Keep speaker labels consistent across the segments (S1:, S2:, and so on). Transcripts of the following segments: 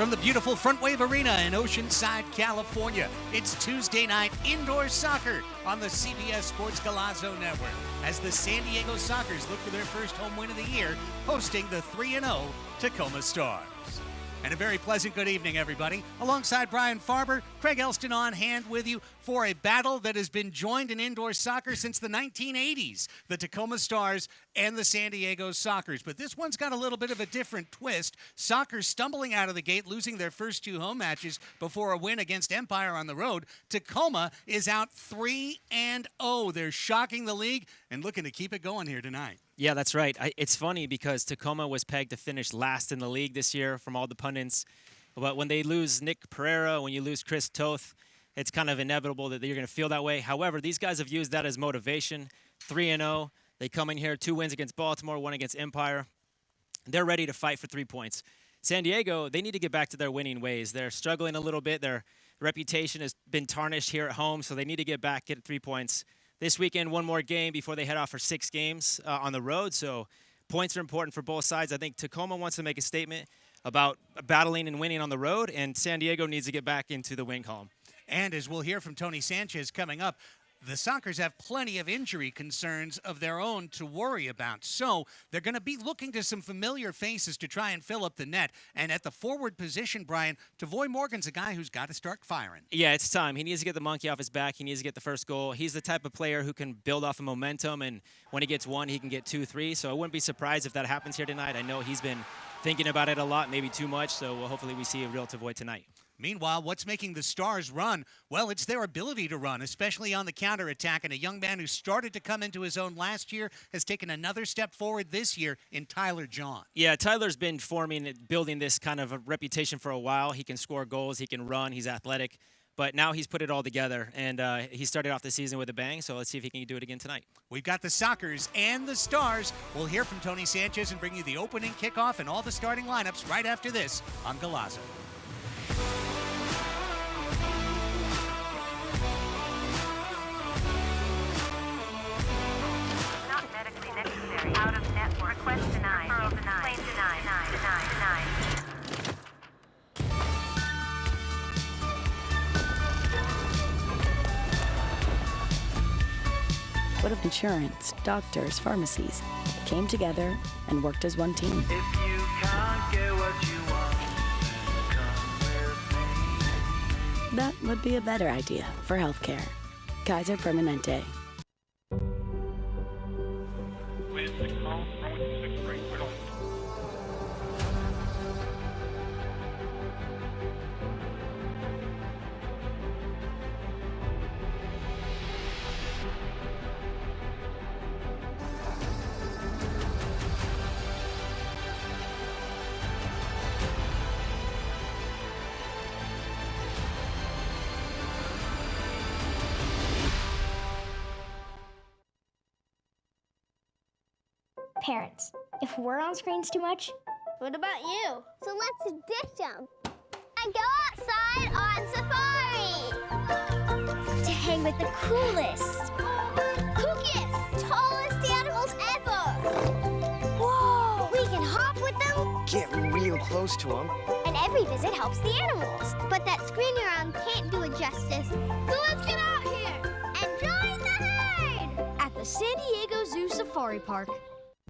S1: from the beautiful Frontwave Arena in Oceanside, California. It's Tuesday night indoor soccer on the CBS Sports Golazo Network as the San Diego Sockers look for their first home win of the year, hosting the 3-0 Tacoma Stars. And a very pleasant good evening, everybody. Alongside Brian Farber, Craig Elston on hand with you for a battle that has been joined in indoor soccer since the 1980s, the Tacoma Stars and the San Diego Sockers. But this one's got a little bit of a different twist. Sockers stumbling out of the gate, losing their first two home matches before a win against Empire on the road. Tacoma is out 3-0. They're shocking the league and looking to keep it going here tonight.
S2: Yeah, that's right. It's funny because Tacoma was pegged to finish last in the league this year from all the pundits. But when they lose Nick Perera, when you lose Chris Toth, it's kind of inevitable that you're going to feel that way. However, these guys have used that as motivation. 3-0. They come in here, 2 wins against Baltimore, 1 against Empire. They're ready to fight for 3 points. San Diego, they need to get back to their winning ways. They're struggling a little bit. Their reputation has been tarnished here at home, so they need to get back, get 3 points. This weekend, one more game before they head off for 6 games on the road. So points are important for both sides. I think Tacoma wants to make a statement about battling and winning on the road, and San Diego needs to get back into the win column.
S1: And as we'll hear from Tony Sanchez coming up, the Sockers have plenty of injury concerns of their own to worry about. So they're going to be looking to some familiar faces to try and fill up the net. And at the forward position, Brian, Tavoy Morgan's a guy who's got to start firing.
S2: Yeah, it's time. He needs to get the monkey off his back. He needs to get the first goal. He's the type of player who can build off of momentum, and when he gets one, he can get 2, 3. So I wouldn't be surprised if that happens here tonight. I know he's been thinking about it a lot, maybe too much, so hopefully we see a real Tavoy tonight.
S1: Meanwhile, what's making the Stars run? Well, it's their ability to run, especially on the counterattack. And a young man who started to come into his own last year has taken another step forward this year in Tyler John.
S2: Yeah, Tyler's been forming and building this kind of a reputation for a while. He can score goals, he can run, he's athletic. But now he's put it all together, and he started off the season with a bang, so let's see if he can do it again tonight.
S1: We've got the Sockers and the Stars. We'll hear from Tony Sanchez and bring you the opening kickoff and all the starting lineups right after this on Golazo.
S3: Not medically necessary. Out of network. Request denied. Referral denied. Claim denied. Denied.
S4: What if insurance, doctors, pharmacies came together and worked as one team?
S5: If you can't get what you want, come with me.
S4: That would be a better idea for healthcare. Kaiser Permanente.
S6: Parents, if we're on screens too much, what about you?
S7: So let's ditch them and go outside on safari
S6: To hang with the coolest,
S7: kookiest, tallest animals ever.
S6: whoa,
S7: We can hop with them,
S8: Get real close to them.
S7: and every visit helps the animals. But that screen you're on can't do it justice. So let's get out here and join the herd
S6: at the San Diego Zoo Safari Park.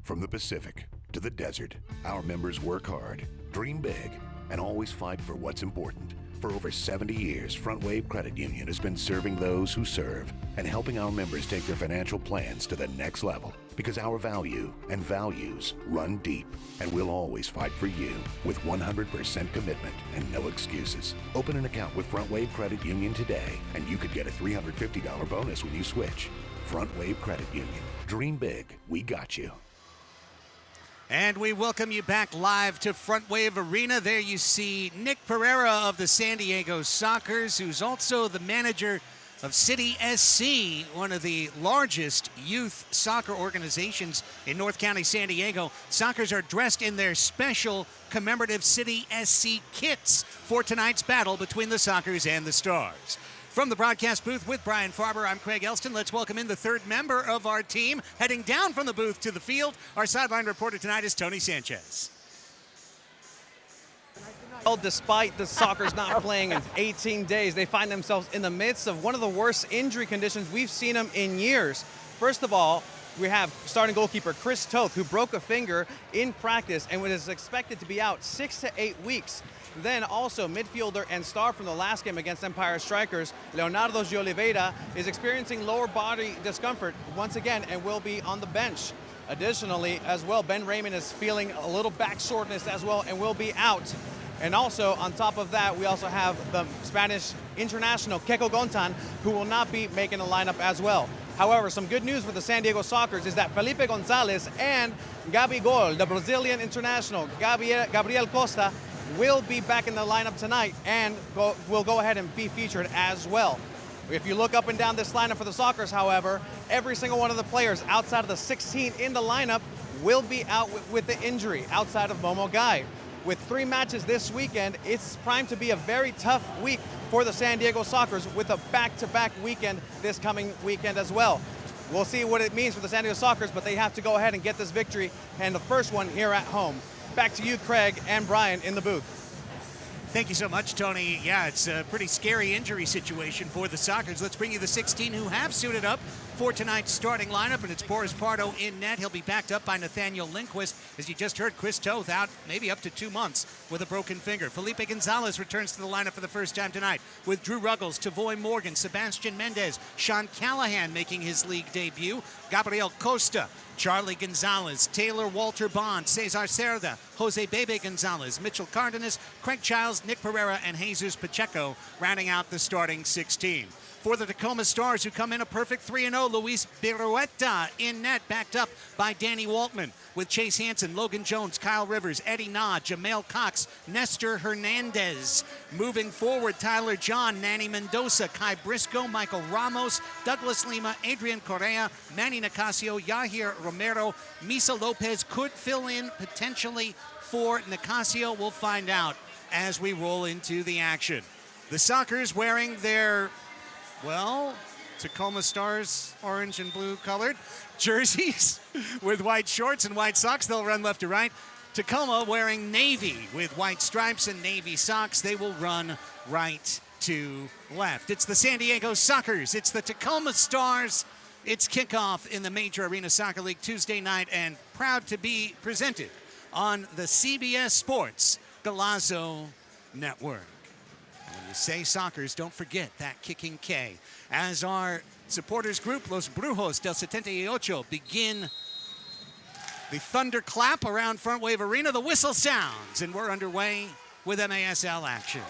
S9: From the Pacific to the desert, our members work hard, dream big, and always fight for what's important. For over 70 years, Frontwave Credit Union has been serving those who serve and helping our members take their financial plans to the next level. Because our value and values run deep, and we'll always fight for you with 100% commitment and no excuses. Open an account with Frontwave Credit Union today, and you could get a $350 bonus when you switch. Frontwave Credit Union. Dream big. We got you.
S1: And we welcome you back live to Frontwave Arena. There you see Nick Perera of the San Diego Sockers, who's also the manager of City SC, one of the largest youth soccer organizations in North County, San Diego. Sockers are dressed in their special commemorative City SC kits for tonight's battle between the Sockers and the Stars. From the broadcast booth with Brian Farber, I'm Craig Elston. Let's welcome in the third member of our team. Heading down from the booth to the field, our sideline reporter tonight is Tony Sanchez.
S10: Well, despite the Sockers not playing in 18 days, they find themselves in the midst of one of the worst injury conditions we've seen them in years. First of all, we have starting goalkeeper Chris Toth, who broke a finger in practice and is expected to be out 6 to 8 weeks. Then also midfielder and star from the last game against Empire Strikers, Leonardo de Oliveira, is experiencing lower body discomfort once again and will be on the bench. Additionally, as well, Ben Raymond is feeling a little back soreness as well and will be out. And also, on top of that, we also have the Spanish international, Keko Gontan, who will not be making the lineup as well. However, some good news for the San Diego Sockers is that Felipe Gonzalez and Gabigol, the Brazilian international, Gabriel Costa, will be back in the lineup tonight and will go ahead and be featured as well. If you look up and down this lineup for the Sockers, however, every single one of the players outside of the 16 in the lineup will be out with the injury outside of Momo Guy. With 3 matches this weekend, it's primed to be a very tough week for the San Diego Sockers with a back-to-back weekend this coming weekend as well. We'll see what it means for the San Diego Sockers, but they have to go ahead and get this victory, and the first one here at home. Back to you, Craig and Brian in the booth.
S1: Thank you so much, Tony. Yeah, it's a pretty scary injury situation for the Sockers. Let's bring you the 16 who have suited up for tonight's starting lineup, and it's Boris Pardo in net. He'll be backed up by Nathaniel Lindquist. As you just heard, Chris Toth out maybe up to 2 months with a broken finger. Felipe Gonzalez returns to the lineup for the first time tonight with Drew Ruggles, Tavoy Morgan, Sebastian Mendes, Sean Callahan making his league debut, Gabriel Costa, Charlie Gonzalez, Taylor Walter Bond, Cesar Cerda, Jose Bebe Gonzalez, Mitchell Cardenas, Craig Childs, Nick Perera, and Jesus Pacheco rounding out the starting 16. For the Tacoma Stars, who come in a perfect 3-0, Luis Beruetta in net, backed up by Danny Waltman, with Chase Hansen, Logan Jones, Kyle Rivers, Eddie Nah, Jamel Cox, Nestor Hernandez. Moving forward, Tyler John, Nanny Mendoza, Kai Briscoe, Michael Ramos, Douglas Lima, Adrian Correa, Manny Nicasio, Yahir Romero. Misa Lopez could fill in potentially for Nicasio. We'll find out as we roll into the action. The Sockers wearing their, well, Tacoma Stars orange and blue colored jerseys with white shorts and white socks. They'll run left to right. Tacoma wearing navy with white stripes and navy socks. They will run right to left. It's the San Diego Sockers. It's the Tacoma Stars. It's kickoff in the Major Arena Soccer League Tuesday night, and proud to be presented on the CBS Sports Golazo Network. When you say Sockers, don't forget that kicking K. As our supporters group, Los Brujos del 78, begin the thunderclap around Frontwave Arena, the whistle sounds, and we're underway with MASL action.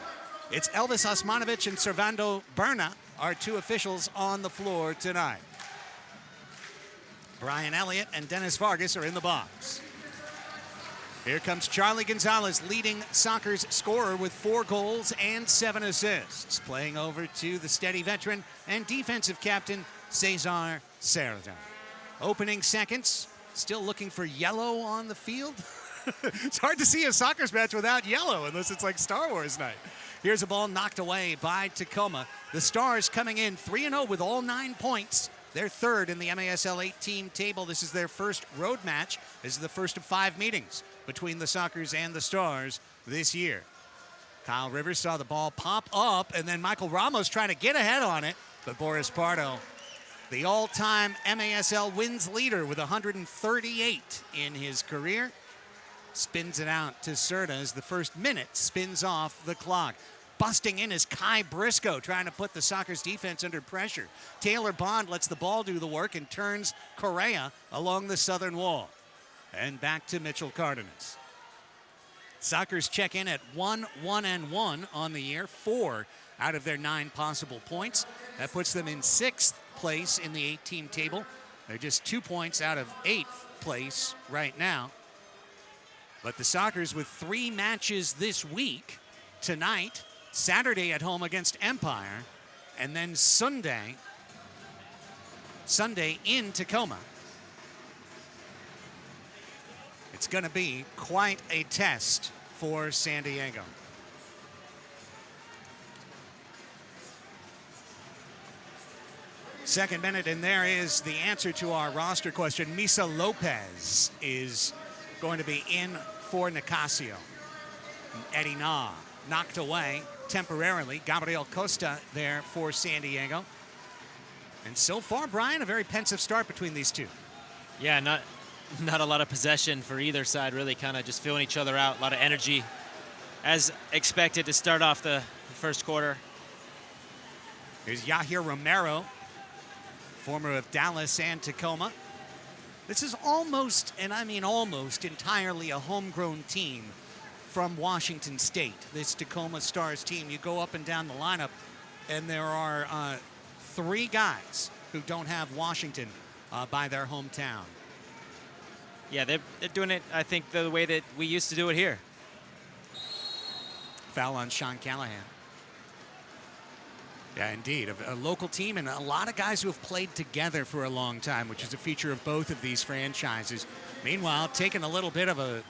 S1: It's Elvis Osmanovich and Servando Berna, our 2 officials on the floor tonight. Brian Elliott and Dennis Vargas are in the box. Here comes Charlie Gonzalez, leading Sockers scorer with 4 goals and 7 assists. Playing over to the steady veteran and defensive captain, Cesar Cerda. Opening seconds, still looking for yellow on the field. It's hard to see a Sockers match without yellow, unless it's like Star Wars night. Here's a ball knocked away by Tacoma. The Stars coming in 3-0 with all 9 points. They're 3rd in the MASL 8-team table. This is their first road match. This is the first of 5 meetings between the Sockers and the Stars this year. Kyle Rivers saw the ball pop up, and then Michael Ramos trying to get ahead on it. But Boris Pardo, the all-time MASL wins leader with 138 in his career, spins it out to Cerda as the first minute spins off the clock. Busting in is Kai Briscoe, trying to put the Sockers defense under pressure. Taylor Bond lets the ball do the work and turns Correa along the southern wall. And back to Mitchell Cardenas. Sockers check in at 1-1-1 on the year, 4 out of their 9 possible points. That puts them in 6th place in the 8-team table. They're just 2 points out of 8th place right now. But the Sockers with 3 matches this week, tonight, Saturday at home against Empire, and then Sunday in Tacoma. It's going to be quite a test for San Diego. Second minute, and there is the answer to our roster question. Misa Lopez is going to be in for Nicasio. Eddie Na knocked away temporarily. Gabriel Costa there for San Diego. And so far, Brian, a very pensive start between these two.
S2: Yeah, not a lot of possession for either side, really kind of just feeling each other out. A lot of energy, as expected to start off the first quarter.
S1: Here's Yahir Romero, former of Dallas and Tacoma. This is almost, and I mean almost, entirely a homegrown team from Washington State. This Tacoma Stars team, you go up and down the lineup, and there are 3 guys who don't have Washington by their hometown.
S2: Yeah, they're doing it, I think, the way that we used to do it here.
S1: Foul on Sean Callahan. Yeah, indeed. A local team and a lot of guys who have played together for a long time, which is a feature of both of these franchises. Meanwhile, taking a little bit of a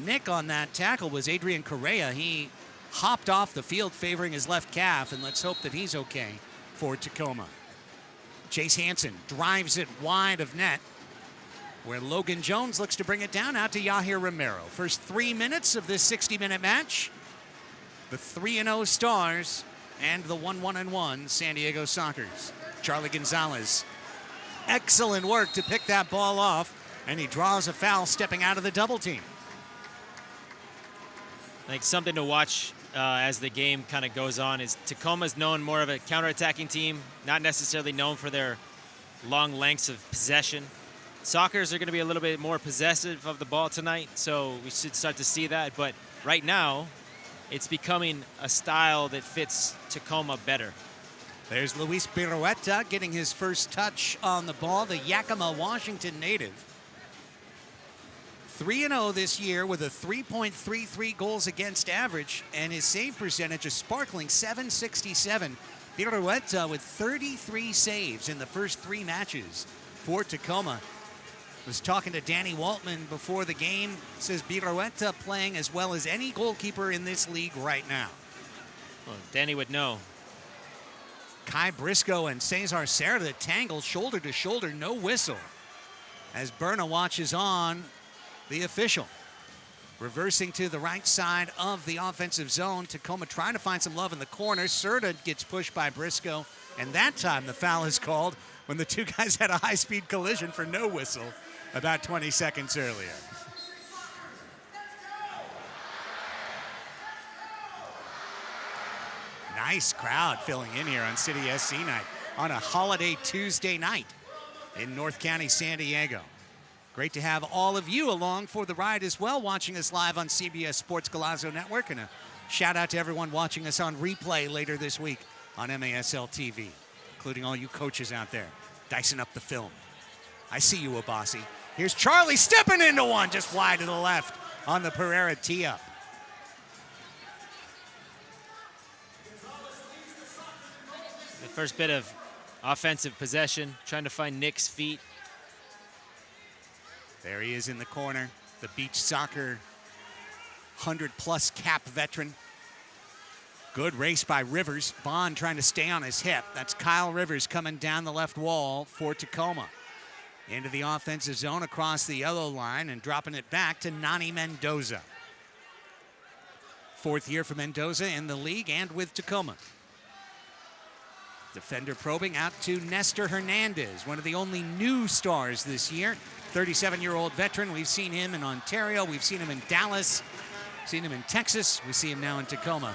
S1: nick on that tackle was Adrian Correa. He hopped off the field favoring his left calf, and let's hope that he's okay for Tacoma. Chase Hansen drives it wide of net, where Logan Jones looks to bring it down out to Yahir Romero. First 3 minutes of this 60-minute match. The 3-0 Stars and the 1-1-1 San Diego Sockers. Charlie Gonzalez, excellent work to pick that ball off, and he draws a foul stepping out of the double team.
S2: I think something to watch as the game kind of goes on is Tacoma's known more of a counterattacking team, not necessarily known for their long lengths of possession. Sockers are going to be a little bit more possessive of the ball tonight, so we should start to see that. But right now, it's becoming a style that fits Tacoma better.
S1: There's Luis Beruetta getting his first touch on the ball, the Yakima, Washington native. 3-0 this year with a 3.33 goals against average, and his save percentage a sparkling .767. Beruetta with 33 saves in the first 3 matches for Tacoma. Was talking to Danny Waltman before the game. Says Beruetta playing as well as any goalkeeper in this league right now.
S2: Well, Danny would know.
S1: Kai Briscoe and Cesar Serra, the tangle shoulder to shoulder, no whistle. As Berna watches on the official. Reversing to the right side of the offensive zone. Tacoma trying to find some love in the corner. Serta gets pushed by Briscoe. And that time the foul is called when the two guys had a high-speed collision for no whistle about 20 seconds earlier. Nice crowd filling in here on City SC night on a holiday Tuesday night in North County, San Diego. Great to have all of you along for the ride as well, watching us live on CBS Sports Golazo Network, and a shout out to everyone watching us on replay later this week on MASL TV, including all you coaches out there dicing up the film. I see you, Abassi. Here's Charlie stepping into one just wide to the left on the Perera tee-up.
S2: The first bit of offensive possession, trying to find Nick's feet.
S1: There he is in the corner, the beach soccer 100-plus cap veteran. Good race by Rivers. Bond trying to stay on his hip. That's Kyle Rivers coming down the left wall for Tacoma. Into the offensive zone across the yellow line and dropping it back to Nani Mendoza. 4th year for Mendoza in the league and with Tacoma. Defender probing out to Nestor Hernandez, one of the only new stars this year. 37-year-old veteran. We've seen him in Ontario. We've seen him in Dallas. Seen him in Texas. We see him now in Tacoma.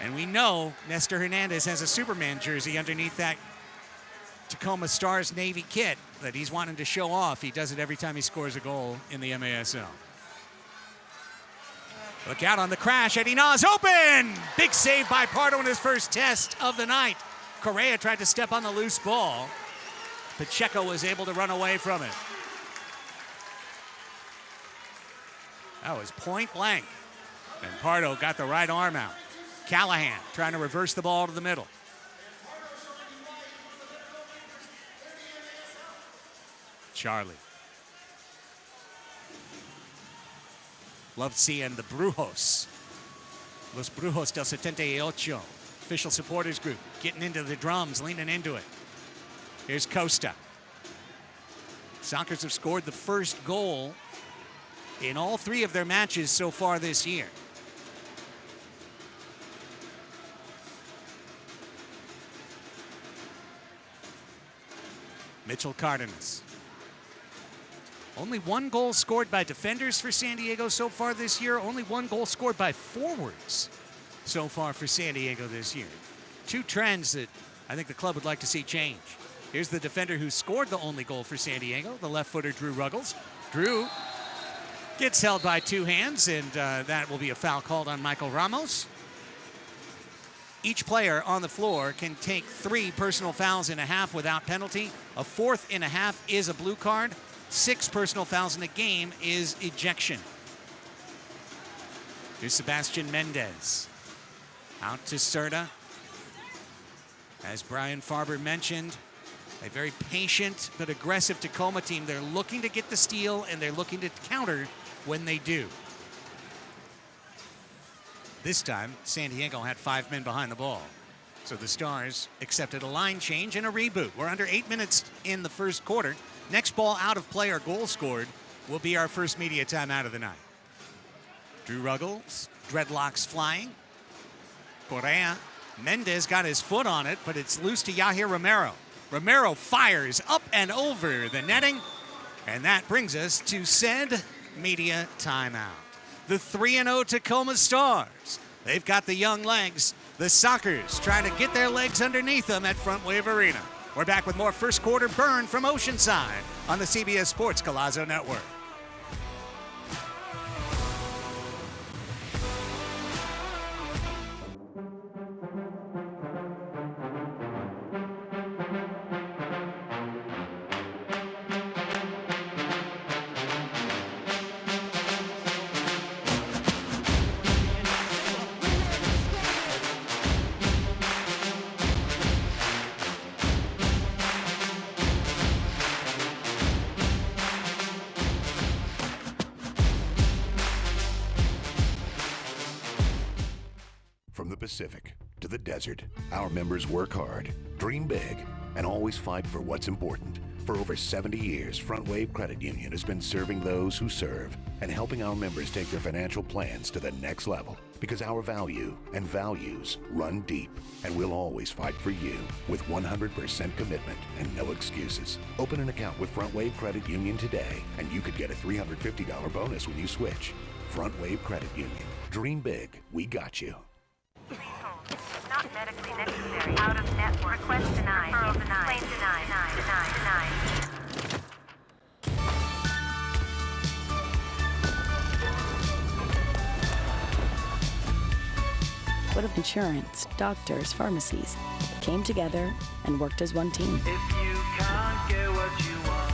S1: And we know Nestor Hernandez has a Superman jersey underneath that Tacoma Stars Navy kit that he's wanting to show off. He does it every time he scores a goal in the MASL. Look out on the crash. Eddie Na's open. Big save by Partardo in his first test of the night. Correa tried to step on the loose ball. Pacheco was able to run away from it. That was point blank. And Pardo got the right arm out. Callahan trying to reverse the ball to the middle. Charlie. Loved seeing the Brujos. Los Brujos del 78. Official supporters group getting into the drums, leaning into it. Here's Costa. Sockers have scored the first goal in all 3 of their matches so far this year. Mitchell Cardenas. Only one goal scored by defenders for San Diego so far this year. Only one goal scored by forwards so far for San Diego this year. Two trends that I think the club would like to see change. Here's the defender who scored the only goal for San Diego, the left footer Drew Ruggles. Drew gets held by two hands, and that will be a foul called on Michael Ramos. Each player on the floor can take 3 personal fouls in a half without penalty. A fourth in a half is a blue card. 6 personal fouls in a game is ejection. Here's Sebastian Mendes. Out to Serta. As Brian Farber mentioned, a very patient but aggressive Tacoma team. They're looking to get the steal, and they're looking to counter when they do. This time, San Diego had 5 men behind the ball. So the Stars accepted a line change and a reboot. We're under 8 minutes in the first quarter. Next ball out of play or goal scored will be our first media timeout of the night. Drew Ruggles, dreadlocks flying. Correa. Mendes got his foot on it, but it's loose to Yahir Romero. Romero fires up and over the netting, and that brings us to said media timeout. The 3-0 Tacoma Stars. They've got the young legs. The Sockers trying to get their legs underneath them at Frontwave Arena. We're back with more first quarter burn from Oceanside on the CBS Sports Golazo Network.
S9: From the Pacific to the desert, our members work hard, dream big, and always fight for what's important. For over 70 years, Frontwave Credit Union has been serving those who serve and helping our members take their financial plans to the next level. Because our value and values run deep, and we'll always fight for you with 100% commitment and no excuses. Open an account with Frontwave Credit Union today, and you could get a $350 bonus when you switch. Frontwave Credit Union. Dream big. We got you.
S3: Please hold. Not medically necessary. Out of network. Request denied. Referral denied. Claim denied. Denied.
S4: What if insurance, doctors, pharmacies came together and worked as one team?
S5: If you can't get what you want,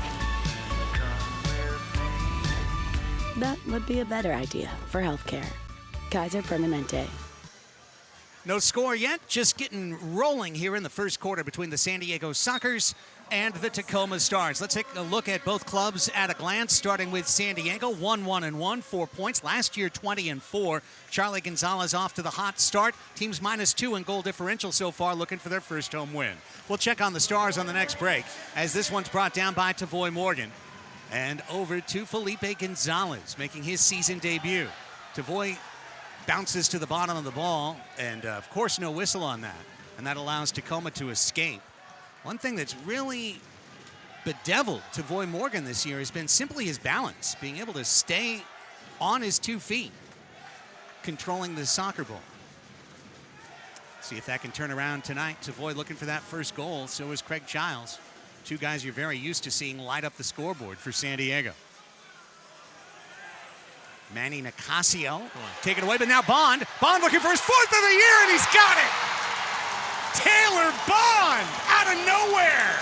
S5: then come with me.
S4: That would be a better idea for healthcare. Kaiser Permanente.
S1: No score yet, just getting rolling here in the first quarter between the San Diego Sockers and the Tacoma Stars. Let's take a look at both clubs at a glance, starting with San Diego, 1-1-1, 4 points. Last year, 20-4. Charlie Gonzalez off to the hot start. Teams -2 in goal differential so far, looking for their first home win. We'll check on the Stars on the next break, as this one's brought down by Tavoy Morgan. And over to Felipe Gonzalez, making his season debut. Tavoy bounces to the bottom of the ball, and of course no whistle on that, and that allows Tacoma to escape. One thing that's really bedeviled Tavoy Morgan this year has been simply his balance, being able to stay on his 2 feet, controlling the soccer ball. See if that can turn around tonight. Tavoy looking for that first goal, so is Craig Childs. Two guys you're very used to seeing light up the scoreboard for San Diego. Manny Nicasio, take it away, but now Bond looking for his 4th of the year, and he's got it! Taylor Bond, out of nowhere!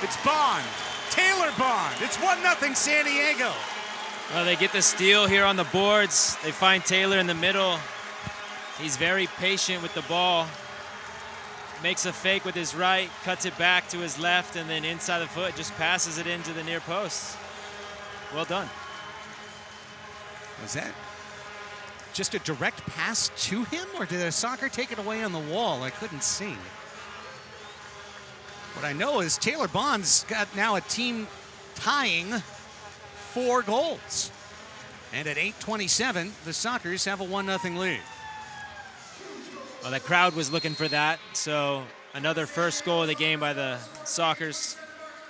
S1: It's Bond, Taylor Bond. It's 1-0 San Diego.
S2: Well, they get the steal here on the boards. They find Taylor in the middle. He's very patient with the ball. Makes a fake with his right, cuts it back to his left, and then inside the foot, just passes it into the near post. Well done.
S1: Was that just a direct pass to him, or did a soccer take it away on the wall? I couldn't see. What I know is Taylor Bond's got now a team tying 4 goals. And at 8:27, the Sockers have a 1-0 lead.
S2: Well, the crowd was looking for that, so another first goal of the game by the Sockers.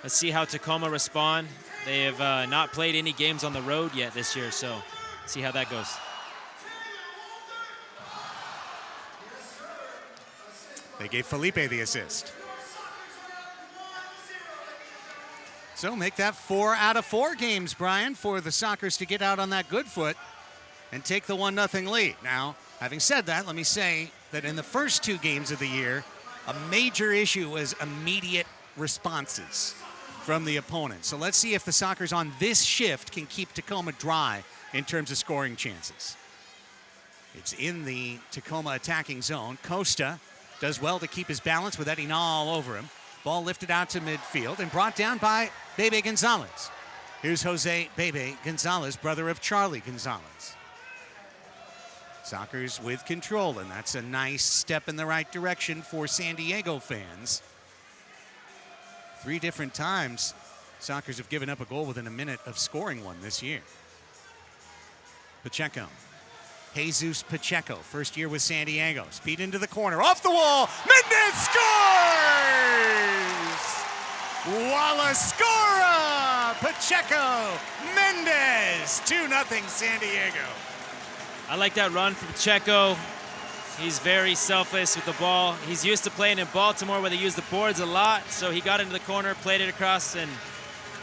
S2: Let's see how Tacoma respond. They have not played any games on the road yet this year, so see how that goes.
S1: They gave Felipe the assist. So make that 4 out of 4 games, Brian, for the Sockers to get out on that good foot and take the 1-0 lead. Now, having said that, let me say that in the first 2 games of the year, a major issue was immediate responses from the opponent. So let's see if the Sockers on this shift can keep Tacoma dry in terms of scoring chances. It's in the Tacoma attacking zone. Costa does well to keep his balance with Eddie Naw all over him. Ball lifted out to midfield and brought down by Bebe Gonzalez. Here's Jose Bebe Gonzalez, brother of Charlie Gonzalez. Sockers with control, and that's a nice step in the right direction for San Diego fans. 3 different times, Sockers have given up a goal within a minute of scoring one this year. Pacheco. Jesus Pacheco, first year with San Diego. Speed into the corner, off the wall, Mendes scores! Wallaskora! Pacheco, Mendes, 2-0 San Diego.
S2: I like that run from Pacheco. He's very selfless with the ball. He's used to playing in Baltimore where they use the boards a lot, so he got into the corner, played it across, and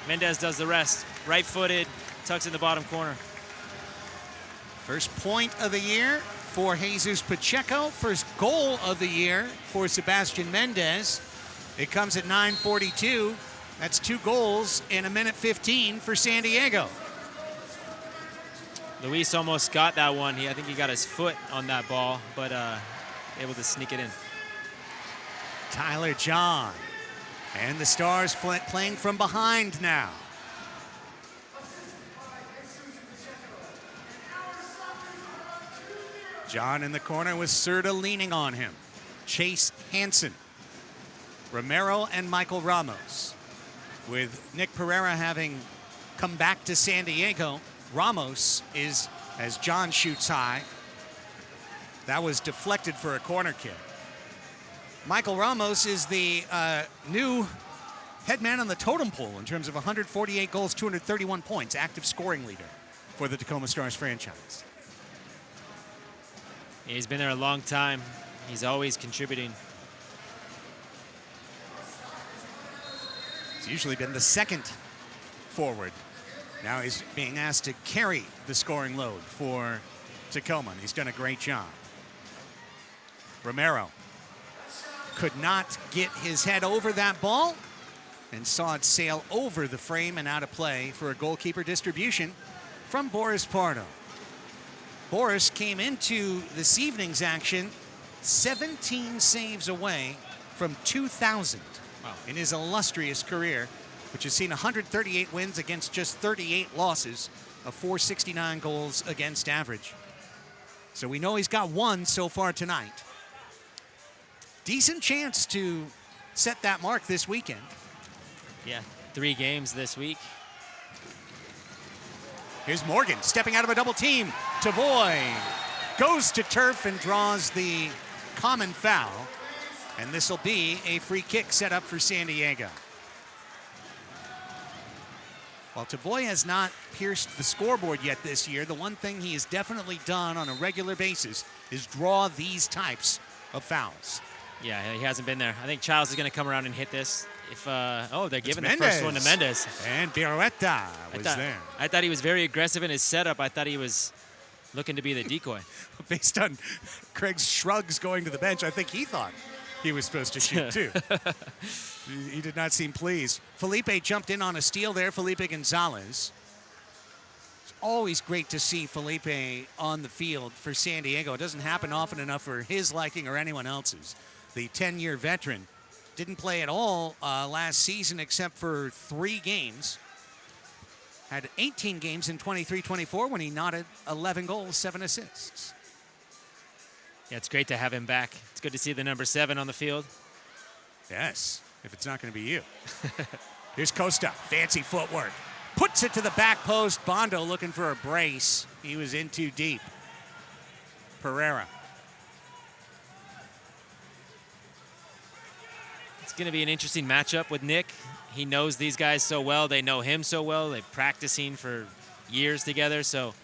S2: Mendes does the rest. Right-footed, tucks in the bottom corner.
S1: First point of the year for Jesus Pacheco. First goal of the year for Sebastian Mendes. It comes at 9:42. That's 2 goals in a minute 15 for San Diego.
S2: Luis almost got that one. I think he got his foot on that ball, but able to sneak it in.
S1: Tyler John. And the Stars playing from behind now. John in the corner with Serta leaning on him. Chase Hansen. Romero and Michael Ramos. With Nick Perera having come back to San Diego, Ramos is, as John shoots high, that was deflected for a corner kick. Michael Ramos is the new head man on the totem pole in terms of 148 goals, 231 points, active scoring leader for the Tacoma Stars franchise.
S2: He's been there a long time. He's always contributing.
S1: He's usually been the second forward. Now he's being asked to carry the scoring load for Tacoma, and he's done a great job. Romero could not get his head over that ball and saw it sail over the frame and out of play for a goalkeeper distribution from Boris Pardo. Boris came into this evening's action 17 saves away from 2,000 in his illustrious career, which has seen 138 wins against just 38 losses, a 469 goals against average. So we know he's got 1 so far tonight. Decent chance to set that mark this weekend.
S2: Yeah, 3 games this week.
S1: Here's Morgan stepping out of a double team. Tavoy goes to turf and draws the common foul. And this will be a free kick set up for San Diego. While Tavoy has not pierced the scoreboard yet this year, the one thing he has definitely done on a regular basis is draw these types of fouls.
S2: Yeah, he hasn't been there. I think Childs is going to come around and hit this. If they're giving the
S1: Mendes.
S2: first one to Mendes.
S1: And Beruetta was there.
S2: I thought he was very aggressive in his setup. I thought he was looking to be the decoy.
S1: Based on Craig's shrugs going to the bench, I think he thought he was supposed to shoot too. He did not seem pleased. Felipe jumped in on a steal there, Felipe Gonzalez. It's always great to see Felipe on the field for San Diego. It doesn't happen often enough for his liking or anyone else's. The 10-year veteran didn't play at all last season except for 3 games. Had 18 games in 23-24 when he knotted 11 goals, 7 assists.
S2: Yeah, it's great to have him back. It's good to see the number 7 on the field.
S1: Yes, if it's not going to be you. Here's Costa, fancy footwork. Puts it to the back post. Bondo looking for a brace. He was in too deep. Perera.
S2: It's going to be an interesting matchup with Nick. He knows these guys so well. They know him so well. They're practicing for years together, so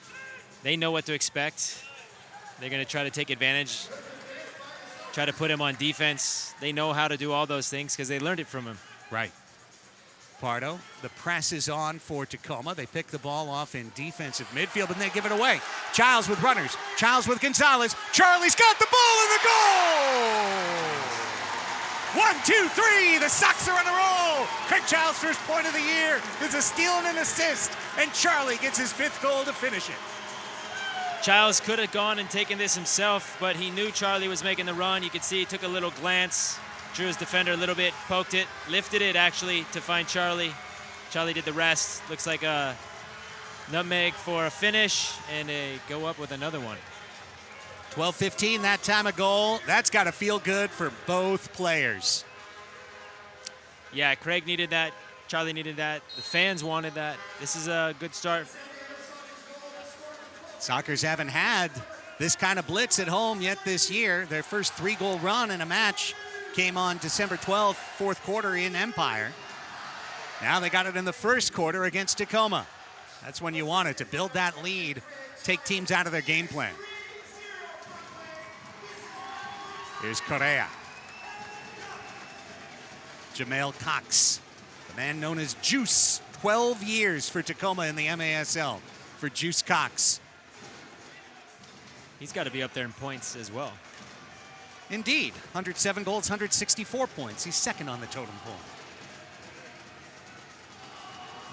S2: they know what to expect. They're going to try to take advantage, try to put him on defense. They know how to do all those things because they learned it from him.
S1: Right. Pardo, the press is on for Tacoma. They pick the ball off in defensive midfield, and they give it away. Childs with runners. Childs with Gonzalez. Charlie's got the ball in the goal! 1, 2, 3. The Sox are on a roll. Craig Childs' first point of the year. There's a steal and an assist, and Charlie gets his 5th goal to finish it.
S2: Childs could have gone and taken this himself, but he knew Charlie was making the run. You could see he took a little glance, drew his defender a little bit, poked it, lifted it actually to find Charlie. Charlie did the rest. Looks like a nutmeg for a finish, and they go up with another one.
S1: 12-15 that time, a goal. That's got to feel good for both players.
S2: Yeah, Craig needed that. Charlie needed that. The fans wanted that. This is a good start.
S1: Sockers haven't had this kind of blitz at home yet this year. Their first 3-goal run in a match came on December 12th, 4th quarter in Empire. Now they got it in the 1st quarter against Tacoma. That's when you want it, to build that lead, take teams out of their game plan. Here's Correa. Jamel Cox, the man known as Juice. 12 years for Tacoma in the MASL for Juice Cox.
S2: He's got to be up there in points as well.
S1: Indeed, 107 goals, 164 points. He's 2nd on the totem pole.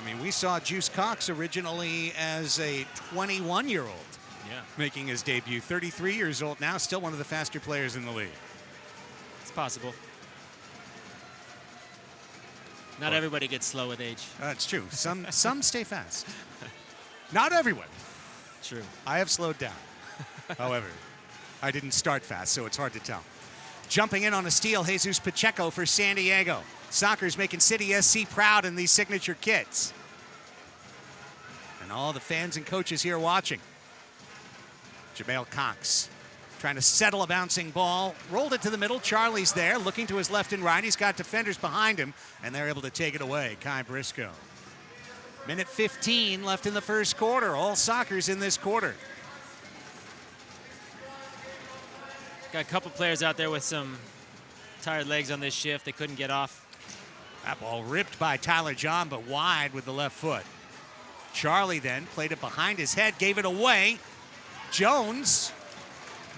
S1: I mean, we saw Juice Cox originally as a 21-year-old.
S2: Yeah.
S1: Making his debut. 33 years old now, still one of the faster players in the league.
S2: It's possible. Not everybody gets slow with age.
S1: That's true. Some stay fast. Not everyone.
S2: True.
S1: I have slowed down. However, I didn't start fast, so it's hard to tell. Jumping in on a steal, Jesus Pacheco for San Diego. Soccer's making City SC proud in these signature kits. And all the fans and coaches here watching. Jamel Cox trying to settle a bouncing ball. Rolled it to the middle. Charlie's there, looking to his left and right. He's got defenders behind him, and they're able to take it away. Kai Briscoe. Minute 15 left in the 1st quarter. All Soccer's in this quarter.
S2: Got a couple players out there with some tired legs on this shift. They couldn't get off.
S1: That ball ripped by Tyler John, but wide with the left foot. Charlie then played it behind his head, gave it away. Jones,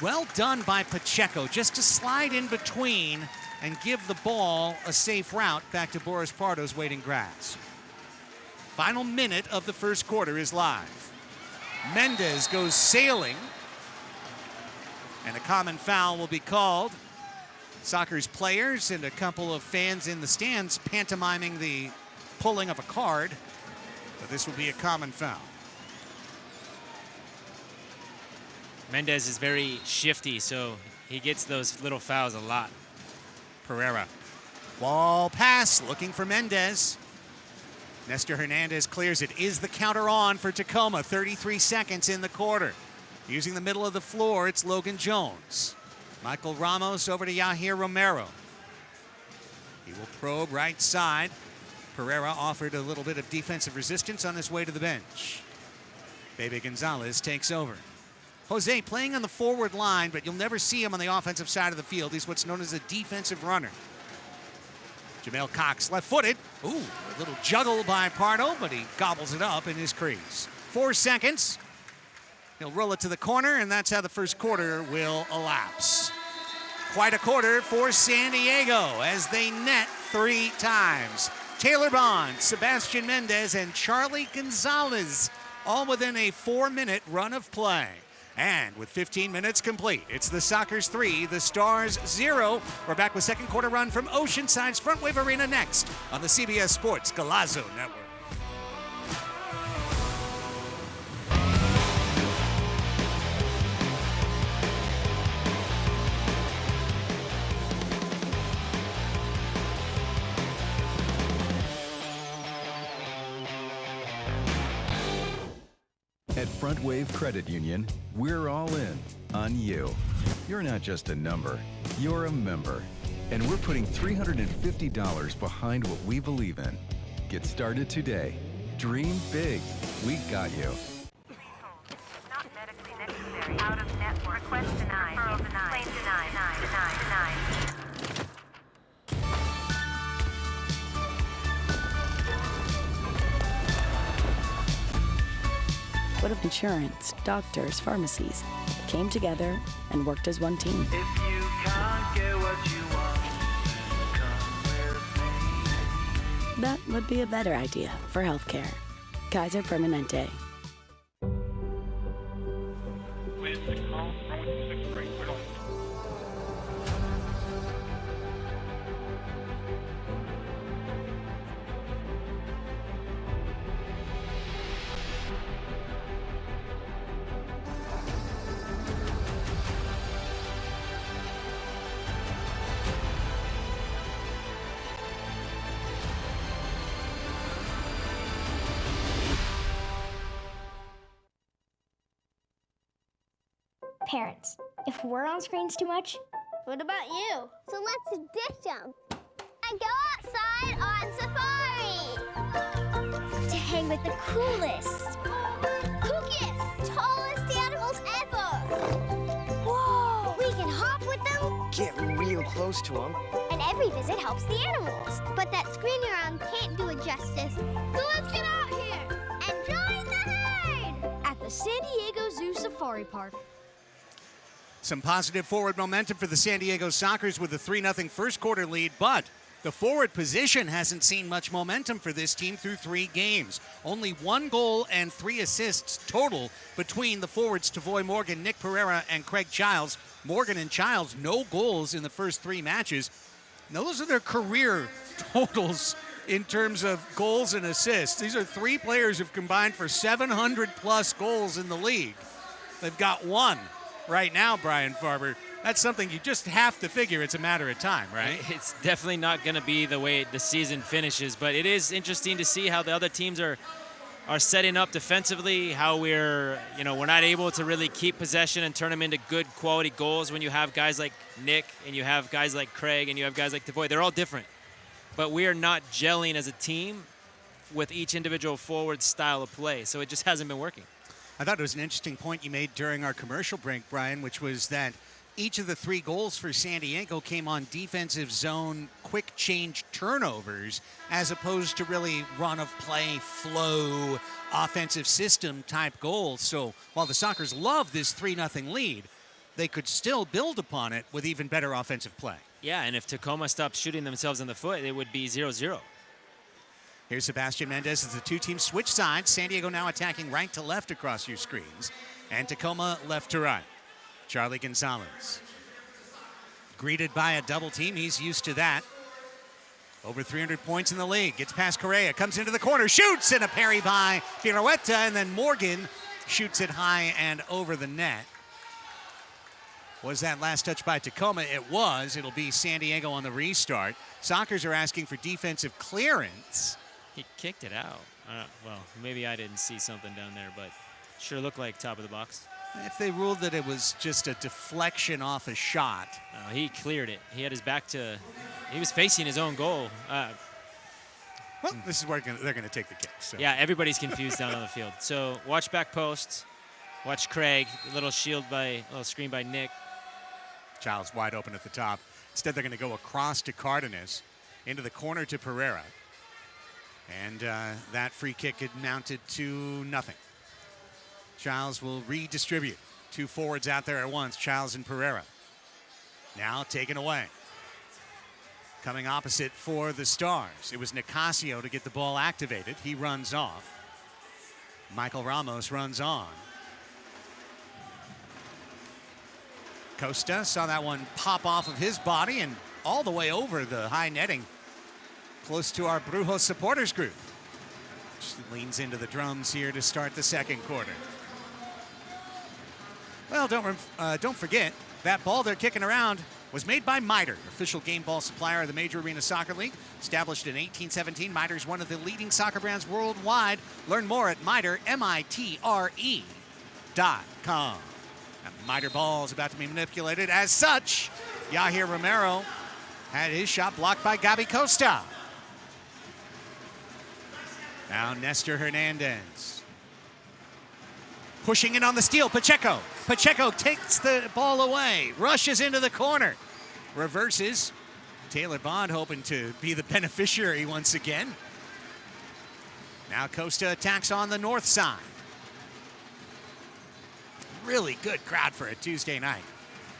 S1: well done by Pacheco, just to slide in between and give the ball a safe route back to Boris Pardo's waiting grasp. Final minute of the 1st quarter is live. Mendes goes sailing, and a common foul will be called. Soccer's players and a couple of fans in the stands pantomiming the pulling of a card, but this will be a common foul.
S2: Mendes is very shifty, so he gets those little fouls a lot.
S1: Perera. Ball pass, looking for Mendes. Nestor Hernandez clears it. Is the counter on for Tacoma? 33 seconds in the quarter. Using the middle of the floor, it's Logan Jones. Michael Ramos over to Yahir Romero. He will probe right side. Perera offered a little bit of defensive resistance on his way to the bench. Bebe Gonzalez takes over. Jose playing on the forward line, but you'll never see him on the offensive side of the field. He's what's known as a defensive runner. Jamel Cox, left-footed. Ooh, a little juggle by Pardo, but he gobbles it up in his crease. 4 seconds. He'll roll it to the corner, and that's how the 1st quarter will elapse. Quite a quarter for San Diego as they net 3 times. Taylor Bond, Sebastian Mendes, and Charlie Gonzalez, all within a 4-minute run of play. And with 15 minutes complete, it's the Sockers 3, the Stars 0. We're back with 2nd quarter run from Oceanside's Frontwave Arena next on the CBS Sports Golazo Network.
S11: At Frontwave Credit Union, we're all in on you. You're not just a number, you're a member. And we're putting $350 behind what we believe in. Get started today. Dream big. We got you.
S3: Not medically necessary. Out of network. Request denied. Referral denied. Claim denied. Denied.
S4: What if insurance, doctors, pharmacies came together and worked as one team?
S5: If you can't get what you want, then come with me.
S4: That would be a better idea for healthcare. Kaiser Permanente.
S6: Parents, if we're on screens too much, what about you?
S7: So let's ditch them and go outside on safari to hang with the coolest, kookiest, tallest animals ever. Whoa! We can hop with them.
S8: Get real close to them.
S7: And every visit helps the animals. But that screen you're on can't do it justice. So let's get out here and join the herd
S6: At the San Diego Zoo Safari Park.
S1: Some positive forward momentum for the San Diego Sockers with a 3-0 first quarter lead, but the forward position hasn't seen much momentum for this team through 3 games. Only 1 goal and 3 assists total between the forwards Tavoy Morgan, Nick Perera, and Craig Childs. Morgan and Childs, no goals in the first 3 matches. Those are their career totals in terms of goals and assists. These are 3 players who've combined for 700-plus goals in the league. They've got 1 right now, Brian Farber. That's something you just have to figure it's a matter of time, right?
S2: It's definitely not going to be the way the season finishes, but it is interesting to see how the other teams are setting up defensively, how we're not able to really keep possession and turn them into good quality goals when you have guys like Nick and you have guys like Craig and you have guys like Tavoy. They're all different, but we are not gelling as a team with each individual forward style of play, so it just hasn't been working.
S1: I thought it was an interesting point you made during our commercial break, Brian, which was that each of the 3 goals for San Diego came on defensive zone, quick change turnovers, as opposed to really run of play, flow, offensive system type goals. So while the Sockers love this 3-0 lead, they could still build upon it with even better offensive play.
S2: Yeah, and if Tacoma stops shooting themselves in the foot, it would be 0-0.
S1: Here's Sebastian Mendes as the 2 teams switch sides. San Diego now attacking right to left across your screens, and Tacoma left to right. Charlie Gonzalez greeted by a double team. He's used to that. Over 300 points in the league. Gets past Correa, comes into the corner, shoots, and a parry by Beruetta, and then Morgan shoots it high and over the net. Was that last touch by Tacoma? It was. It'll be San Diego on the restart. Sockers are asking for defensive clearance.
S2: He kicked it out. Well, maybe I didn't see something down there, but sure looked like top of the box.
S1: If they ruled that it was just a deflection off a shot.
S2: No, he cleared it. He had his back to, he was facing his own goal.
S1: Well, this is where they're going to take the kick. So.
S2: Yeah, everybody's confused down on the field. So watch back post. Watch Craig. A little screen by Nick.
S1: Childs wide open at the top. Instead, they're going to go across to Cardenas, into the corner to Perera. And that free kick had mounted to nothing. Childs will redistribute. 2 forwards out there at once, Childs and Perera. Now taken away. Coming opposite for the Stars. It was Nicasio to get the ball activated. He runs off. Michael Ramos runs on. Costa saw that one pop off of his body and all the way over the high netting, close to our Brujos supporters group. Just leans into the drums here to start the second quarter. Well, don't forget, that ball they're kicking around was made by Miter, official game ball supplier of the Major Arena Soccer League. Established in 1817, Miter is one of the leading soccer brands worldwide. Learn more at Miter, MITRE.com. That Miter ball is about to be manipulated. As such, Yahir Romero Had his shot blocked by Gabi Costa. Now Nestor Hernandez. Pushing in on the steal, Pacheco. Pacheco takes the ball away, rushes into the corner, reverses. Taylor Bond hoping to be the beneficiary once again. Now Costa attacks on the north side. Really good crowd for a Tuesday night.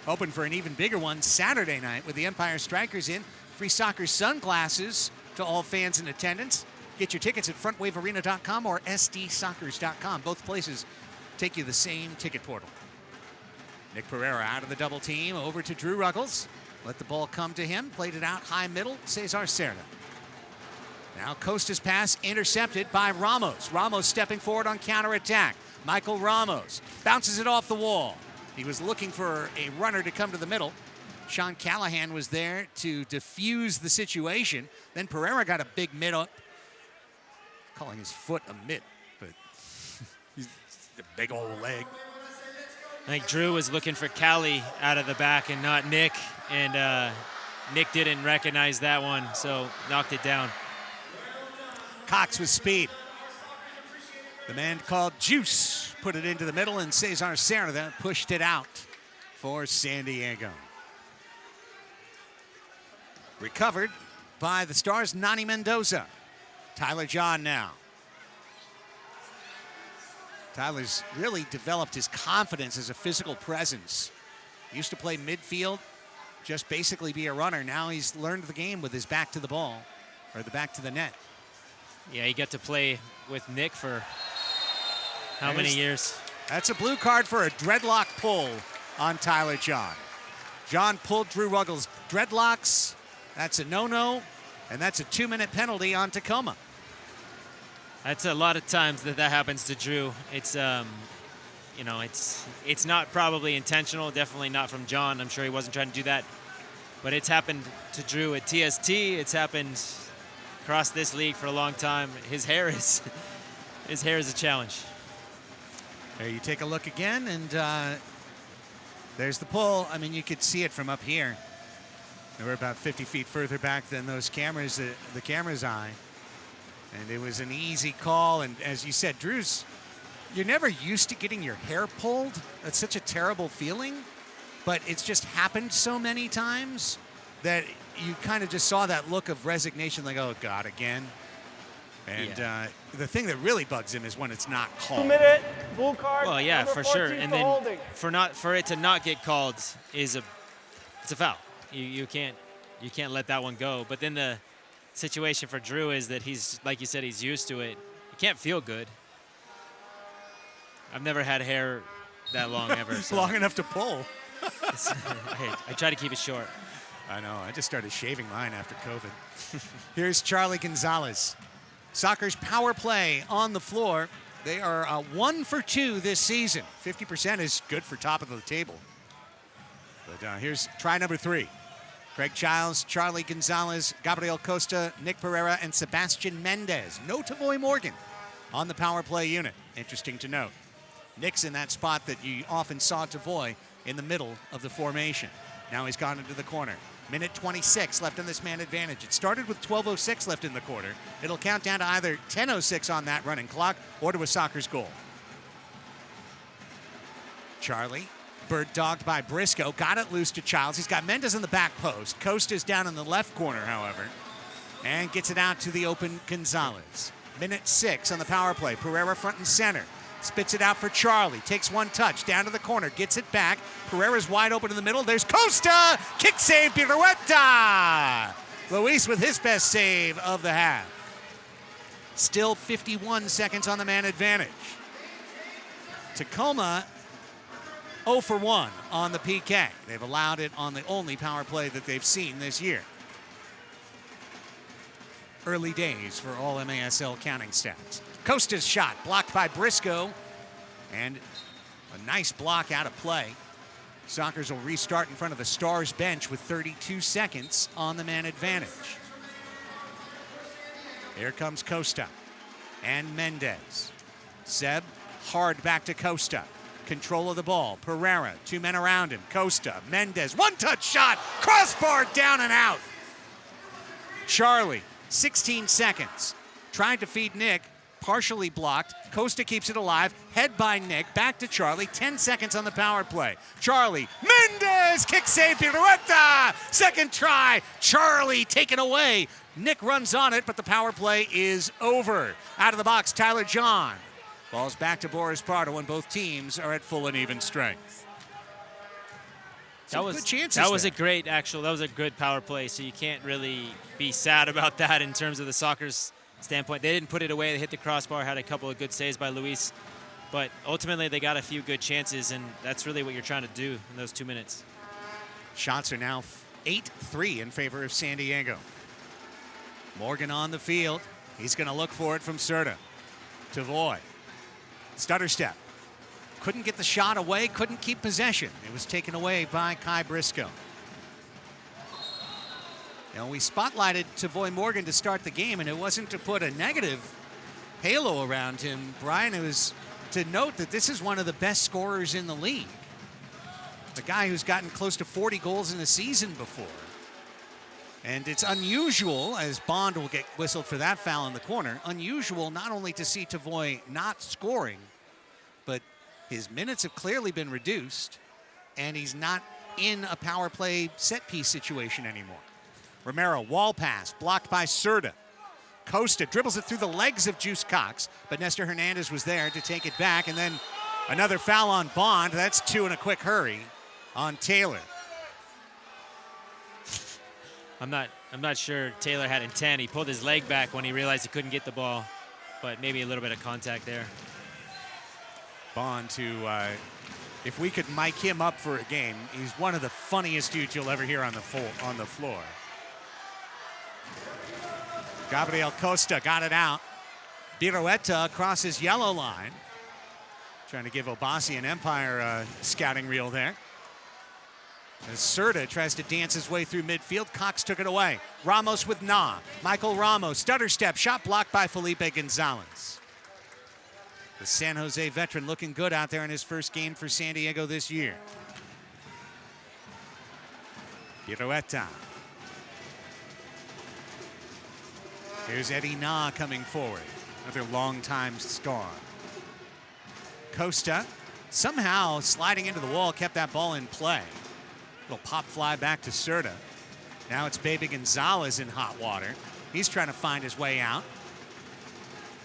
S1: Hoping for an even bigger one Saturday night with the Empire Strikers in. Free soccer sunglasses to all fans in attendance. Get your tickets at frontwavearena.com or sdsoccers.com. Both places take you to the same ticket portal. Nick Perera out of the double team, over to Drew Ruggles. Let the ball come to him, played it out high middle, Cesar Cerda. Now Costa's pass intercepted by Ramos. Ramos stepping forward on counterattack. Michael Ramos bounces it off the wall. He was looking for a runner to come to the middle. Sean Callahan was there to defuse the situation. Then Perera got a big mid up, calling his foot a mitt, but he's a big old leg.
S2: I think Drew was looking for Callie out of the back and not Nick, and Nick didn't recognize that one, so knocked it down.
S1: Cox with speed. The man called Juice put it into the middle, and Cesar Cerda pushed it out for San Diego. Recovered by the Stars' Nani Mendoza. Tyler John now. Tyler's really developed his confidence as a physical presence. Used to play midfield, just basically be a runner. Now he's learned the game with his back to the ball, or the back to the net.
S2: Yeah, he got to play with Nick for how many years?
S1: That's a blue card for a dreadlock pull on Tyler John. John pulled Drew Ruggles' dreadlocks. That's a no-no, and that's a 2-minute penalty on Tacoma.
S2: That's a lot of times that happens to Drew. It's, you know, it's not probably intentional, definitely not from John. I'm sure he wasn't trying to do that. But it's happened to Drew at TST. It's happened across this league for a long time. His hair is a challenge.
S1: There you take a look again, and there's the pull. I mean, you could see it from up here. They were about 50 feet further back than those cameras, the camera's eye. And it was an easy call. And as you said, you're never used to getting your hair pulled. That's such a terrible feeling. But it's just happened so many times that you kind of just saw that look of resignation, like, oh, God, again. And the thing that really bugs him is when it's not called.
S12: 2-minute blue card.
S2: Well, yeah, for sure. And then
S12: holding.
S2: for it to not get called it's a foul. You can't let that one go. But then the situation for Drew is that he's, like you said, he's used to it. He can't feel good. I've never had hair that long ever. So.
S1: Long enough to pull.
S2: I try to keep it short.
S1: I know. I just started shaving mine after COVID. Here's Charlie Gonzalez. Soccer's power play on the floor. They are 1 for 2 this season. 50% is good for top of the table. But here's try number 3. Craig Childs, Charlie Gonzalez, Gabriel Costa, Nick Perera, and Sebastian Mendes. No Tavoy Morgan on the power play unit. Interesting to note. Nick's in that spot that you often saw Tavoy in the middle of the formation. Now he's gone into the corner. Minute 26 left in this man advantage. It started with 12:06 left in the quarter. It'll count down to either 10:06 on that running clock or to a Soccer's goal. Charlie, bird dogged by Briscoe, got it loose to Childs. He's got Mendes in the back post. Costa's down in the left corner, however, and gets it out to the open Gonzalez. Minute 6 on the power play. Perera front and center. Spits it out for Charlie. Takes one touch. Down to the corner. Gets it back. Perera's wide open in the middle. There's Costa. Kick save, Beruetta. Luis with his best save of the half. Still 51 seconds on the man advantage. Tacoma 0 for 1 on the PK. They've allowed it on the only power play that they've seen this year. Early days for all MASL counting stats. Costa's shot blocked by Briscoe, and a nice block out of play. Sockers will restart in front of the Stars bench with 32 seconds on the man advantage. Here comes Costa and Mendes. Seb hard back to Costa. Control of the ball. Perera, 2 men around him. Costa, Mendes, one-touch shot. Crossbar down and out Charlie, 16 seconds. Tried to feed Nick, partially blocked. Costa keeps it alive. Head by Nick, back to Charlie. 10 seconds on the power play. Charlie, Mendes, kick save, Beruetta. Second try, Charlie taken away. Nick runs on it, but the power play is over. Out of the box, Tyler John. Ball's back to Boris Pardo when both teams are at full and even strength. That was good chances.
S2: That was
S1: there.
S2: that was a good power play, so you can't really be sad about that in terms of the Sockers standpoint. They didn't put it away. They hit the crossbar, had a couple of good saves by Luis, but ultimately they got a few good chances, and that's really what you're trying to do in those 2 minutes.
S1: Shots are now 8-3 in favor of San Diego. Morgan on the field. He's going to look for it from Serta. Tavoy. Stutter step. Couldn't get the shot away, couldn't keep possession. It was taken away by Kai Briscoe. You know, we spotlighted Tavoy Morgan to start the game, and it wasn't to put a negative halo around him, Brian. It was to note that this is one of the best scorers in the league. The guy who's gotten close to 40 goals in a season before. And it's unusual, as Bond will get whistled for that foul in the corner, unusual not only to see Tavoy not scoring, but his minutes have clearly been reduced, and he's not in a power play set piece situation anymore. Romero, wall pass, blocked by Serta. Costa dribbles it through the legs of Juice Cox, but Nestor Hernandez was there to take it back, and then another foul on Bond. That's 2 in a quick hurry on Taylor.
S2: I'm not sure Taylor had intent. He pulled his leg back when he realized he couldn't get the ball, but maybe a little bit of contact there.
S1: Bond, if we could mic him up for a game, he's one of the funniest dudes you'll ever hear on the floor. Gabriel Costa got it out. Beruetta across his yellow line. Trying to give Obasi and Empire a scouting reel there. As Serta tries to dance his way through midfield, Cox took it away. Ramos with Michael Ramos, stutter step, shot blocked by Felipe Gonzalez. The San Jose veteran looking good out there in his first game for San Diego this year. Beruetta. Here's Eddie Na coming forward, another longtime star. Costa, somehow sliding into the wall, kept that ball in play. Little pop fly back to Serta. Now it's Baby Gonzalez in hot water. He's trying to find his way out.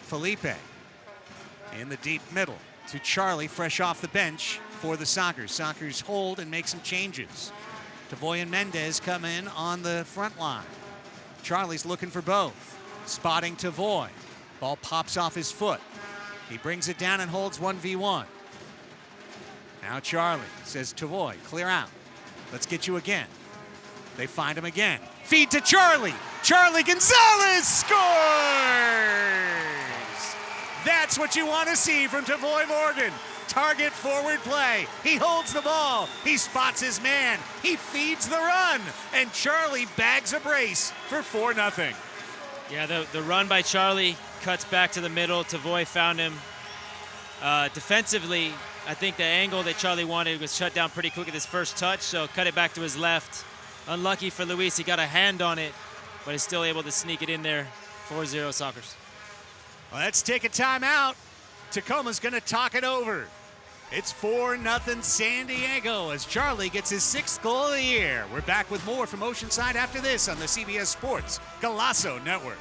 S1: Felipe in the deep middle to Charlie, fresh off the bench for the Sockers. Sockers hold and make some changes. Tavoy and Mendes come in on the front line. Charlie's looking for both. Spotting Tavoy. Ball pops off his foot. He brings it down and holds 1v1. Now Charlie says, Tavoy, clear out. Let's get you again. They find him again. Feed to Charlie. Charlie Gonzalez scores! That's what you want to see from Tavoy Morgan. Target forward play. He holds the ball. He spots his man. He feeds the run. And Charlie bags a brace for 4-0.
S2: Yeah, the run by Charlie cuts back to the middle. Tavoy found him. Defensively, I think the angle that Charlie wanted was shut down pretty quick at his first touch, so cut it back to his left. Unlucky for Luis, he got a hand on it, but is still able to sneak it in there. 4-0 Sockers.
S1: Well, let's take a timeout. Tacoma's going to talk it over. It's 4-0 San Diego as Charlie gets his 6th goal of the year. We're back with more from Oceanside after this on the CBS Sports Golazo Network.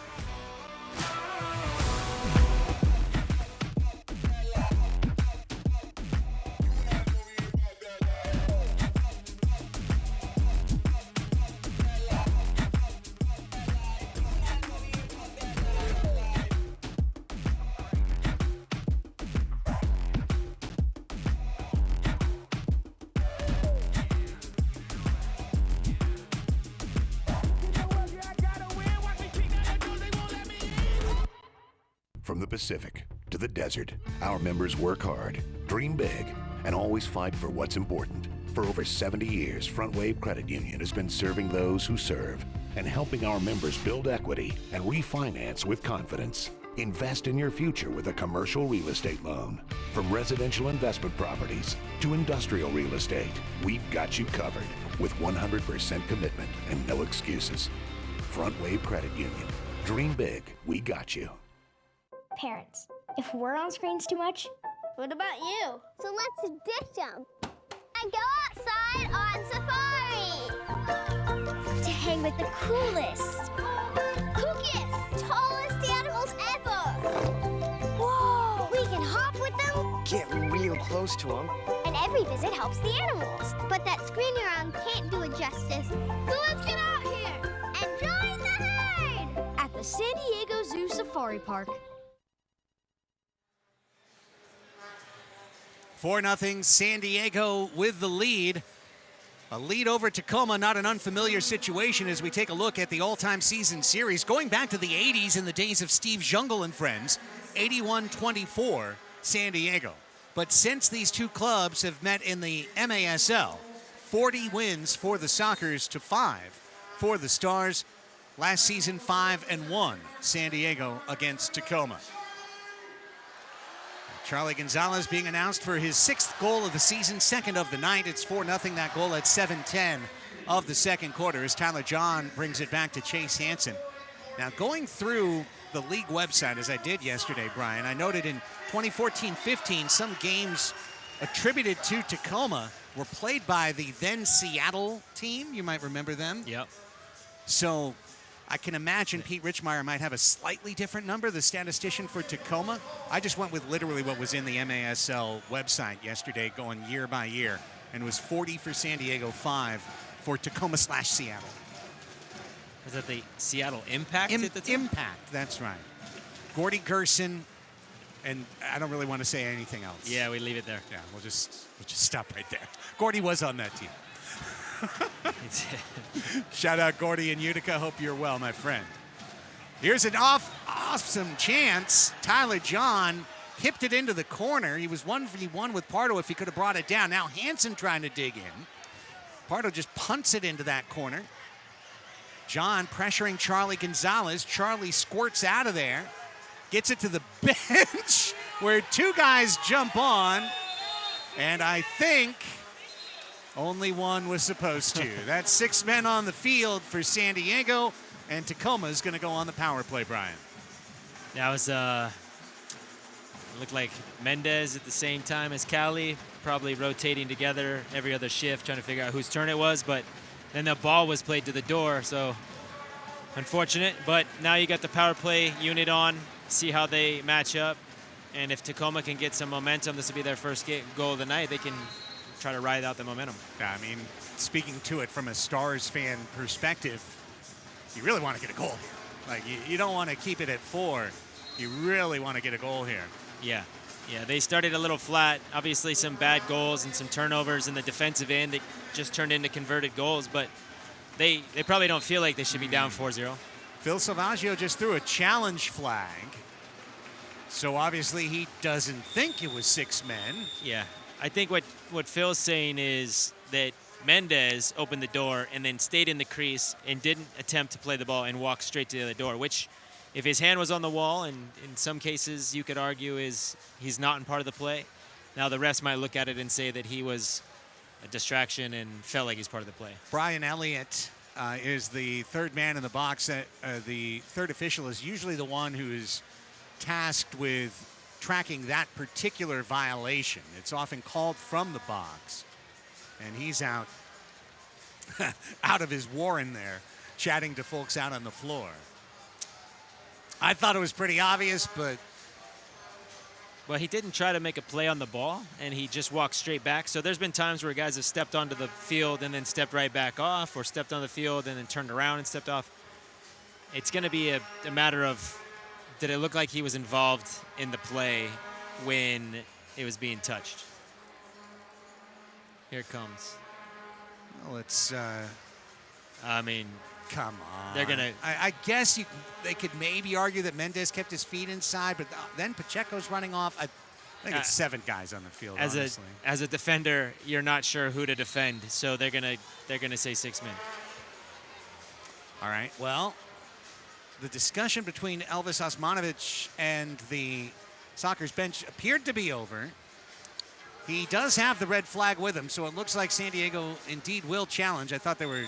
S9: From the Pacific to the desert, our members work hard, dream big, and always fight for what's important. For over 70 years, Frontwave Credit Union has been serving those who serve and helping our members build equity and refinance with confidence. Invest in your future with a commercial real estate loan. From residential investment properties to industrial real estate, we've got you covered with 100% commitment and no excuses. Frontwave Credit Union. Dream big. We got you.
S6: Parents, if we're on screens too much, what about you?
S7: So let's ditch them and go outside on safari to hang with the coolest, kookiest, tallest animals ever. Whoa! We can hop with them.
S8: Get real close to them.
S7: And every visit helps the animals. But that screen around can't do it justice. So let's get out here and join the herd
S12: at the San Diego Zoo Safari Park.
S1: 4-0 San Diego with the lead. A lead over Tacoma, not an unfamiliar situation as we take a look at the all-time season series. Going back to the 80s in the days of Steve Jungle and friends, 81-24 San Diego. But since these two clubs have met in the MASL, 40 wins for the Sockers to 5 for the Stars. Last season, 5-1 San Diego against Tacoma. Charlie Gonzalez being announced for his 6th goal of the season, 2nd of the night. It's 4-0, that goal at 7:10 of the second quarter as Tyler John brings it back to Chase Hansen. Now, going through the league website, as I did yesterday, Brian, I noted in 2014-15, some games attributed to Tacoma were played by the then Seattle team. You might remember them.
S2: Yep.
S1: So I can imagine Pete Richmeyer might have a slightly different number, the statistician for Tacoma. I just went with literally what was in the MASL website yesterday, going year by year, and it was 40 for San Diego, 5 for Tacoma/Seattle.
S2: Was that the Seattle Impact at the time?
S1: Impact, that's right. Gordy Gerson, and I don't really want to say anything else.
S2: Yeah, we leave it there.
S1: Yeah, we'll just stop right there. Gordy was on that team. Shout out Gordy in Utica. Hope you're well, my friend. Here's an awesome chance. Tyler John hipped it into the corner. He was 1v1 with Pardo if he could have brought it down. Now Hansen trying to dig in. Pardo just punts it into that corner. John pressuring Charlie Gonzalez. Charlie squirts out of there. Gets it to the bench where two guys jump on. And I think only one was supposed to. That's 6 men on the field for San Diego, and Tacoma is going to go on the power play, Brian.
S2: That was, looked like Mendes at the same time as Cali, probably rotating together every other shift, trying to figure out whose turn it was, but then the ball was played to the door, so unfortunate. But now you got the power play unit on, see how they match up, and if Tacoma can get some momentum, this will be their first goal of the night, they can try to ride out the momentum.
S1: I mean, speaking to it from a Stars fan perspective, you really want to get a goal here. Like, you don't want to keep it at 4. You really want to get a goal here.
S2: Yeah, they started a little flat. Obviously some bad goals and some turnovers in the defensive end that just turned into converted goals, but they probably don't feel like they should be down 4-0.
S1: Phil Salvaggio just threw a challenge flag, so obviously he doesn't think it was 6 men.
S2: Yeah. I think what Phil's saying is that Mendes opened the door and then stayed in the crease and didn't attempt to play the ball and walk straight to the other door, which if his hand was on the wall, and in some cases you could argue is he's not in part of the play. Now the refs might look at it and say that he was a distraction and felt like he's part of the play.
S1: Brian Elliott is the third man in the box. The third official is usually the one who is tasked with tracking that particular violation. It's often called from the box. And he's out of his warren there, chatting to folks out on the floor. I thought it was pretty obvious, but...
S2: Well, he didn't try to make a play on the ball, and he just walked straight back. So there's been times where guys have stepped onto the field and then stepped right back off, or stepped on the field and then turned around and stepped off. It's going to be a matter of, did it look like he was involved in the play when it was being touched? Here it comes.
S1: Well, it's...
S2: I mean...
S1: Come on.
S2: They're going to...
S1: I guess they could maybe argue that Mendes kept his feet inside, but then Pacheco's running off. I think it's 7 guys on the field, honestly.
S2: As a defender, you're not sure who to defend, so they're going to say 6 men.
S1: All right, well... The discussion between Elvis Osmanovic and the Sockers bench appeared to be over. He does have the red flag with him, so it looks like San Diego indeed will challenge. I thought they were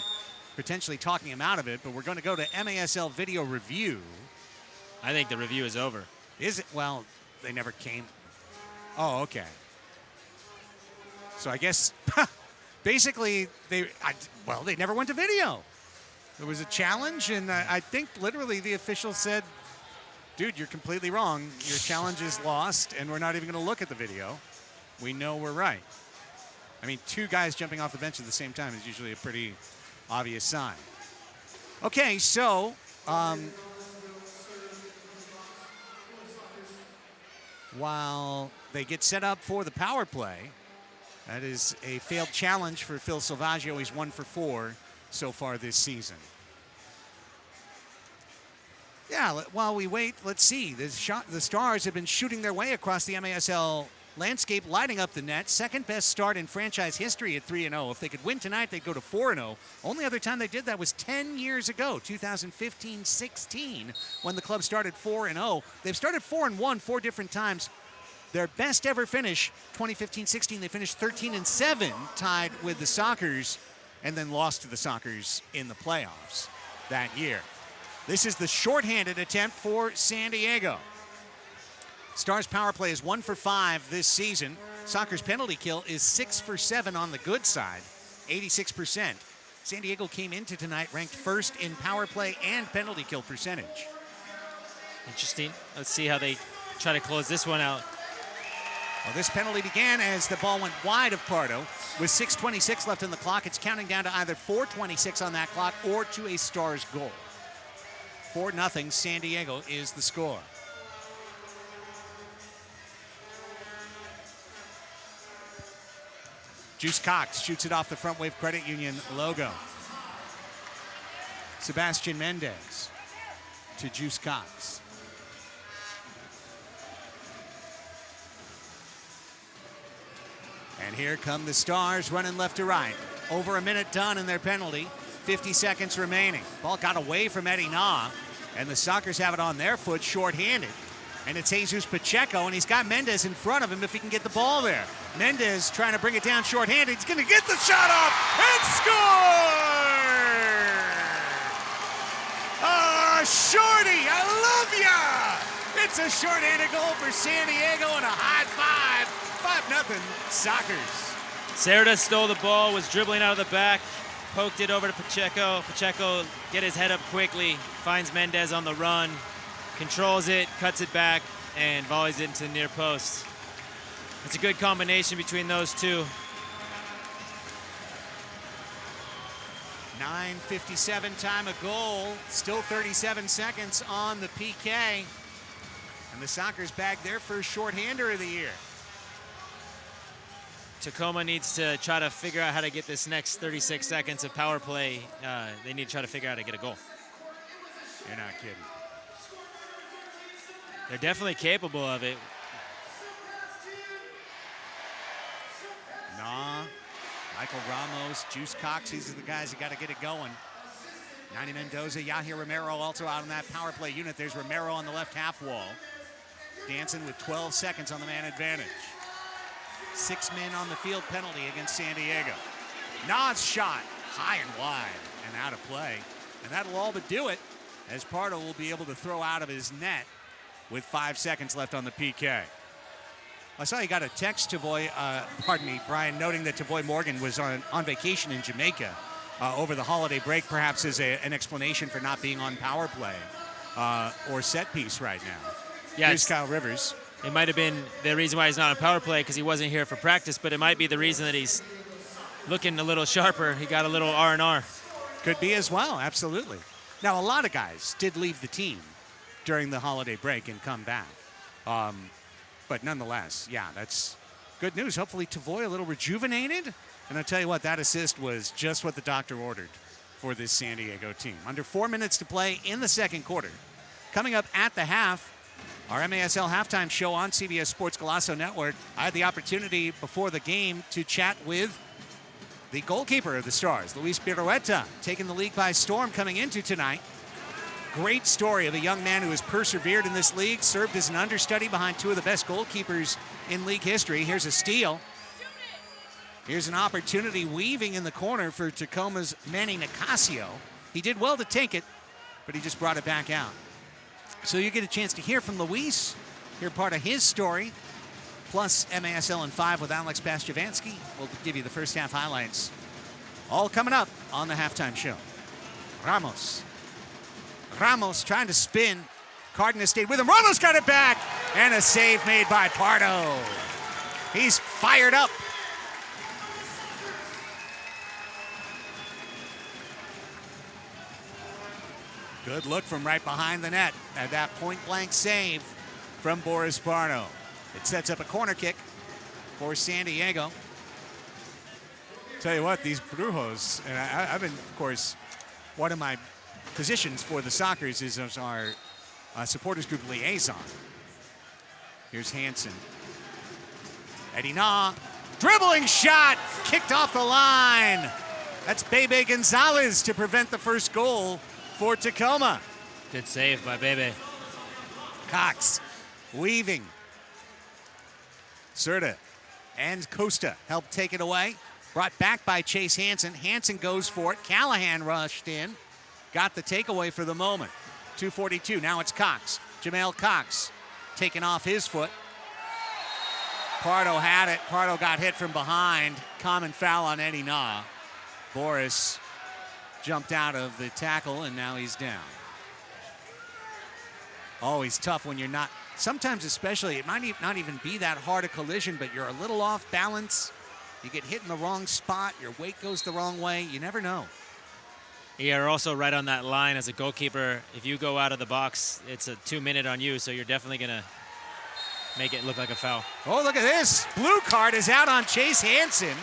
S1: potentially talking him out of it, but we're going to go to MASL video review.
S2: I think the review is over.
S1: Is it? Well, they never came. Oh, okay. So I guess basically they never went to video. It was a challenge, and I think literally the official said, dude, you're completely wrong. Your challenge is lost, and we're not even going to look at the video. We know we're right. I mean, 2 guys jumping off the bench at the same time is usually a pretty obvious sign. Okay, so while they get set up for the power play, that is a failed challenge for Phil Salvaggio. He's 1 for 4 so far this season. Yeah, while we wait, let's see. The Stars have been shooting their way across the MASL landscape, lighting up the net. Second best start in franchise history at 3-0. If they could win tonight, they'd go to 4-0. Only other time they did that was 10 years ago, 2015-16, when the club started 4-0. They've started 4-1 4 different times. Their best ever finish, 2015-16, they finished 13-7, tied with the Sockers, and then lost to the Sockers in the playoffs that year. This is the shorthanded attempt for San Diego. Stars power play is 1 for 5 this season. Sockers penalty kill is 6 for 7 on the good side, 86%. San Diego came into tonight ranked first in power play and penalty kill percentage.
S2: Interesting. Let's see how they try to close this one out.
S1: Well, this penalty began as the ball went wide of Pardo. With 6:26 left on the clock, it's counting down to either 4:26 on that clock or to a Stars goal. 4-0, San Diego is the score. Juice Cox shoots it off the Frontwave Credit Union logo. Sebastian Mendes to Juice Cox. And here come the Stars running left to right. Over a minute done in their penalty. 50 seconds remaining. Ball got away from Eddie Na, and the Sockers have it on their foot, shorthanded. And it's Jesus Pacheco, and he's got Mendes in front of him if he can get the ball there. Mendes trying to bring it down shorthanded. He's going to get the shot off and score! Oh, Shorty, I love ya! It's a shorthanded goal for San Diego and a high five. 5-0 Sockers.
S2: Cerda stole the ball, was dribbling out of the back, poked it over to Pacheco. Pacheco get his head up quickly, finds Mendes on the run, controls it, cuts it back, and volleys it into the near post. It's a good combination between those two.
S1: 9:57 time of goal, still 37 seconds on the PK. And the Sockers bagged their first shorthander of the year.
S2: Tacoma needs to try to figure out how to get this next 36 seconds of power play. They need to try to figure out how to get a goal.
S1: You're not kidding.
S2: They're definitely capable of it.
S1: Nah, Michael Ramos, Juice Cox, these are the guys that got to get it going. Nani Mendoza, Yahir Romero also out on that power play unit. There's Romero on the left half wall. Dancing with 12 seconds on the man advantage. 6 men on the field penalty against San Diego. Na's shot, high and wide and out of play. And that'll all but do it, as Pardo will be able to throw out of his net with 5 seconds left on the PK. I saw you got a text, Brian, noting that Tavoy Morgan was on vacation in Jamaica over the holiday break, perhaps as an explanation for not being on power play or set piece right now.
S2: Yeah,
S1: here's Kyle Rivers.
S2: It might have been the reason why he's not on power play because he wasn't here for practice, but it might be the reason that he's looking a little sharper. He got a little R&R.
S1: Could be as well, absolutely. Now, a lot of guys did leave the team during the holiday break and come back. But nonetheless, yeah, that's good news. Hopefully Tavoy a little rejuvenated. And I'll tell you what, that assist was just what the doctor ordered for this San Diego team. Under 4 minutes to play in the second quarter. Coming up at the half, our MASL halftime show on CBS Sports Golazo Network. I had the opportunity before the game to chat with the goalkeeper of the Stars, Luis Beruetta, taking the league by storm coming into tonight. Great story of a young man who has persevered in this league, served as an understudy behind 2 of the best goalkeepers in league history. Here's a steal. Here's an opportunity weaving in the corner for Tacoma's Manny Nicasio. He did well to take it, but he just brought it back out. So you get a chance to hear from Luis, hear part of his story, plus MASL in 5 with Alex Bastiavansky. We'll give you the first half highlights. All coming up on the halftime show. Ramos trying to spin. Cardenas stayed with him. Ramos got it back, and a save made by Pardo. He's fired up. Good look from right behind the net at that point-blank save from Boris Pardo. It sets up a corner kick for San Diego. Tell you what, these Brujos, and I've been, of course, one of my positions for the Sockers is as our supporters group liaison. Here's Hansen. Eddie Na, dribbling shot, kicked off the line. That's Bebe Gonzalez to prevent the first goal for Tacoma.
S2: Good save by Bebe.
S1: Cox weaving. Serta and Costa helped take it away. Brought back by Chase Hansen. Hansen goes for it. Callahan rushed in. Got the takeaway for the moment. 2:42. Now it's Cox. Jamel Cox taking off his foot. Pardo had it. Pardo got hit from behind. Common foul on Eddie Na. Boris jumped out of the tackle, and now he's down. Always tough when you're not, sometimes especially, it might not even be that hard a collision, but you're a little off balance. You get hit in the wrong spot, your weight goes the wrong way, you never know.
S2: You're also right on that line as a goalkeeper. If you go out of the box, it's a 2-minute on you, so you're definitely going to make it look like a foul.
S1: Oh, look at this. Blue card is out on Chase Hansen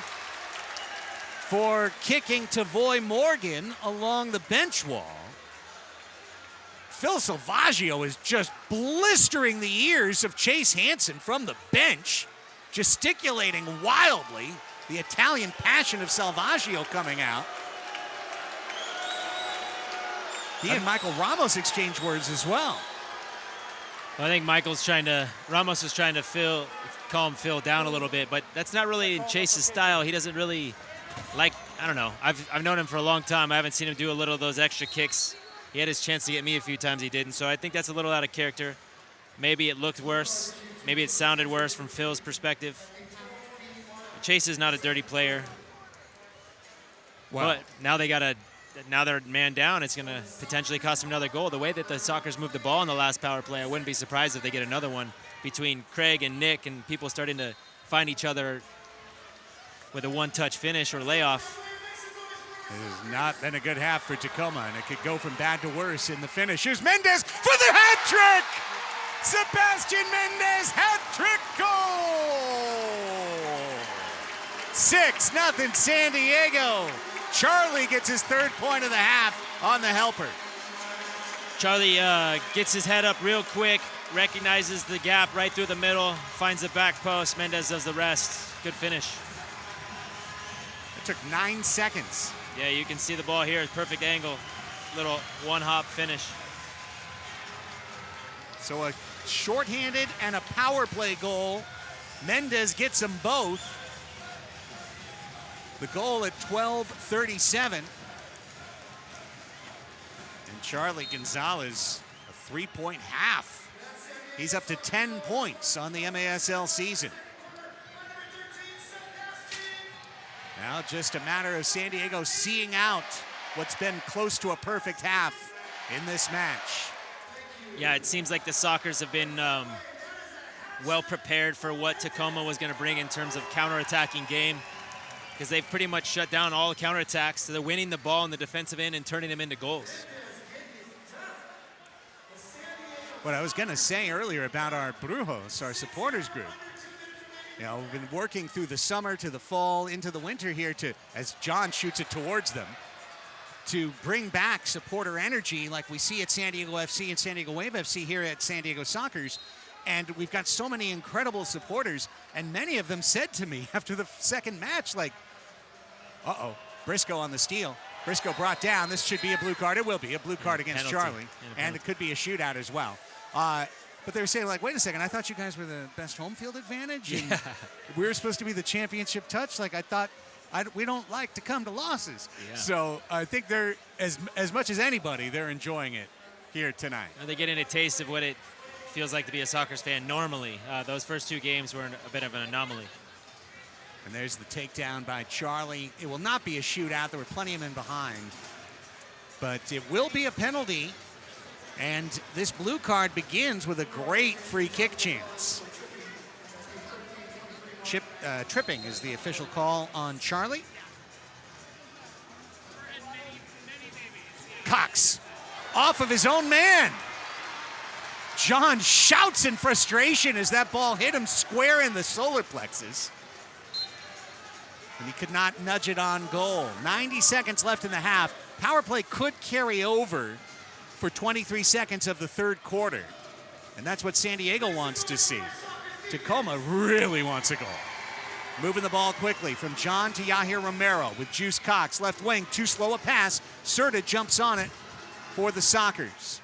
S1: for kicking Tavoy Morgan along the bench wall. Phil Salvaggio is just blistering the ears of Chase Hansen from the bench, gesticulating wildly. The Italian passion of Salvaggio coming out. He and Michael Ramos exchange words as well.
S2: I think Ramos was trying to calm Phil down a little bit, but that's not really in Chase's style. He doesn't really like, I don't know. I've known him for a long time. I haven't seen him do a little of those extra kicks. He had his chance to get me a few times, he didn't. So I think that's a little out of character. Maybe it looked worse. Maybe it sounded worse from Phil's perspective. Chase is not a dirty player.
S1: Wow.
S2: But now they're man down. It's going to potentially cost them another goal. The way that the Sockers moved the ball in the last power play, I wouldn't be surprised if they get another one between Craig and Nick and people starting to find each other with a one-touch finish or layoff.
S1: It has not been a good half for Tacoma, and it could go from bad to worse in the finish. Here's Mendes for the hat trick! Sebastian Mendes hat trick goal! 6-0 San Diego. Charlie gets his third point of the half on the helper.
S2: Charlie gets his head up real quick, recognizes the gap right through the middle, finds the back post. Mendes does the rest. Good finish.
S1: It took 9 seconds.
S2: Yeah, you can see the ball here. Perfect angle. Little one-hop finish.
S1: So a shorthanded and a power play goal. Mendes gets them both. The goal at 12:37. And Charlie Gonzalez, a 3-point half. He's up to 10 points on the MASL season. Now just a matter of San Diego seeing out what's been close to a perfect half in this match.
S2: Yeah, it seems like the Sockers have been well prepared for what Tacoma was going to bring in terms of counterattacking game, because they've pretty much shut down all the counterattacks. So they're winning the ball in the defensive end and turning them into goals.
S1: What I was going to say earlier about our Brujos, our supporters group. You know, we've been working through the summer to the fall into the winter here to, as John shoots it towards them, to bring back supporter energy like we see at San Diego FC and San Diego Wave FC here at San Diego Sockers. And we've got so many incredible supporters, and many of them said to me after the second match, like, uh-oh, Briscoe on the steal. Briscoe brought down. This should be a blue card. It will be a blue card against
S2: penalty.
S1: Charlie, and it could be a shootout as well. But they were saying, like, wait a second, I thought you guys were the best home field advantage. And we were supposed to be the championship touch. Like, I thought we don't like to come to losses. Yeah. So I think they're, as much as anybody, they're enjoying it here tonight.
S2: And they're getting a taste of what it feels like to be a Sockers fan normally. Those first 2 games were a bit of an anomaly.
S1: And there's the takedown by Charlie. It will not be a shootout. There were plenty of men behind. But it will be a penalty. And this blue card begins with a great free kick chance. Tripping is the official call on Charlie. Cox off of his own man. John shouts in frustration as that ball hit him square in the solar plexus. And he could not nudge it on goal. 90 seconds left in the half. Power play could carry over for 23 seconds of the third quarter. And that's what San Diego wants to see. Tacoma really wants a goal. Moving the ball quickly from John to Yahir Romero with Juice Cox. Left wing, too slow a pass. Serta jumps on it for the Sockers.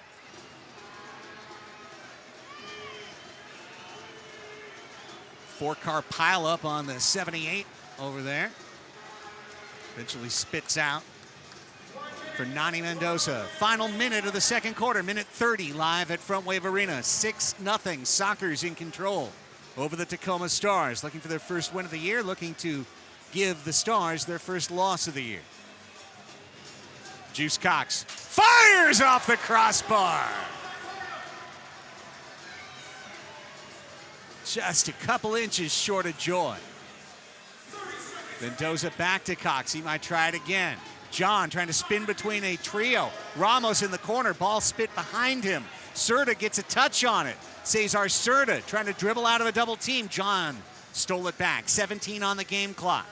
S1: Four-car pileup on the 78 over there. Eventually spits out for Nani Mendoza. Final minute of the second quarter, minute 30 live at Frontwave Arena. 6-0, Sockers in control over the Tacoma Stars. Looking for their first win of the year, looking to give the Stars their first loss of the year. Juice Cox fires off the crossbar. Just a couple inches short of joy. Mendoza back to Cox. He might try it again. John trying to spin between a trio. Ramos in the corner. Ball spit behind him. Serta gets a touch on it. Cesar Serta trying to dribble out of a double team. John stole it back. 17 on the game clock.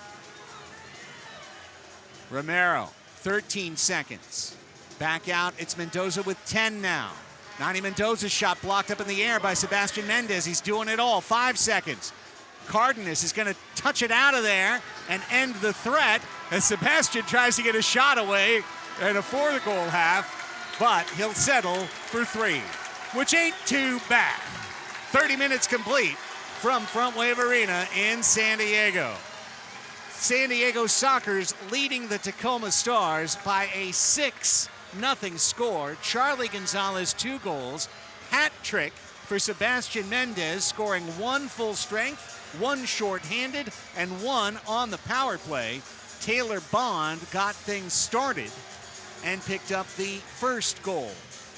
S1: Romero, 13 seconds. Back out. It's Mendoza with 10 now. Nani Mendoza's shot blocked up in the air by Sebastian Mendes. He's doing it all. 5 seconds. Cardenas is going to touch it out of there and end the threat as Sebastian tries to get a shot away and a 4-goal half, but he'll settle for 3, which ain't too bad. 30 minutes complete from Frontwave Arena in San Diego. San Diego Sockers leading the Tacoma Stars by a 6-0 score. Charlie Gonzalez 2 goals, hat trick for Sebastian Mendes, scoring 1 full strength, 1 shorthanded, and 1 on the power play. Taylor Bond got things started and picked up the first goal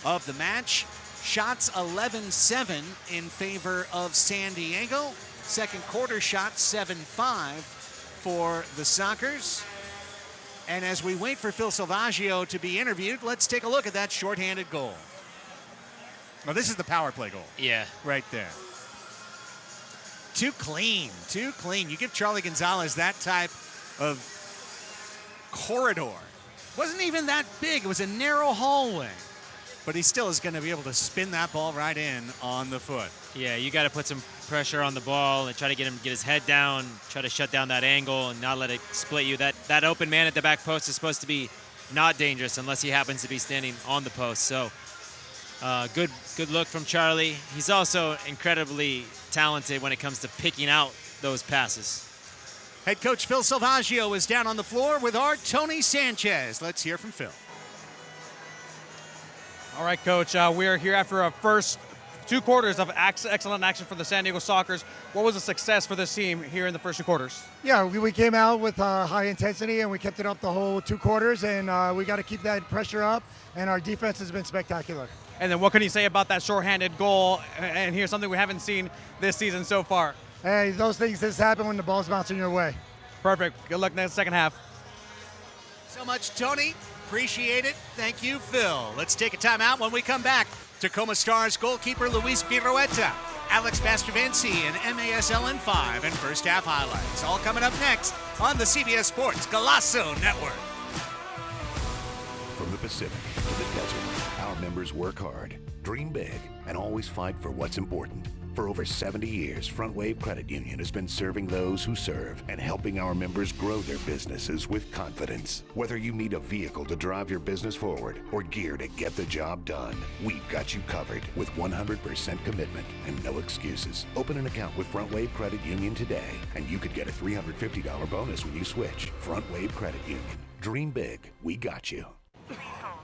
S1: of the match. Shots 11-7 in favor of San Diego. Second quarter shots 7-5 for the Sockers. And as we wait for Phil Salvaggio to be interviewed, let's take a look at that shorthanded goal. Well, this is the power play goal.
S2: Yeah.
S1: Right there. Too clean, too clean. You give Charlie Gonzalez that type of corridor. Wasn't even that big. It was a narrow hallway. But he still is going to be able to spin that ball right in on the foot.
S2: Yeah, you got to put some pressure on the ball and try to get him to get his head down, try to shut down that angle and not let it split you. That open man at the back post is supposed to be not dangerous unless he happens to be standing on the post. So good look from Charlie. He's also incredibly talented when it comes to picking out those passes.
S1: Head coach Phil Salvaggio is down on the floor with our Tony Sanchez. Let's hear from Phil.
S10: All right, Coach, we are here after our first 2 quarters of excellent action for the San Diego Sockers. What was a success for this team here in the first 2 quarters?
S13: Yeah, we came out with high intensity and we kept it up the whole 2 quarters, and we got to keep that pressure up, and our defense has been spectacular.
S10: And then what can you say about that shorthanded goal? And here's something we haven't seen this season so far.
S13: Hey, those things just happen when the ball's bouncing your way.
S10: Perfect. Good luck next second half.
S1: So much, Tony. Appreciate it. Thank you, Phil. Let's take a timeout. When we come back, Tacoma Stars goalkeeper Luis Beruetta, Alex Bastravanci, and MASL in 5 and first half highlights. All coming up next on the CBS Sports Golazo Network.
S9: From the Pacific to the desert, our members work hard, dream big, and always fight for what's important. For over 70 years, Frontwave Credit Union has been serving those who serve and helping our members grow their businesses with confidence. Whether you need a vehicle to drive your business forward or gear to get the job done, we've got you covered with 100% commitment and no excuses. Open an account with Frontwave Credit Union today, and you could get a $350 bonus when you switch. Frontwave Credit Union. Dream big. We got you.
S3: Please hold.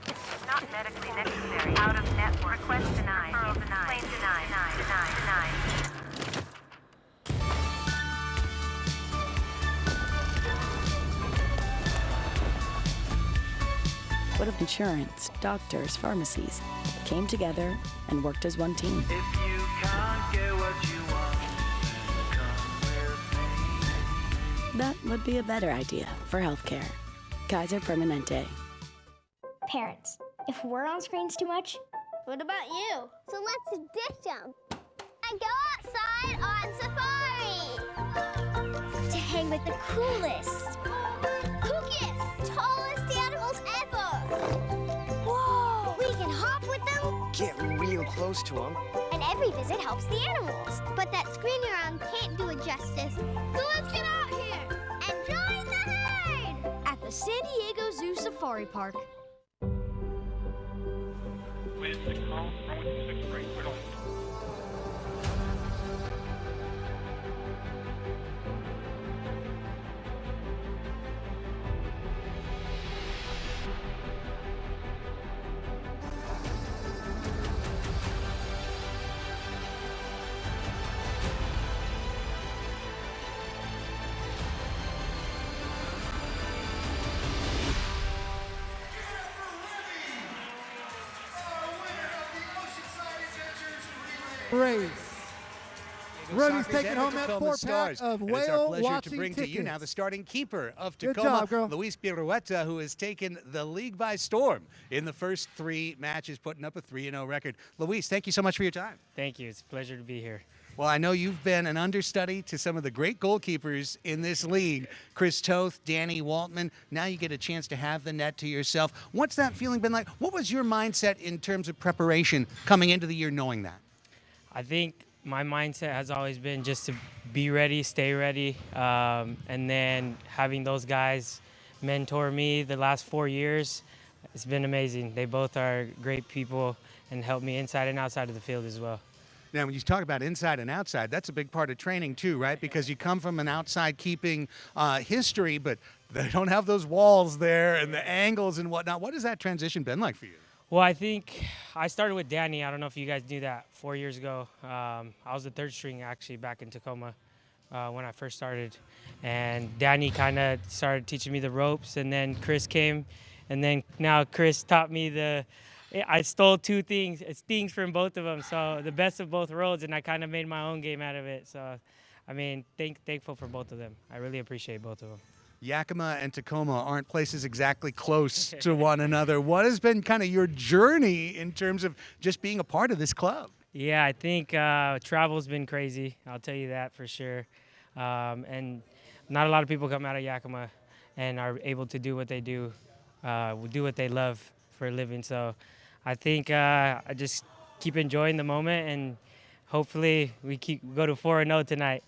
S3: Not medically necessary. Out of network. Request denied. Referral denied. Claim denied. Denied.
S4: What if insurance, doctors, pharmacies came together and worked as one team?
S5: If you can't get what you want, then come with me.
S4: That would be a better idea for healthcare. Kaiser Permanente.
S6: Parents, if we're on screens too much, what about you?
S7: So let's ditch them and go outside on safari to hang with the coolest, kookiest, tallest animals ever. Whoa! We can hop with them.
S8: Get real close to them.
S7: And every visit helps the animals. But that screen you're on can't do it justice. So let's get out here and join the herd
S12: at the San Diego Zoo Safari Park.
S14: With 6 miles, runway 26 straight, clear to land.
S15: Race. Reddy's
S1: Soccer's
S15: taking
S1: and
S15: home that
S1: Tacoma
S15: 4-pack
S1: Stars.
S15: of
S1: And it's our
S15: whale
S1: pleasure
S15: watching
S1: to bring
S15: tickets.
S1: to you now the starting keeper of
S15: Good
S1: Tacoma,
S15: job, girl.
S1: Luis Beruetta, who has taken the league by storm in the first 3 matches, putting up a 3-0 record. Luis, thank you so much for your time.
S2: Thank you. It's a pleasure to be here.
S1: Well, I know you've been an understudy to some of the great goalkeepers in this league, Chris Toth, Danny Waltman. Now you get a chance to have the net to yourself. What's that feeling been like? What was your mindset in terms of preparation coming into the year knowing that?
S2: I think my mindset has always been just to be ready, stay ready, and then having those guys mentor me the last 4 years, it's been amazing. They both are great people and help me inside and outside of the field as well.
S1: Now, when you talk about inside and outside, that's a big part of training too, right? Because you come from an outside keeping history, but they don't have those walls there and the angles and whatnot. What has that transition been like for you?
S2: Well, I think I started with Danny. I don't know if you guys knew that 4 years ago. I was the 3rd string actually back in Tacoma when I first started. And Danny kind of started teaching me the ropes, and then Chris came, and then now Chris taught me I stole 2 things from both of them. So the best of both worlds, and I kind of made my own game out of it. So, I mean, thankful for both of them. I really appreciate both of them.
S1: Yakima and Tacoma aren't places exactly close to one another. What has been kind of your journey in terms of just being a part of this club?
S2: Yeah, I think travel's been crazy. I'll tell you that for sure. And not a lot of people come out of Yakima and are able to do what they do what they love for a living. So I think I just keep enjoying the moment, and hopefully we go to 4-0 tonight.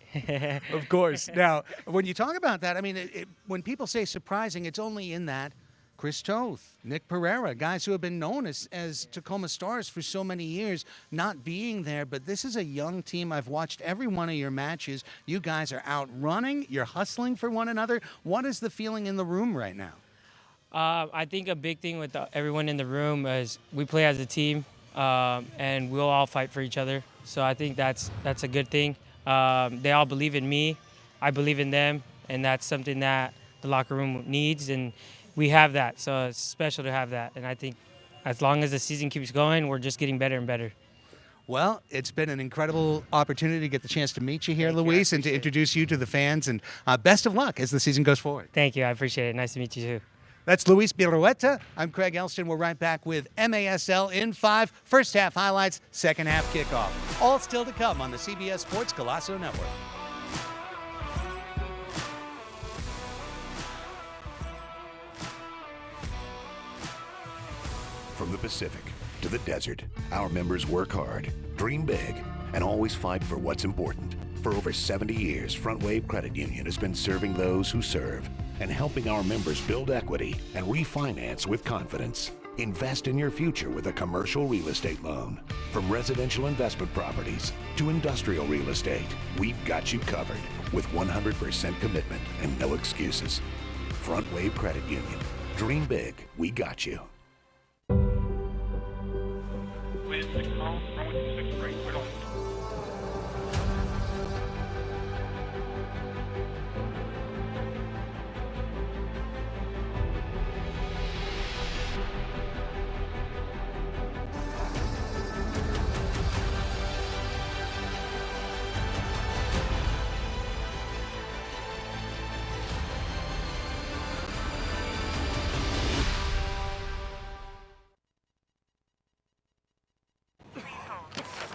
S1: Of course. Now, when you talk about that, I mean, when people say surprising, it's only in that Chris Toth, Nick Perera, guys who have been known as Tacoma Stars for so many years, not being there. But this is a young team. I've watched every one of your matches. You guys are out running. You're hustling for one another. What is the feeling in the room right now?
S2: I think a big thing with everyone in the room is we play as a team, and we'll all fight for each other. So I think that's a good thing. They all believe in me. I believe in them, and that's something that the locker room needs, and we have that. So it's special to have that. And I think as long as the season keeps going, we're just getting better and better.
S1: Well, it's been an incredible opportunity to get the chance to meet you here, Luis, and to introduce you to the fans. And best of luck as the season goes forward.
S2: Thank you. I appreciate it. Nice to meet you, too.
S1: That's Luis Beruetta. I'm Craig Elston. We're right back with MASL in 5. First half highlights, second half kickoff. All still to come on the CBS Sports Golazo Network.
S9: From the Pacific to the desert. Our members work hard, dream big, and always fight for what's important. For over 70 years, Frontwave Credit Union has been serving those who serve and helping our members build equity and refinance with confidence. Invest in your future with a commercial real estate loan. From residential investment properties to industrial real estate, we've got you covered with 100% commitment and no excuses. Frontwave Credit Union. Dream big. We got you.
S14: With the call, throwing 6th grade, we're on.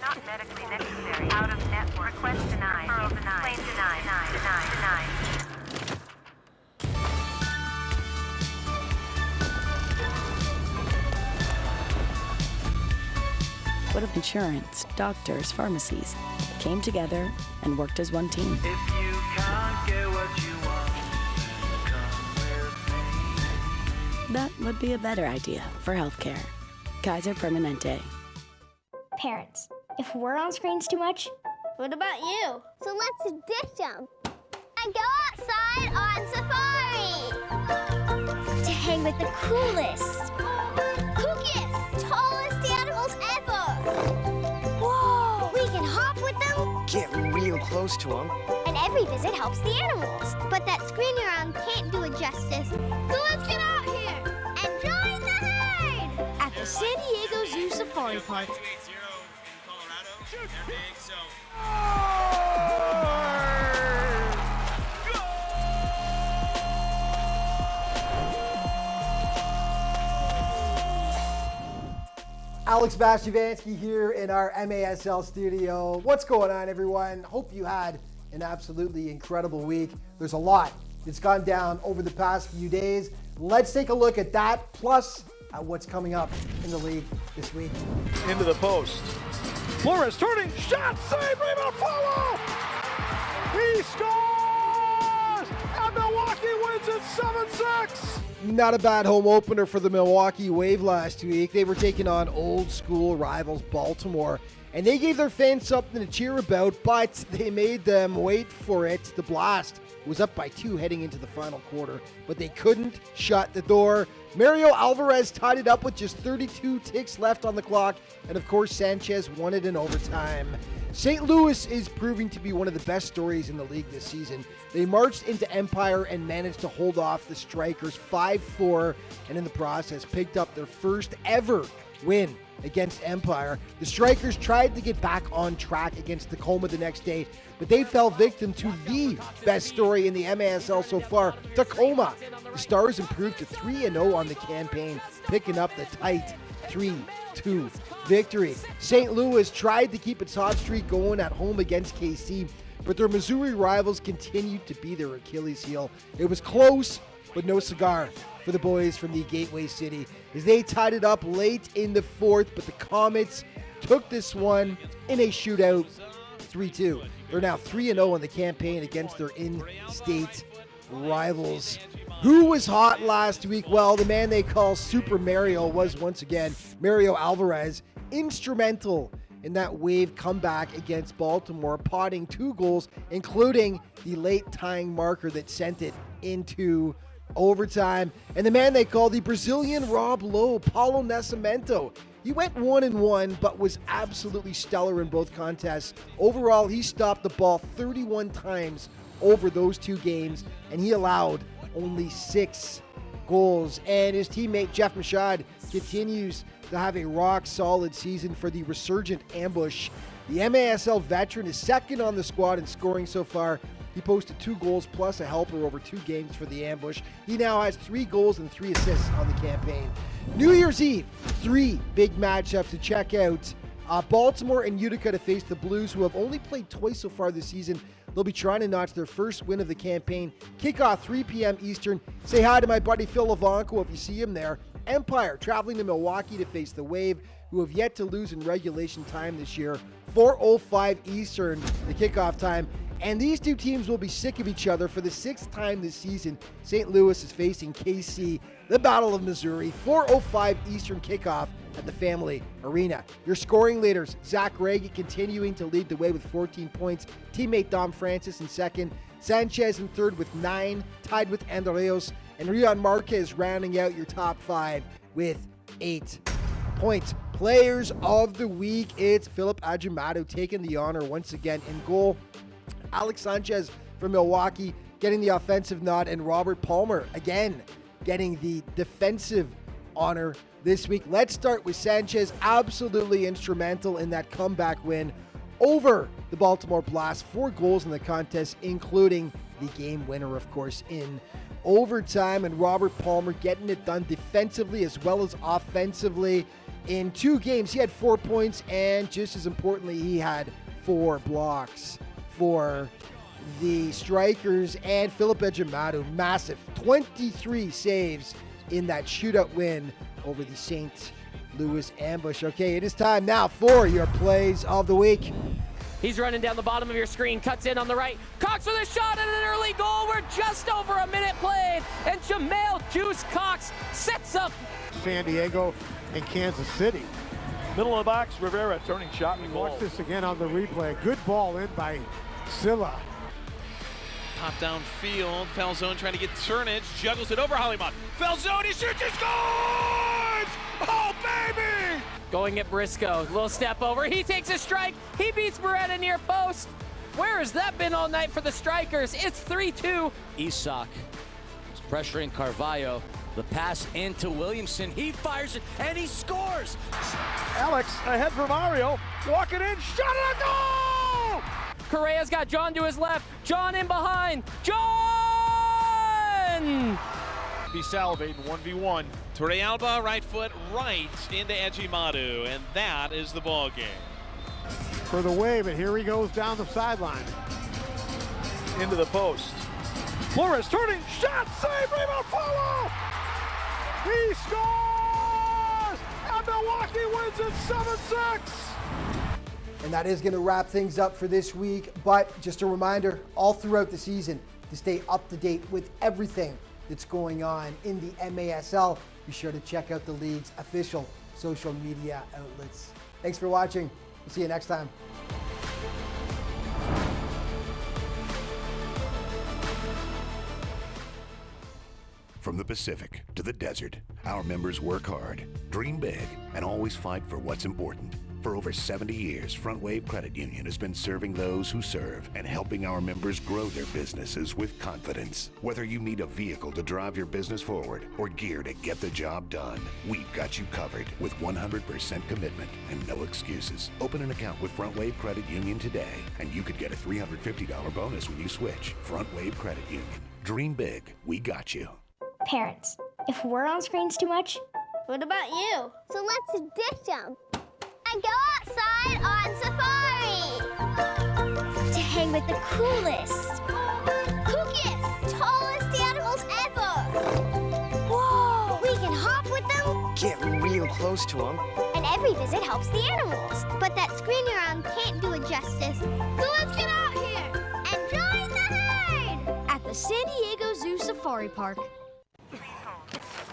S3: Not medically necessary. Out of network. Request denied. Referral denied. Claim denied. Denied.
S4: What if insurance, doctors, pharmacies came together and worked as one team?
S5: If you can't get what you want, come with me.
S4: That would be a better idea for healthcare. Kaiser Permanente.
S6: Parents, if we're on screens too much, what about you?
S7: So let's ditch them and go outside on safari to hang with the coolest, kookiest, tallest animals ever. Whoa! We can hop with them.
S8: Get real close to them.
S7: And every visit helps the animals. But that screen you're on can't do it justice. So let's get out here and join the herd
S12: At the San Diego Zoo Safari Park.
S16: Alex Bastivansky here in our MASL studio. What's going on, everyone? Hope you had an absolutely incredible week. There's a lot that's gone down over the past few days. Let's take a look at that, plus at what's coming up in the league this week.
S17: Into the post. Flores turning, shot, save, rebound, follow! He scores! And Milwaukee wins it 7-6!
S16: Not a bad home opener for the Milwaukee Wave last week. They were taking on old school rivals Baltimore, and they gave their fans something to cheer about, but they made them wait for it. The Blast was up by 2 heading into the final quarter, but they couldn't shut the door. Mario Alvarez tied it up with just 32 ticks left on the clock, and of course Sanchez won it in overtime. St. Louis is proving to be one of the best stories in the league this season. They marched into Empire and managed to hold off the Strikers 5-4, and in the process picked up their first ever win against Empire. The Strikers tried to get back on track against Tacoma the next day, but they fell victim to the best story in the MASL so far, Tacoma. The Stars improved to 3-0 on the campaign, picking up the tight 3-2 victory. St. Louis tried to keep its hot streak going at home against KC, but their Missouri rivals continued to be their Achilles heel. It was close, but no cigar for the boys from the Gateway City as they tied it up late in the fourth, but the Comets took this one in a shootout 3-2. They're now 3-0 on the campaign against their in-state rivals. Who was hot last week? Well, the man they call Super Mario was once again Mario Alvarez, instrumental in that Wave comeback against Baltimore, potting 2 goals, including the late tying marker that sent it into overtime. And the man they call the Brazilian Rob Lowe, Paulo Nascimento. He went 1-1, but was absolutely stellar in both contests. Overall, he stopped the ball 31 times over those 2 games, and he allowed only 6 goals. And his teammate Jeff Machad continues to have a rock-solid season for the resurgent Ambush. The MASL veteran is second on the squad in scoring so far. He posted 2 goals plus a helper over 2 games for the Ambush. He now has 3 goals and 3 assists on the campaign. New Year's Eve, 3 big matchups to check out. Baltimore and Utica to face the Blues, who have only played twice so far this season. They'll be trying to notch their first win of the campaign. Kickoff 3 p.m. Eastern. Say hi to my buddy Phil Levanco if you see him there. Empire traveling to Milwaukee to face the Wave, who have yet to lose in regulation time this year. 4:05 Eastern, the kickoff time. And these two teams will be sick of each other for the 6th time this season. St. Louis is facing KC, the Battle of Missouri. 4:05 Eastern kickoff at the Family Arena. Your scoring leaders, Zach Reagan continuing to lead the way with 14 points. Teammate Dom Francis in second. Sanchez in third with 9, tied with Andreos. And Rion Marquez rounding out your top 5 with 8 points. Players of the week, it's Philip Ajimado taking the honor once again in goal. Alex Sanchez from Milwaukee getting the offensive nod, and Robert Palmer again getting the defensive honor this week. Let's start with Sanchez, absolutely instrumental in that comeback win over the Baltimore Blast. 4 goals in the contest, including the game winner, of course, in overtime. And Robert Palmer getting it done defensively as well as offensively. In 2 games, he had 4 points, and just as importantly, he had 4 blocks for the Strikers. And Philip Ejimadu, massive 23 saves in that shootout win over the St. Louis Ambush. Okay, it is time now for your plays of the week.
S18: He's running down the bottom of your screen, cuts in on the right. Cox with a shot and an early goal. We're just over a minute played, and Jamel Juice Cox sets up
S17: San Diego and Kansas City.
S14: Middle of the box, Rivera turning shot and goal.
S17: Watch this again on the replay. Good ball in by Silla.
S19: Top down field, Falzone trying to get turnage, juggles it over Hollywood. Falzone, he shoots, he scores! Oh, baby!
S18: going at Briscoe. Little step over. He takes a strike. He beats Beruetta near post. Where has that been all night for the Strikers? It's 3-2.
S20: Isak is pressuring Carvalho. The pass into Williamson. He fires it and he scores.
S17: Alex ahead for Mario. Walking in. Shot at goal!
S18: Correa's got John to his left. John in behind. John!
S14: Be salivating 1v1.
S19: Torrealba, right foot, right into Ejimadu, and that is the ball game.
S17: For the Wave, and here he goes down the sideline.
S14: Into the post.
S17: Flores turning, shot, save, rebound, follow! He scores! And Milwaukee wins it 7-6!
S16: And that is going to wrap things up for this week. But just a reminder, all throughout the season, to stay up to date with everything that's going on in the MASL, be sure to check out the league's official social media outlets. Thanks for watching. We'll see you next time.
S9: From the Pacific to the desert, our members work hard, dream big, and always fight for what's important. For over 70 years, Frontwave Credit Union has been serving those who serve and helping our members grow their businesses with confidence. Whether you need a vehicle to drive your business forward or gear to get the job done, we've got you covered with 100% commitment and no excuses. Open an account with Frontwave Credit Union today, and you could get a $350 bonus when you switch. Frontwave Credit Union. Dream big. We got you.
S6: Parents, if we're on screens too much,
S7: what about you? So let's ditch them and go outside on safari to hang with the coolest, kookiest, tallest animals ever. Whoa! We can hop with them,
S8: Get real close to them,
S7: and every visit helps the animals. But that screen you're on can't do it justice. So let's get out here and join the herd
S12: at the San Diego Zoo Safari Park.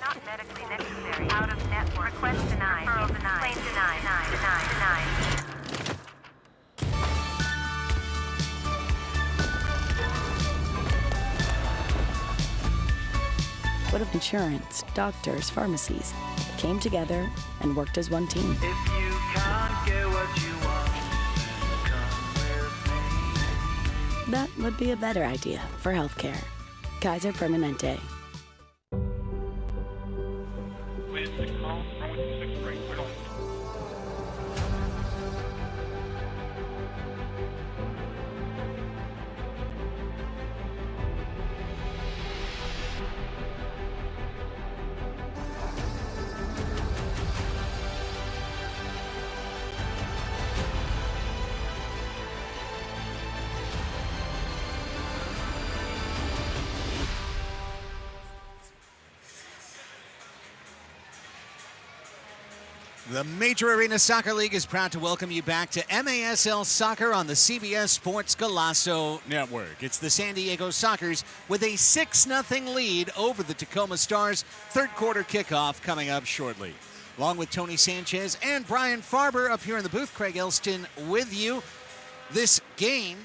S3: Not medically necessary. Out of network. Request denied. Referral denied. Claim denied. Denied.
S4: What if insurance, doctors, pharmacies came together and worked as one team?
S5: If you can't get what you want, come with me.
S4: That would be a better idea for healthcare. Kaiser Permanente.
S14: With the call, going to 6th grade. We're going.
S1: The Major Arena Soccer League is proud to welcome you back to MASL Soccer on the CBS Sports Golazo Network. It's the San Diego Sockers with a 6-0 lead over the Tacoma Stars. Third quarter kickoff coming up shortly. Along with Tony Sanchez and Brian Farber up here in the booth, Craig Elston with you. This game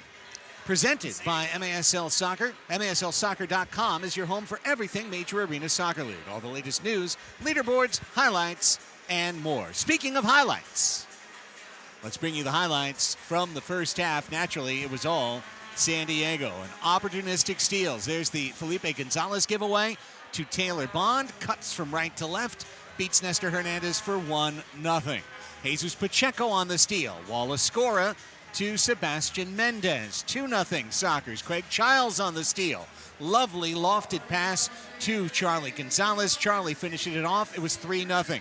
S1: presented by MASL Soccer. MASLsoccer.com is your home for everything Major Arena Soccer League. All the latest news, leaderboards, highlights, and more. Speaking of highlights, let's bring you the highlights from the first half. Naturally, it was all San Diego and opportunistic steals. There's the Felipe Gonzalez giveaway to Taylor Bond. Cuts from right to left. Beats Nestor Hernandez for 1-0. Jesus Pacheco on the steal. Wallace Scora to Sebastian Mendes. 2-0 Sockers. Craig Childs on the steal. Lovely lofted pass to Charlie Gonzalez. Charlie finishing it off. It was 3-0.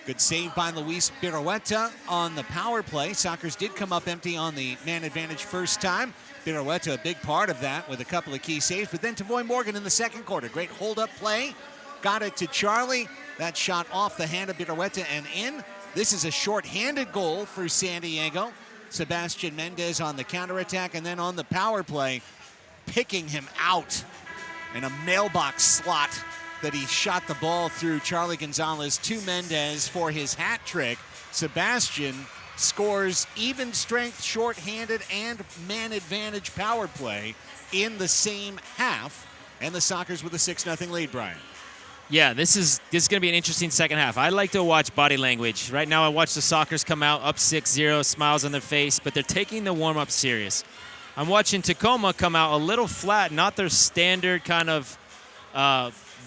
S1: Good save by Luis Beruetta on the power play. Sockers did come up empty on the man advantage first time. Beruetta a big part of that with a couple of key saves. But then Tavoy Morgan in the second quarter. Great hold-up play. Got it to Charlie. That shot off the hand of Beruetta and in. This is a shorthanded goal for San Diego. Sebastian Mendes on the counterattack, and then on the power play, picking him out in a mailbox slot that he shot the ball through Charlie Gonzalez to Mendes for his hat trick. Sebastian scores even strength, shorthanded, and man advantage power play in the same half, and the Sockers with a 6-0 lead, Brian.
S2: Yeah, this is going to be an interesting second half. I like to watch body language. Right now I watch the Sockers come out up 6-0, smiles on their face, but they're taking the warm-up serious. I'm watching Tacoma come out a little flat, not their standard kind of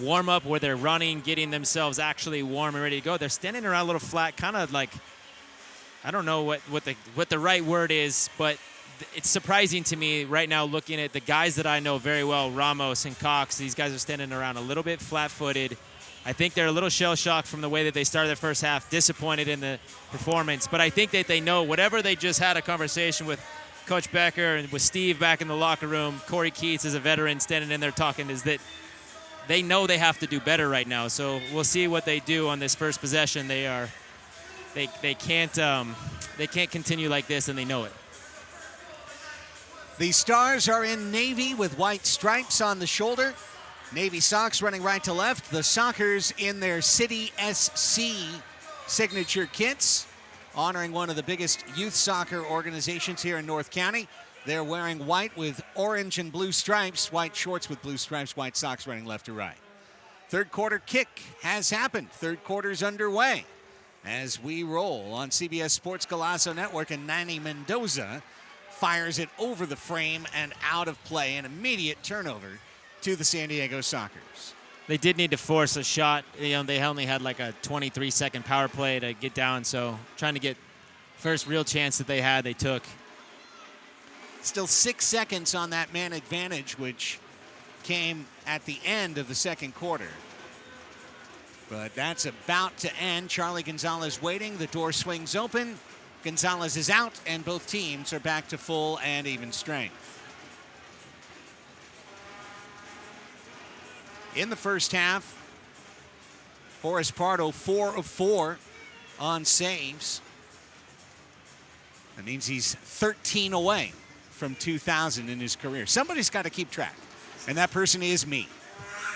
S2: warm-up where they're running, getting themselves actually warm and ready to go. They're standing around a little flat, kind of like, I don't know what the right word is, but it's surprising to me right now looking at the guys that I know very well, Ramos and Cox. These guys are standing around a little bit flat-footed. I think they're a little shell-shocked from the way that they started their first half, disappointed in the performance. But I think that they know whatever they just had a conversation with Coach Becker and with Steve back in the locker room, Corey Keats as a veteran standing in there talking, is that they know they have to do better right now. So we'll see what they do on this first possession. They can't continue like this, and they know it.
S1: The Stars are in navy with white stripes on the shoulder. Navy socks running right to left. The Sockers in their City SC signature kits, honoring one of the biggest youth soccer organizations here in North County. They're wearing white with orange and blue stripes, white shorts with blue stripes, white socks running left to right. Third quarter kick has happened. Third quarter's underway as we roll on CBS Sports Golazo Network, and Nani Mendoza fires it over the frame and out of play. An immediate turnover to the San Diego Sockers.
S2: They did need to force a shot. They only had like a 23-second power play to get down, so trying to get first real chance that they had, they took.
S1: Still 6 seconds on that man advantage, which came at the end of the second quarter. But that's about to end. Charlie Gonzalez waiting. The door swings open. Gonzalez is out, and both teams are back to full and even strength. In the first half, Forrest Pardo 4 of 4 on saves. That means he's 13 away from 2,000 in his career. Somebody's got to keep track, and that person is me.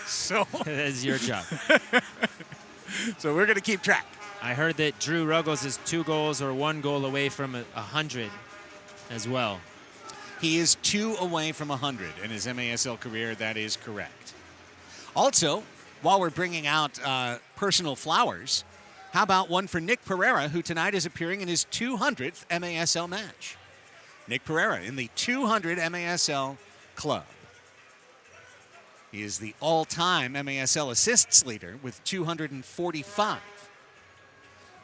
S1: So
S2: that's your job.
S1: So we're going to keep track.
S2: I heard that Drew Ruggles is 2 goals or 1 goal away from 100 as well.
S1: He is 2 away from 100 in his MASL career. That is correct. Also, while we're bringing out personal flowers, how about one for Nick Perera, who tonight is appearing in his 200th MASL match. Nick Perera in the 200 MASL club. He is the all-time MASL assists leader with 245.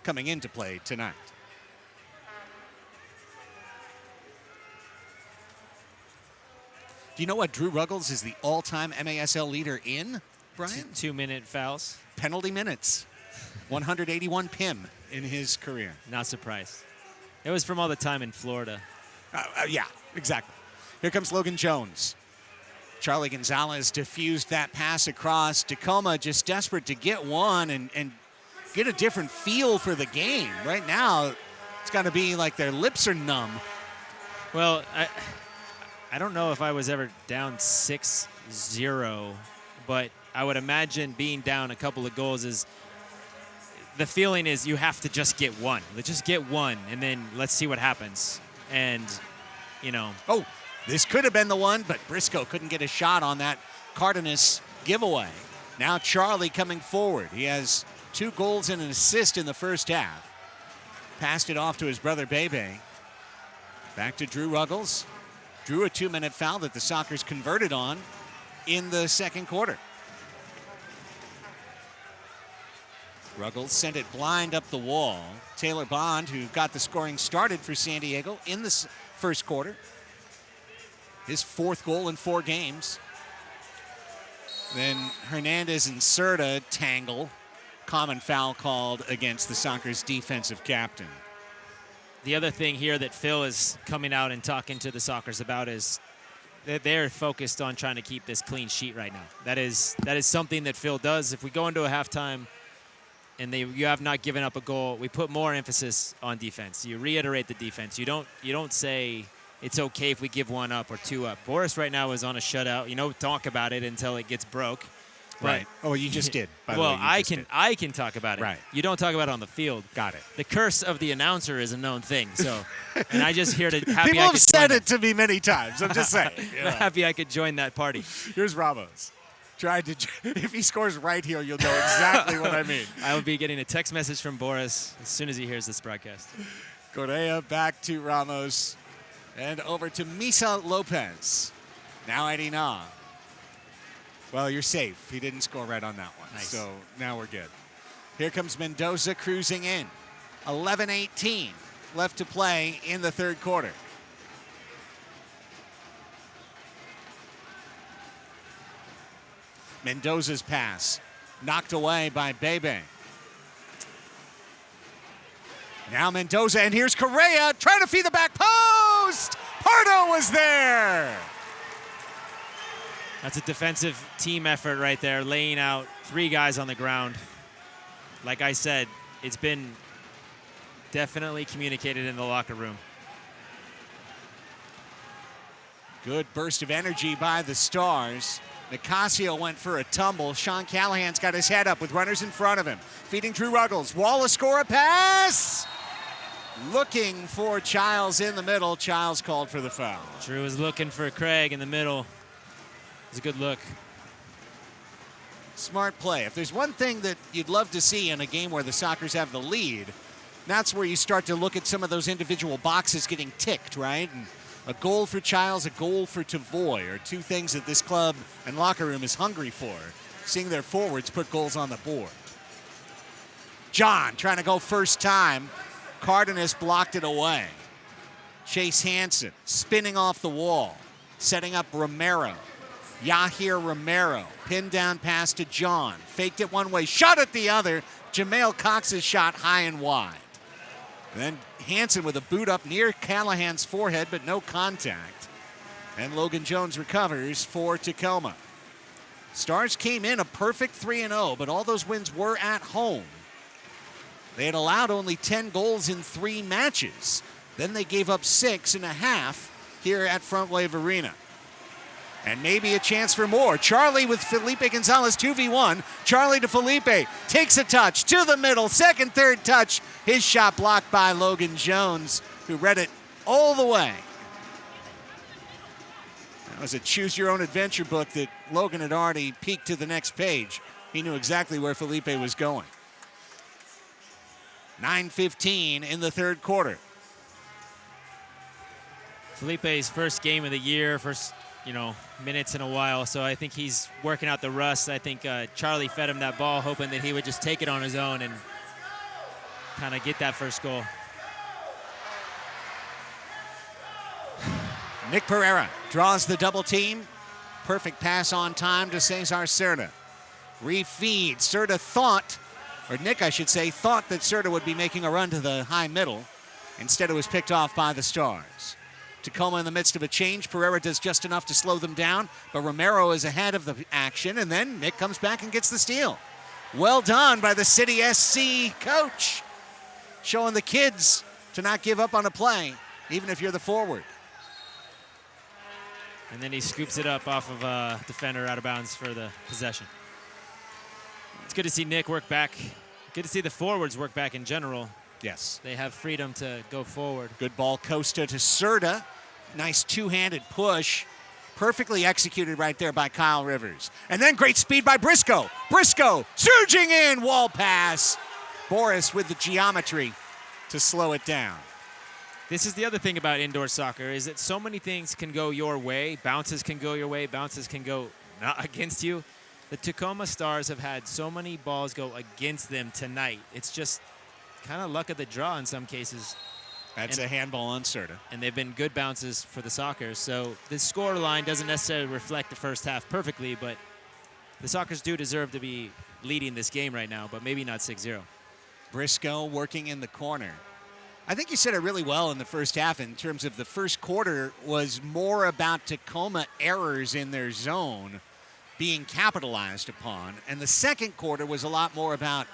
S1: Coming into play tonight. Do you know what Drew Ruggles is the all-time MASL leader in, Brian?
S2: 2-minute fouls.
S1: Penalty minutes. 181 PIM in his career.
S2: Not surprised. It was from all the time in Florida.
S1: Yeah, exactly. Here comes Logan Jones. Charlie Gonzalez diffused that pass across. Tacoma just desperate to get one and get a different feel for the game. Right now, it's got to be like their lips are numb.
S2: Well, I don't know if I was ever down 6-0, but I would imagine being down a couple of goals is the feeling is you have to just get one. Let's just get one, and then let's see what happens. And, you know.
S1: Oh, this could have been the one, but Briscoe couldn't get a shot on that Cardenas giveaway. Now Charlie coming forward. He has 2 goals and an assist in the first half. Passed it off to his brother Bebe. Back to Drew Ruggles. Drew a 2-minute foul that the Sockers converted on in the second quarter. Ruggles sent it blind up the wall. Taylor Bond, who got the scoring started for San Diego in the first quarter. His 4th goal in 4 games. Then Hernandez and Serta tangle. Common foul called against the Sockers' defensive captain.
S2: The other thing here that Phil is coming out and talking to the Sockers about is that they're focused on trying to keep this clean sheet right now. That is something that Phil does. If we go into a halftime and you have not given up a goal, we put more emphasis on defense. You reiterate the defense. You don't say it's okay if we give 1 up or 2 up. Boris right now is on a shutout. You don't talk about it until it gets broke.
S1: Right. Oh, you just did. By the way,
S2: I can talk about it.
S1: Right.
S2: You don't talk about it on the field.
S1: Got it.
S2: The curse of the announcer is a known thing. So, and I just here to happy
S1: People
S2: I
S1: have
S2: could
S1: said
S2: join
S1: it to me many times. I'm just saying.
S2: I'm happy I could join that party.
S1: Here's Ramos. If he scores right here, you'll know exactly what I mean.
S2: I will be getting a text message from Boris as soon as he hears this broadcast.
S1: Correa back to Ramos and over to Misa Lopez. Now Eddie Na. Well, you're safe. He didn't score right on that one.
S2: Nice.
S1: So now we're good. Here comes Mendoza cruising in. 11:18 left to play in the third quarter. Mendoza's pass knocked away by Bebe. Now Mendoza, and here's Correa trying to feed the back post. Pardo was there.
S2: That's a defensive team effort right there, laying out 3 guys on the ground. Like I said, it's been definitely communicated in the locker room.
S1: Good burst of energy by the Stars. Nicasio went for a tumble. Sean Callahan's got his head up with runners in front of him. Feeding Drew Ruggles. Wallace score a pass. Looking for Childs in the middle. Childs called for the foul.
S2: Drew was looking for Craig in the middle. It was a good look.
S1: Smart play. If there's one thing that you'd love to see in a game where the Sockers have the lead, that's where you start to look at some of those individual boxes getting ticked, right? And a goal for Childs, a goal for Tavoy are 2 things that this club and locker room is hungry for, seeing their forwards put goals on the board. John trying to go first time. Cardenas blocked it away. Chase Hansen spinning off the wall, setting up Romero. Yahir Romero, pinned down pass to John. Faked it one way, shot it the other. Jamail Cox's shot high and wide. Then Hansen with a boot up near Callahan's forehead, but no contact. And Logan Jones recovers for Tacoma. Stars came in a perfect 3-0, but all those wins were at home. They had allowed only 10 goals in 3 matches. Then they gave up 6.5 here at Frontwave Arena. And maybe a chance for more. Charlie with Felipe Gonzalez, 2v1. Charlie to Felipe, takes a touch to the middle, second, third touch. His shot blocked by Logan Jones, who read it all the way. That was a choose-your-own-adventure book that Logan had already peeked to the next page. He knew exactly where Felipe was going. 9:15 in the third quarter.
S2: Felipe's first game of the year, first minutes in a while, so I think he's working out the rust. I think Charlie fed him that ball, hoping that he would just take it on his own and kind of get that first goal.
S1: Nick Perera draws the double team. Perfect pass on time to Cesar Serta. Refeed. Serta thought, or Nick I should say, thought that Serta would be making a run to the high middle. Instead it was picked off by the Stars. Tacoma in the midst of a change. Perera does just enough to slow them down, but Romero is ahead of the action, and then Nick comes back and gets the steal. Well done by the City SC coach, showing the kids to not give up on a play, even if you're the forward.
S2: And then he scoops it up off of a defender out of bounds for the possession. It's good to see Nick work back. Good to see the forwards work back in general.
S1: Yes.
S2: They have freedom to go forward.
S1: Good ball, Costa to Serta. Nice two-handed push. Perfectly executed right there by Kyle Rivers. And then great speed by Briscoe. Briscoe surging in, wall pass. Boris with the geometry to slow it down.
S2: This is the other thing about indoor soccer, is that so many things can go your way. Bounces can go your way. Bounces can go not against you. The Tacoma Stars have had so many balls go against them tonight. It's just kind of luck of the draw in some cases.
S1: That's a handball on Serta.
S2: And they've been good bounces for the Sockers. So the score line doesn't necessarily reflect the first half perfectly, but the Sockers do deserve to be leading this game right now, but maybe not 6-0.
S1: Briscoe working in the corner. I think you said it really well in the first half in terms of the first quarter was more about Tacoma errors in their zone being capitalized upon, and the second quarter was a lot more about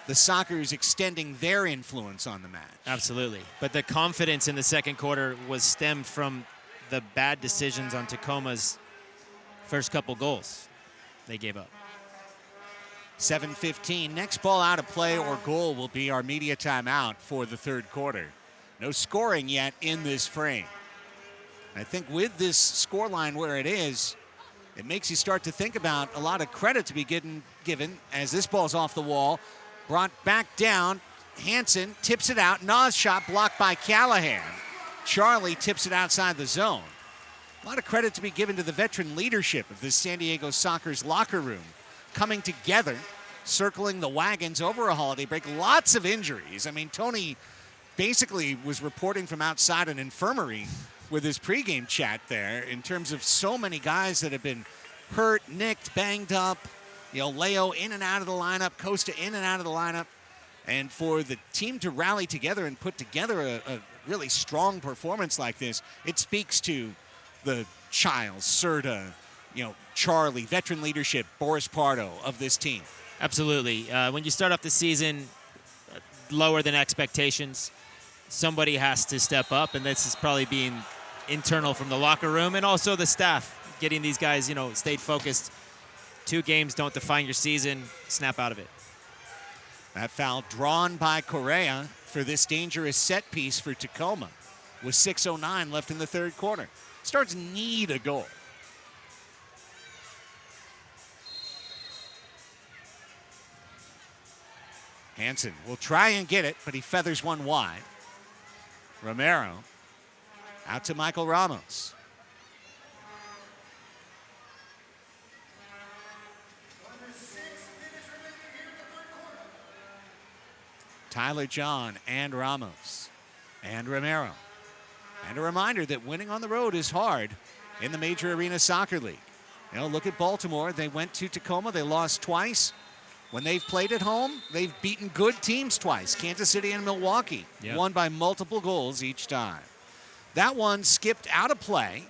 S1: the Sockers extending their influence on the match.
S2: Absolutely. But the confidence in the second quarter was stemmed from the bad decisions on Tacoma's first couple goals they gave up.
S1: 7:15. Next ball out of play or goal will be our media timeout for the third quarter. No scoring yet in this frame. I think with this scoreline where it is, it makes you start to think about a lot of credit to be given as this ball's off the wall. Brought back down. Hansen tips it out. Nas shot blocked by Callahan. Charlie tips it outside the zone. A lot of credit to be given to the veteran leadership of the San Diego Soccer's locker room, coming together, circling the wagons over a holiday break. Lots of injuries. I mean, Tony basically was reporting from outside an infirmary with his pregame chat there in terms of so many guys that have been hurt, nicked, banged up. You know, Leo in and out of the lineup, Costa in and out of the lineup. And for the team to rally together and put together a really strong performance like this, it speaks to the Childs, Serta, Charlie, veteran leadership, Boris Pardo of this team.
S2: Absolutely. When you start off the season lower than expectations, somebody has to step up, and this is probably being internal from the locker room and also the staff, getting these guys, stayed focused. 2 games don't define your season. Snap out of it.
S1: That foul drawn by Correa for this dangerous set piece for Tacoma with 6:09 left in the third quarter. Stars need a goal. Hansen will try and get it, but he feathers one wide. Romero out to Michael Ramos. Tyler John and Ramos and Romero. And a reminder that winning on the road is hard in the Major Arena Soccer League. Look at Baltimore. They went to Tacoma. They lost twice. When they've played at home, they've beaten good teams twice. Kansas City and Milwaukee won by multiple goals each time. That one skipped out of play,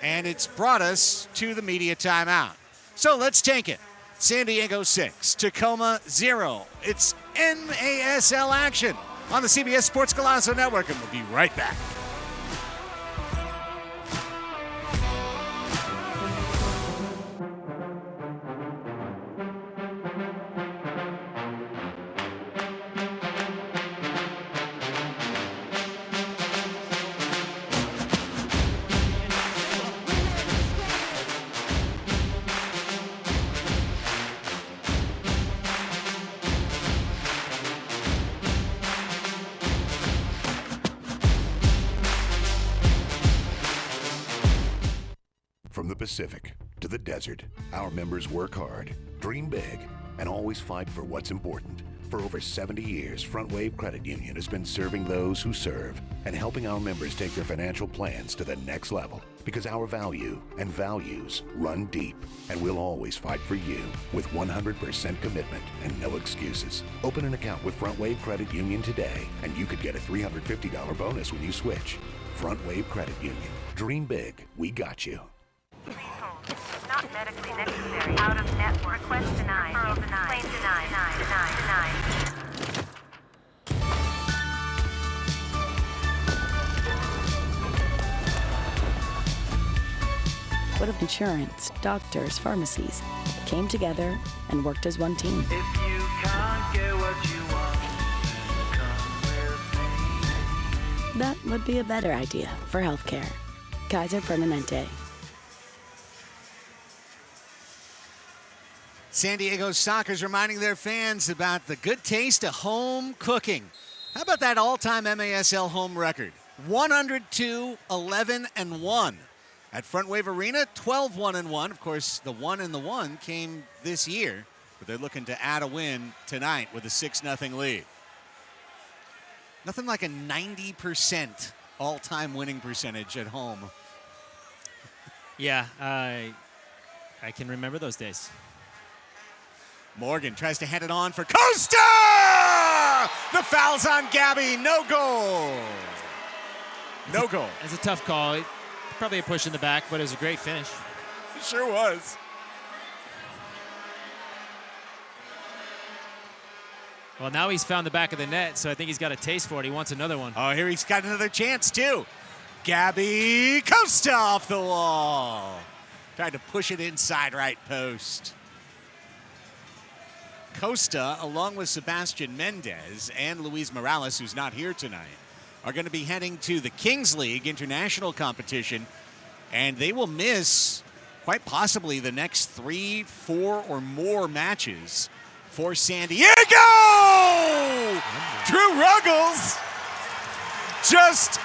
S1: and it's brought us to the media timeout. So let's take it. San Diego 6, Tacoma 0. It's MASL action on the CBS Sports Golazo Network, and we'll be right back.
S9: From the Pacific to the desert, our members work hard, dream big, and always fight for what's important. For over 70 years, Frontwave Credit Union has been serving those who serve and helping our members take their financial plans to the next level. Because our value and values run deep, and we'll always fight for you with 100% commitment and no excuses. Open an account with Frontwave Credit Union today, and you could get a $350 bonus when you switch. Frontwave Credit Union. Dream big. We got you.
S3: Not medically necessary. Out of network. Request denied. Referral denied. Claim denied.
S4: what if insurance, doctors, pharmacies came together and worked as one team?
S5: If you can't get what you want, then come with me.
S4: That would be a better idea for healthcare. Kaiser Permanente.
S1: San Diego Soccer's reminding their fans about the good taste of home cooking. How about that all-time MASL home record? 102-11-1. At Frontwave Arena, 12-1-1. Of course, the 1-1 came this year, but they're looking to add a win tonight with a 6-0 lead. Nothing like a 90% all-time winning percentage at home.
S2: Yeah, I can remember those days.
S1: Morgan tries to head it on for Costa! The foul's on Gabby. No goal. No goal.
S2: It's a tough call. Probably a push in the back, but it was a great finish.
S1: It sure was.
S2: Well, now he's found the back of the net, so I think he's got a taste for it. He wants another one.
S1: Oh, here he's got another chance, too. Gabby Costa off the wall. Tried to push it inside right post. Costa, along with Sebastian Mendes and Luis Morales, who's not here tonight, are going to be heading to the Kings League international competition, and they will miss quite possibly the next 3, 4, or more matches for San Diego! Drew Ruggles just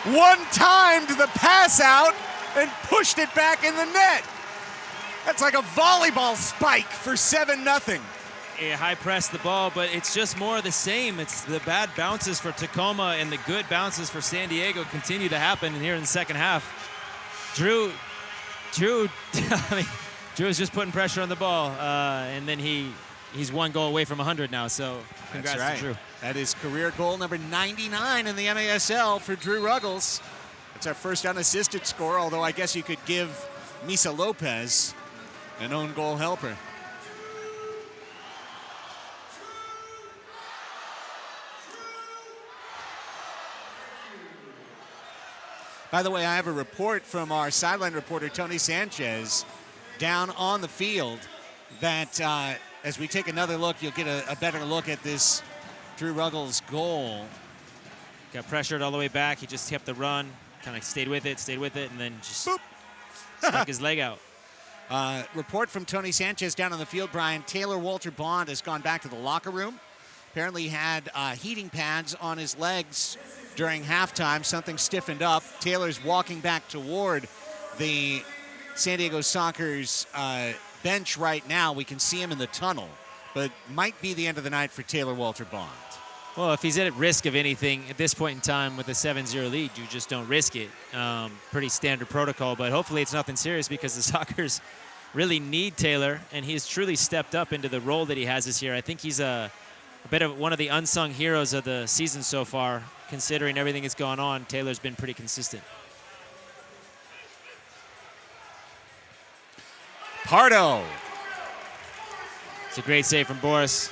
S1: one-timed the pass out and pushed it back in the net. That's like a volleyball spike for 7-0.
S2: High press the ball, but it's just more of the same. It's the bad bounces for Tacoma and the good bounces for San Diego continue to happen here in the second half. Drew I mean, Drew's just putting pressure on the ball, and then he's one goal away from 100 now, so congrats to Drew.
S1: That is career goal number 99 in the MASL for Drew Ruggles. It's our first unassisted score, although I guess you could give Misa Lopez an own goal helper. By the way, I have a report from our sideline reporter, Tony Sanchez, down on the field that as we take another look, you'll get a better look at this Drew Ruggles goal.
S2: Got pressured all the way back. He just kept the run, kind of stayed with it, and then just stuck his leg out.
S1: Report from Tony Sanchez down on the field, Brian. Taylor Walter Bond has gone back to the locker room. Apparently had heating pads on his legs during halftime. Something stiffened up. Taylor's walking back toward the San Diego Soccer's bench right now. We can see him in the tunnel, but might be the end of the night for Taylor Walter Bond.
S2: Well, if he's at risk of anything at this point in time with a 7-0 lead, you just don't risk it. Pretty standard protocol, but hopefully it's nothing serious because the Sockers really need Taylor, and he's truly stepped up into the role that he has this year. I think he's a bit of one of the unsung heroes of the season so far, considering everything that's gone on. Taylor's been pretty consistent.
S1: Pardo.
S2: It's a great save from Boris.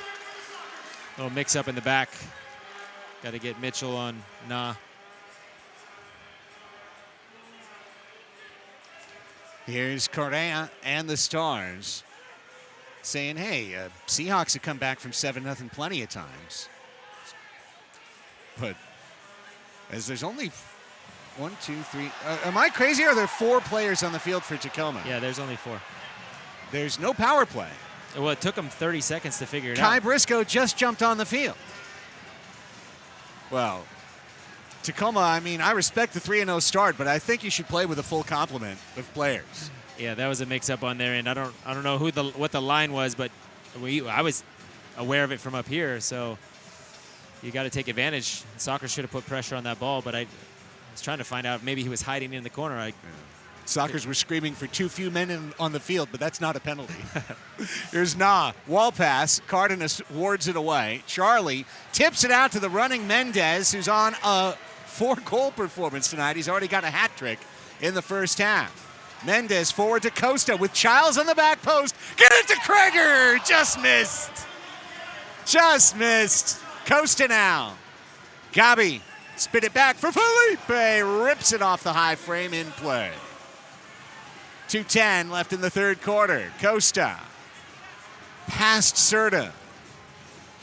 S2: Little mix-up in the back. Got to get Mitchell on nah.
S1: Here's Correa and the Stars saying, hey, Seahawks have come back from 7-0 plenty of times. But as there's only 1, 2, 3. Am I crazy, or are there 4 players on the field for Tacoma?
S2: Yeah, there's only 4.
S1: There's no power play.
S2: Well, it took them 30 seconds to figure it out.
S1: Kai Briscoe just jumped on the field. Well, Tacoma, I mean, I respect the 3-0 start, but I think you should play with a full complement of players.
S2: Yeah, that was a mix-up on there, and I don't know what the line was, but I was aware of it from up here, so you got to take advantage. Soccer should have put pressure on that ball, but I was trying to find out maybe he was hiding in the corner.
S1: Sockers were screaming for too few men on the field, but that's not a penalty. Here's Nah. Wall pass. Cardenas wards it away. Charlie tips it out to the running Mendes, who's on a 4-goal performance tonight. He's already got a hat trick in the first half. Mendes forward to Costa with Childs on the back post. Get it to Kreger. Just missed. Just missed. Costa now. Gabi spit it back for Felipe. Rips it off the high frame in play. 2:10 left in the third quarter. Costa past Serta.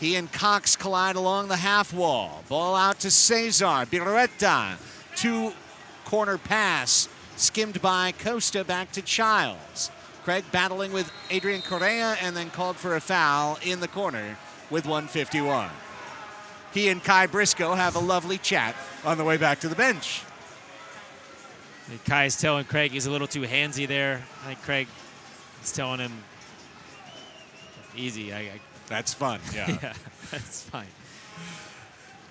S1: He and Cox collide along the half wall. Ball out to Cesar. Beruetta. Two-corner pass skimmed by Costa back to Childs. Craig battling with Adrian Correa and then called for a foul in the corner with 1:51. He and Kai Briscoe have a lovely chat on the way back to the bench.
S2: Kai's telling Craig he's a little too handsy there. I think Craig is telling him, easy.
S1: That's fun, yeah.
S2: Yeah, that's fine.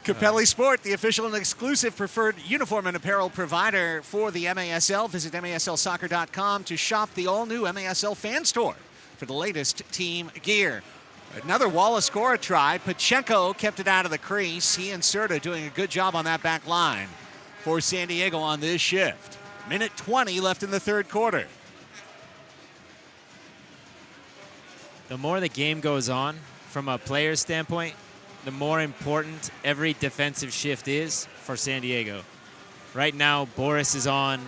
S1: Capelli Sport, the official and exclusive preferred uniform and apparel provider for the MASL. Visit MASLsoccer.com to shop the all-new MASL fan store for the latest team gear. Another Wallace Cora try. Pacheco kept it out of the crease. He and Serta doing a good job on that back line for San Diego on this shift. Minute 20 left in the third quarter.
S2: The more the game goes on, from a player's standpoint, the more important every defensive shift is for San Diego. Right now, Boris is on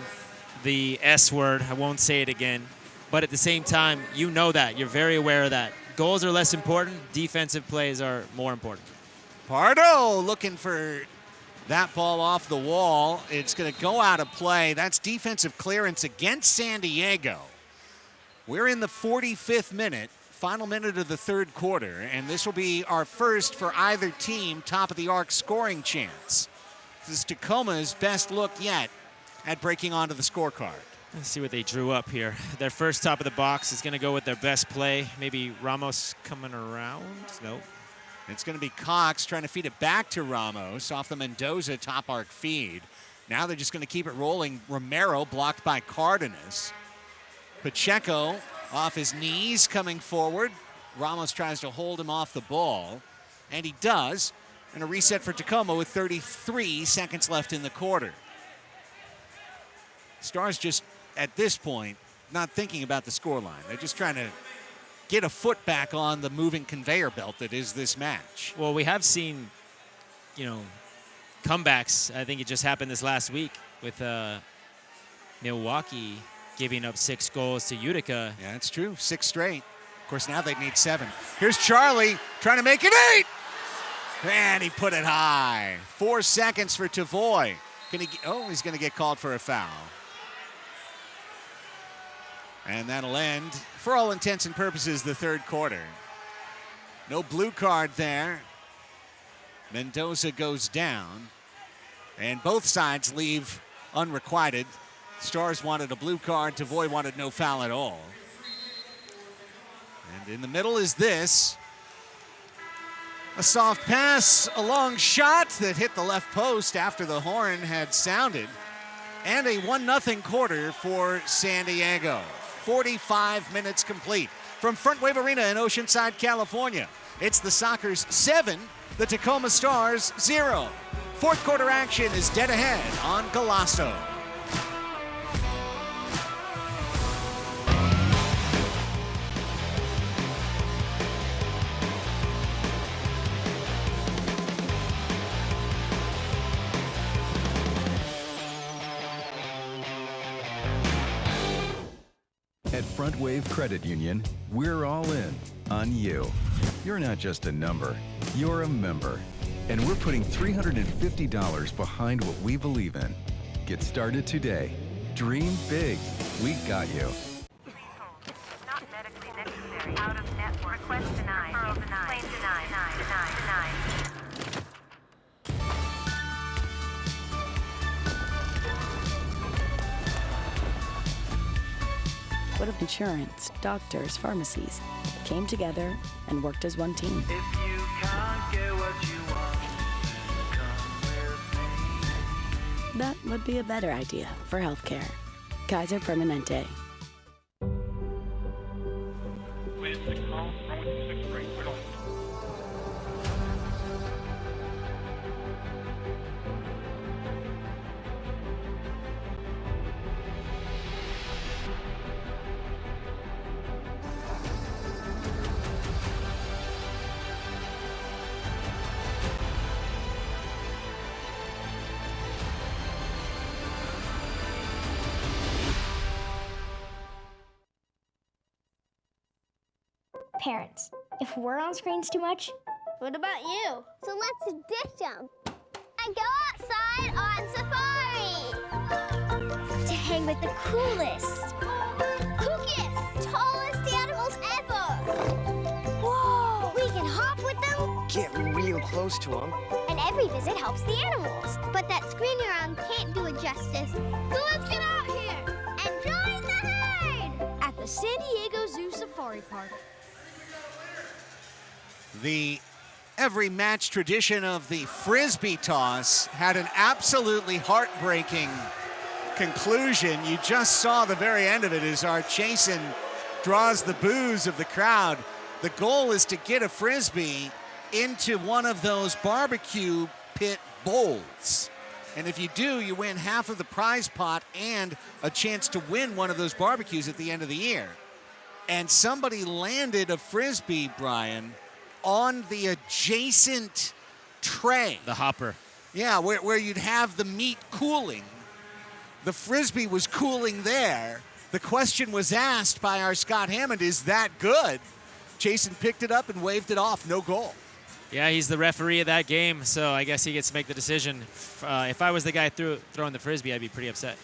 S2: the S word. I won't say it again. But at the same time, you know that. You're very aware of that. Goals are less important. Defensive plays are more important.
S1: Pardo looking for that ball off the wall. It's going to go out of play. That's defensive clearance against San Diego. We're in the 45th minute, final minute of the third quarter, and this will be our first for either team top of the arc scoring chance. This is Tacoma's best look yet at breaking onto the scorecard.
S2: Let's see what they drew up here. Their first top of the box is going to go with their best play. Maybe Ramos coming around? Nope.
S1: It's going to be Cox trying to feed it back to Ramos off the Mendoza top arc feed. Now they're just going to keep it rolling. Romero blocked by Cardenas. Pacheco off his knees coming forward. Ramos tries to hold him off the ball, and he does. And a reset for Tacoma with 33 seconds left in the quarter. Stars just, at this point, not thinking about the scoreline. They're just trying to get a foot back on the moving conveyor belt that is this match.
S2: Well, we have seen, comebacks. I think it just happened this last week with Milwaukee giving up 6 goals to Utica.
S1: Yeah, that's true. 6 straight. Of course, now they need 7. Here's Charlie trying to make it 8. And he put it high. 4 seconds for Tavoy. He's going to get called for a foul. And that'll end, for all intents and purposes, the third quarter. No blue card there. Mendoza goes down. And both sides leave unrequited. Stars wanted a blue card. Tavoy wanted no foul at all. And in the middle is this. A soft pass, a long shot that hit the left post after the horn had sounded. And a 1-0 quarter for San Diego. 45 minutes complete. From Frontwave Arena in Oceanside, California, it's the Sockers 7, the Tacoma Stars 0. Fourth quarter action is dead ahead on Golasso.
S11: At Frontwave Credit Union, we're all in on you. You're not just a number, you're a member. And we're putting $350 behind what we believe in. Get started today. Dream big. We got you.
S3: Not medically necessary. Out of network. Request denied. Referral denied. Claim denied. Denied.
S4: What if insurance, doctors, pharmacies came together and worked as one team?
S5: If you can't get what you want, then come with me.
S4: That would be a better idea for healthcare. Kaiser Permanente.
S14: Please, 6 call. Wrong with 6 break. We're on.
S6: Parents, if we're on screens too much, what about you?
S7: So let's ditch them and go outside on safari to hang with the coolest, kookiest, tallest animals ever. Whoa! We can hop with them.
S8: Get real close to them.
S7: And every visit helps the animals. But that screen around can't do it justice. So let's get out here and join the herd
S12: at the San Diego Zoo Safari Park.
S1: The every match tradition of the Frisbee toss had an absolutely heartbreaking conclusion. You just saw the very end of it as our Chasen draws the boos of the crowd. The goal is to get a Frisbee into one of those barbecue pit bowls. And if you do, you win half of the prize pot and a chance to win one of those barbecues at the end of the year. And somebody landed a Frisbee, Brian, on the adjacent tray.
S2: The hopper.
S1: Yeah, where you'd have the meat cooling. The Frisbee was cooling there. The question was asked by our Scott Hammond, is that good? Jason picked it up and waved it off, no goal.
S2: Yeah, he's the referee of that game, so I guess he gets to make the decision. If I was the guy throwing the Frisbee, I'd be pretty upset.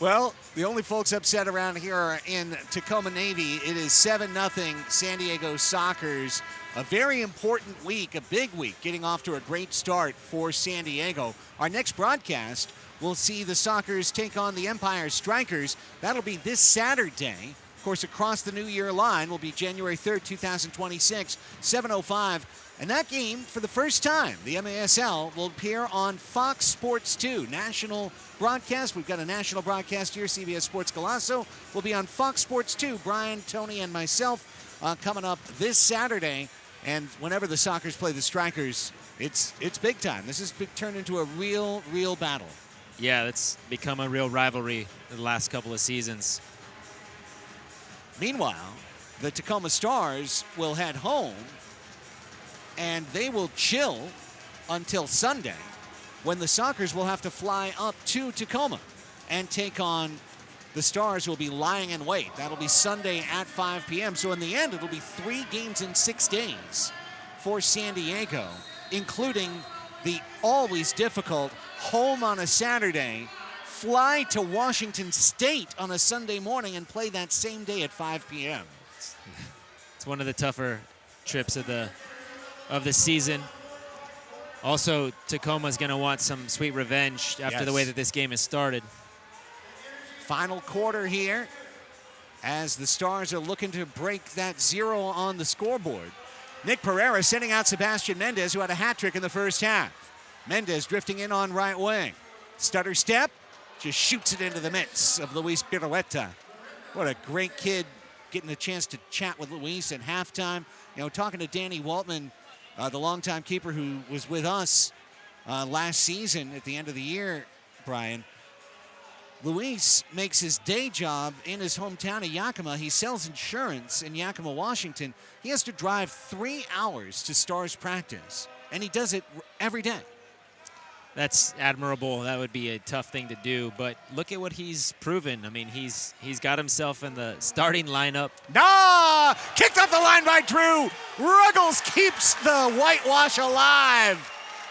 S1: Well, the only folks upset around here are in Tacoma Navy. It is 7-0 San Diego Sockers. A very important week, a big week, getting off to a great start for San Diego. Our next broadcast will see the Sockers take on the Empire Strikers. That'll be this Saturday. Of course, across the New Year line will be January 3rd, 2026, 7:05. And that game, for the first time, the MASL will appear on Fox Sports 2, national broadcast. We've got a national broadcast here. CBS Sports Golazo will be on Fox Sports 2. Brian, Tony, and myself coming up this Saturday. And whenever the Sockers play the Strikers, it's big time. This has turned into a real battle.
S2: Yeah, it's become a real rivalry in the last couple of seasons.
S1: Meanwhile, the Tacoma Stars will head home, and they will chill until Sunday, when the Sockers will have to fly up to Tacoma and take on the Stars, who will be lying in wait. That'll be Sunday at 5 p.m. So in the end, it'll be 3 games in 6 days for San Diego, including the always difficult home on a Saturday, fly to Washington State on a Sunday morning, and play that same day at 5 p.m.
S2: It's one of the tougher trips of the season. Also, Tacoma's going to want some sweet revenge after the way that this game has started.
S1: Final quarter here as the Stars are looking to break that 0 on the scoreboard. Nick Perera sending out Sebastian Mendes, who had a hat trick in the first half. Mendes drifting in on right wing. Stutter step, just shoots it into the midst of Luis Beruetta. What a great kid, getting a chance to chat with Luis at halftime. You know, talking to Danny Waltman, the longtime keeper who was with us last season at the end of the year, Brian. Luis makes his day job in his hometown of Yakima. He sells insurance in Yakima, Washington. He has to drive 3 hours to Stars practice, and he does it every day.
S2: That's admirable. That would be a tough thing to do, but look at what he's proven. I mean, he's got himself in the starting lineup.
S1: Nah! Kicked off the line by Drew. Ruggles keeps the whitewash alive.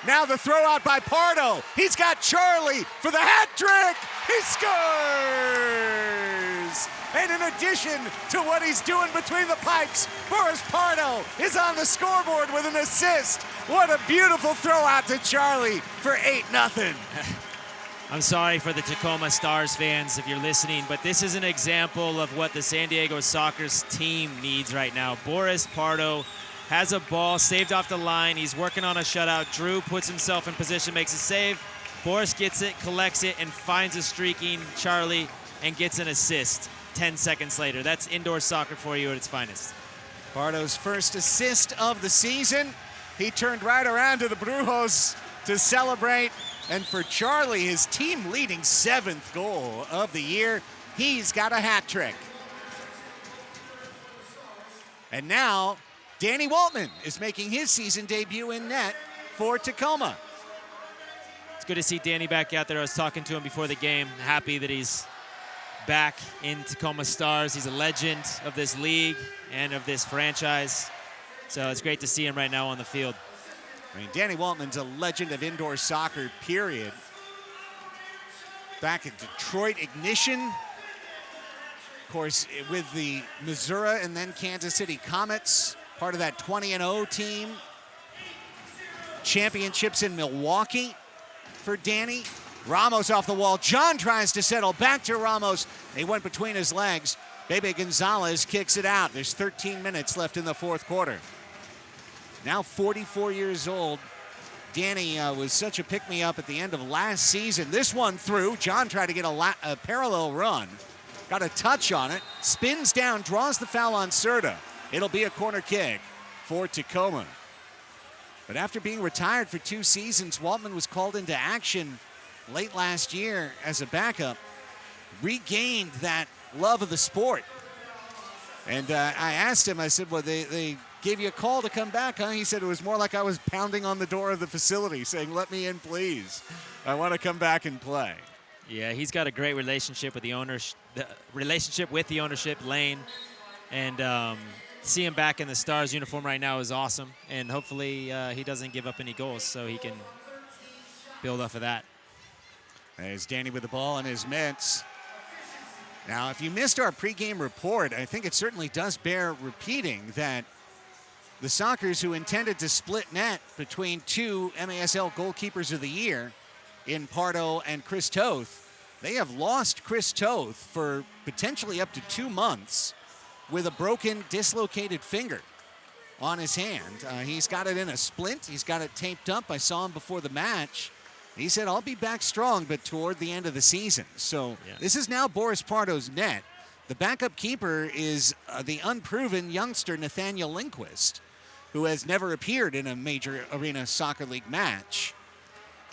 S1: Now the throw out by Pardo. He's got Charlie for the hat trick. He scores! And in addition to what he's doing between the pipes, Boris Pardo is on the scoreboard with an assist. What a beautiful throw out to Charlie for 8-0.
S2: I'm sorry for the Tacoma Stars fans if you're listening, but this is an example of what the San Diego Sockers team needs right now. Boris Pardo has a ball saved off the line. He's working on a shutout. Drew puts himself in position, makes a save. Boris gets it, collects it, and finds a streaking Charlie and gets an assist 10 seconds later. That's indoor soccer for you at its finest.
S1: Pardo's first assist of the season. He turned right around to the Brujos to celebrate. And for Charlie, his team leading 7th goal of the year, he's got a hat trick. And now, Danny Waltman is making his season debut in net for Tacoma.
S2: It's good to see Danny back out there. I was talking to him before the game. Happy that he's back in Tacoma Stars. He's a legend of this league and of this franchise. So it's great to see him right now on the field.
S1: I mean, Danny Waltman's a legend of indoor soccer, period. Back at Detroit Ignition. Of course, with the Missouri and then Kansas City Comets, part of that 20-0 team. Championships in Milwaukee for Danny. Ramos off the wall. John tries to settle back to Ramos. He went between his legs. Bebe Gonzalez kicks it out. There's 13 minutes left in the fourth quarter. Now 44 years old. Danny was such a pick-me-up at the end of last season. This one through. John tried to get a parallel run. Got a touch on it. Spins down, draws the foul on Serta. It'll be a corner kick for Tacoma. But after being retired for 2 seasons, Waltman was called into action late last year as a backup. Regained that love of the sport. And I asked him, I said, well, they gave you a call to come back, huh? He said it was more like I was pounding on the door of the facility saying, let me in, please. I want to come back and play.
S2: Yeah, he's got a great relationship with the owners, ownership, Lane. And see him back in the Stars uniform right now is awesome. And hopefully he doesn't give up any goals so he can build off of that.
S1: There's Danny with the ball in his mitts. Now, if you missed our pregame report, I think it certainly does bear repeating that the Sockers, who intended to split net between 2 MASL goalkeepers of the year in Pardo and Chris Toth, they have lost Chris Toth for potentially up to 2 months with a broken, dislocated finger on his hand. He's got it in a splint. He's got it taped up. I saw him before the match. He said, I'll be back strong, but toward the end of the season. So This is now Boris Pardo's net. The backup keeper is the unproven youngster Nathaniel Lindquist, who has never appeared in a major arena soccer league match.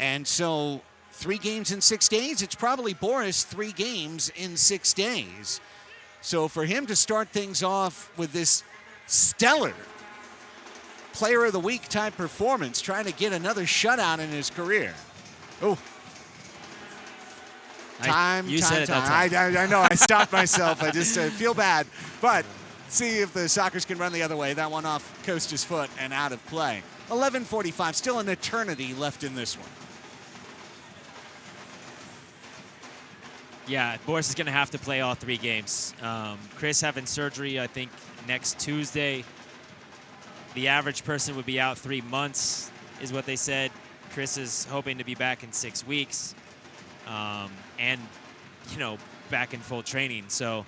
S1: And so 3 games in 6 days, it's probably Boris 3 games in 6 days. So for him to start things off with this stellar player of the week type performance, trying to get another shutout in his career. Oh. I know, I stopped myself. I just feel bad. But see if the Sockers can run the other way. That one off Costa's foot and out of play. 11:45, still an eternity left in this one.
S2: Yeah, Boris is going to have to play all 3 games. Chris having surgery, I think, next Tuesday. The average person would be out 3 months, is what they said. Chris is hoping to be back in 6 weeks and, back in full training. So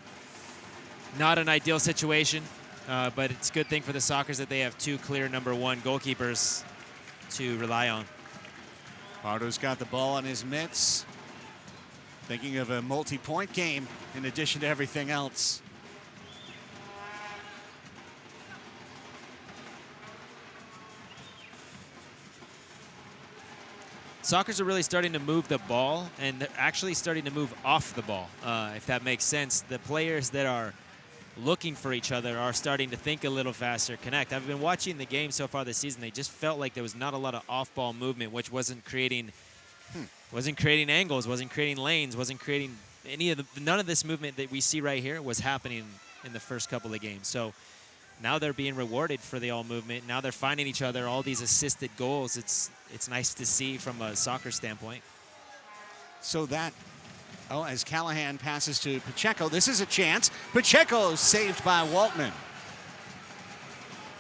S2: not an ideal situation, but it's a good thing for the Sockers that they have 2 clear number 1 goalkeepers to rely on.
S1: Pardo's got the ball in his mitts. Thinking of a multi-point game in addition to everything else.
S2: Sockers are really starting to move the ball, and they're actually starting to move off the ball, if that makes sense. The players that are looking for each other are starting to think a little faster, connect. I've been watching the game so far this season. They just felt like there was not a lot of off-ball movement, which wasn't creating angles, wasn't creating lanes, wasn't creating none of this movement that we see right here was happening in the first couple of games. So now they're being rewarded for the all movement. Now they're finding each other, all these assisted goals. It's nice to see from a soccer standpoint.
S1: So that, as Callahan passes to Pacheco, this is a chance. Pacheco saved by Waltman.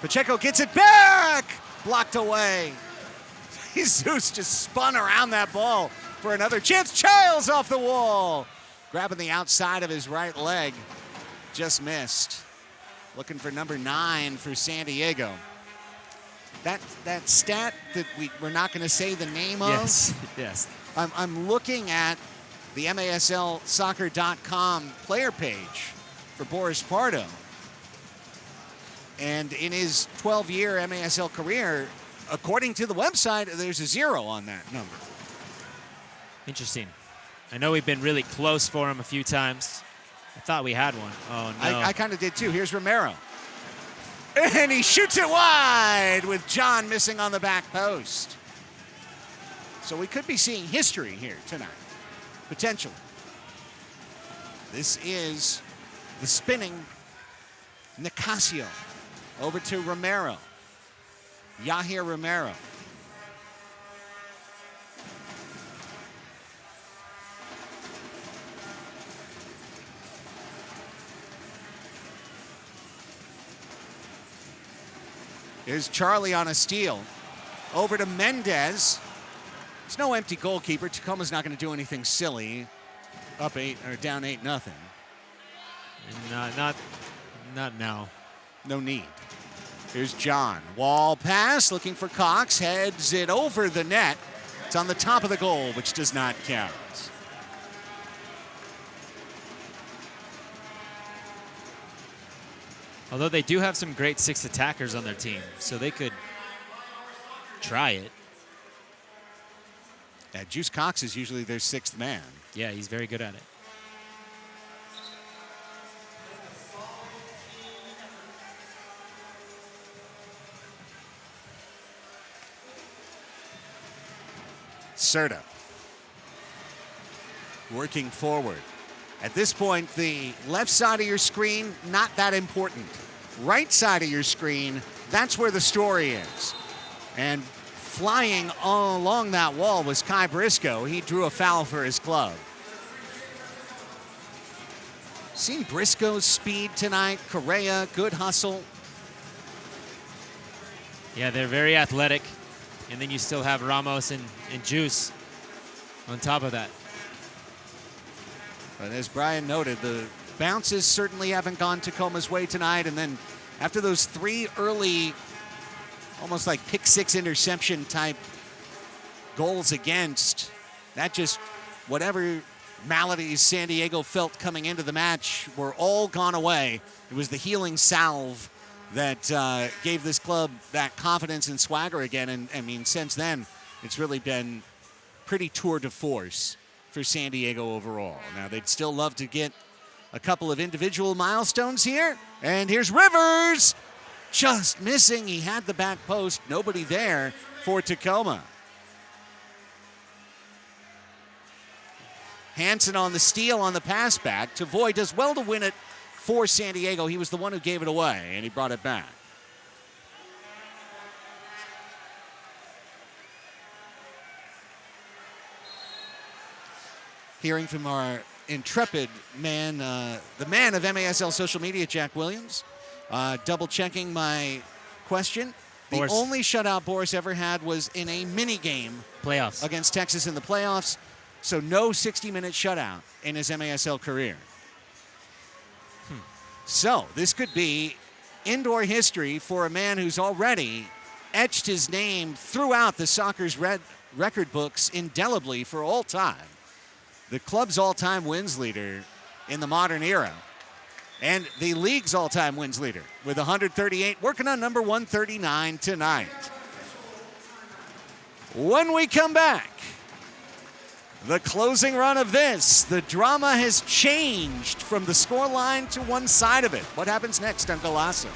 S1: Pacheco gets it back! Blocked away. Jesus just spun around that ball for another chance. Childs off the wall. Grabbing the outside of his right leg. Just missed. Looking for number 9 for San Diego. That stat that we're not going to say the name of.
S2: Yes.
S1: I'm looking at the MASLsoccer.com player page for Boris Pardo. And in his 12-year MASL career, according to the website, there's a 0 on that number.
S2: Interesting. I know we've been really close for him a few times. I thought we had one. Oh, no.
S1: I kind of did, too. Here's Romero. And he shoots it wide with John missing on the back post. So we could be seeing history here tonight, potentially. This is the spinning Nicasio over to Romero. Yahir Romero. Here's Charlie on a steal. Over to Mendes. There's no empty goalkeeper. Tacoma's not going to do anything silly. Up 8 or down 8-0.
S2: Not now.
S1: No need. Here's John. Wall pass, looking for Cox. Heads it over the net. It's on the top of the goal, which does not count.
S2: Although they do have some great 6 attackers on their team, so they could try it.
S1: Yeah, Juice Cox is usually their 6th man.
S2: Yeah, he's very good at it.
S1: Serta working forward. At this point, the left side of your screen, not that important. Right side of your screen, that's where the story is. And flying all along that wall was Kai Briscoe. He drew a foul for his club. Seen Briscoe's speed tonight. Correa, good hustle.
S2: Yeah, they're very athletic. And then you still have Ramos and Juice on top of that.
S1: But as Brian noted, the bounces certainly haven't gone Tacoma's way tonight. And then after those 3 early, almost like pick 6 interception type goals against, that just, whatever maladies San Diego felt coming into the match were all gone away. It was the healing salve that gave this club that confidence and swagger again. And I mean, since then, it's really been pretty tour de force for San Diego overall. Now, they'd still love to get a couple of individual milestones here. And here's Rivers, just missing. He had the back post, nobody there for Tacoma. Hansen on the steal on the pass back. Tavoy does well to win it for San Diego. He was the one who gave it away, and he brought it back. Hearing from our intrepid man, the man of MASL social media, Jack Williams, double checking my question. The
S2: Boris.
S1: only shutout Boris ever had was in a mini game
S2: Playoffs.
S1: against Texas in the playoffs. So no 60-minute shutout in his MASL career. So this could be indoor history for a man who's already etched his name throughout the soccer's record books indelibly for all time. The club's all-time wins leader in the modern era. And the league's all-time wins leader with 138, working on number 139 tonight. When we come back, the closing run of this, the drama has changed from the scoreline to one side of it. What happens next on Golazo?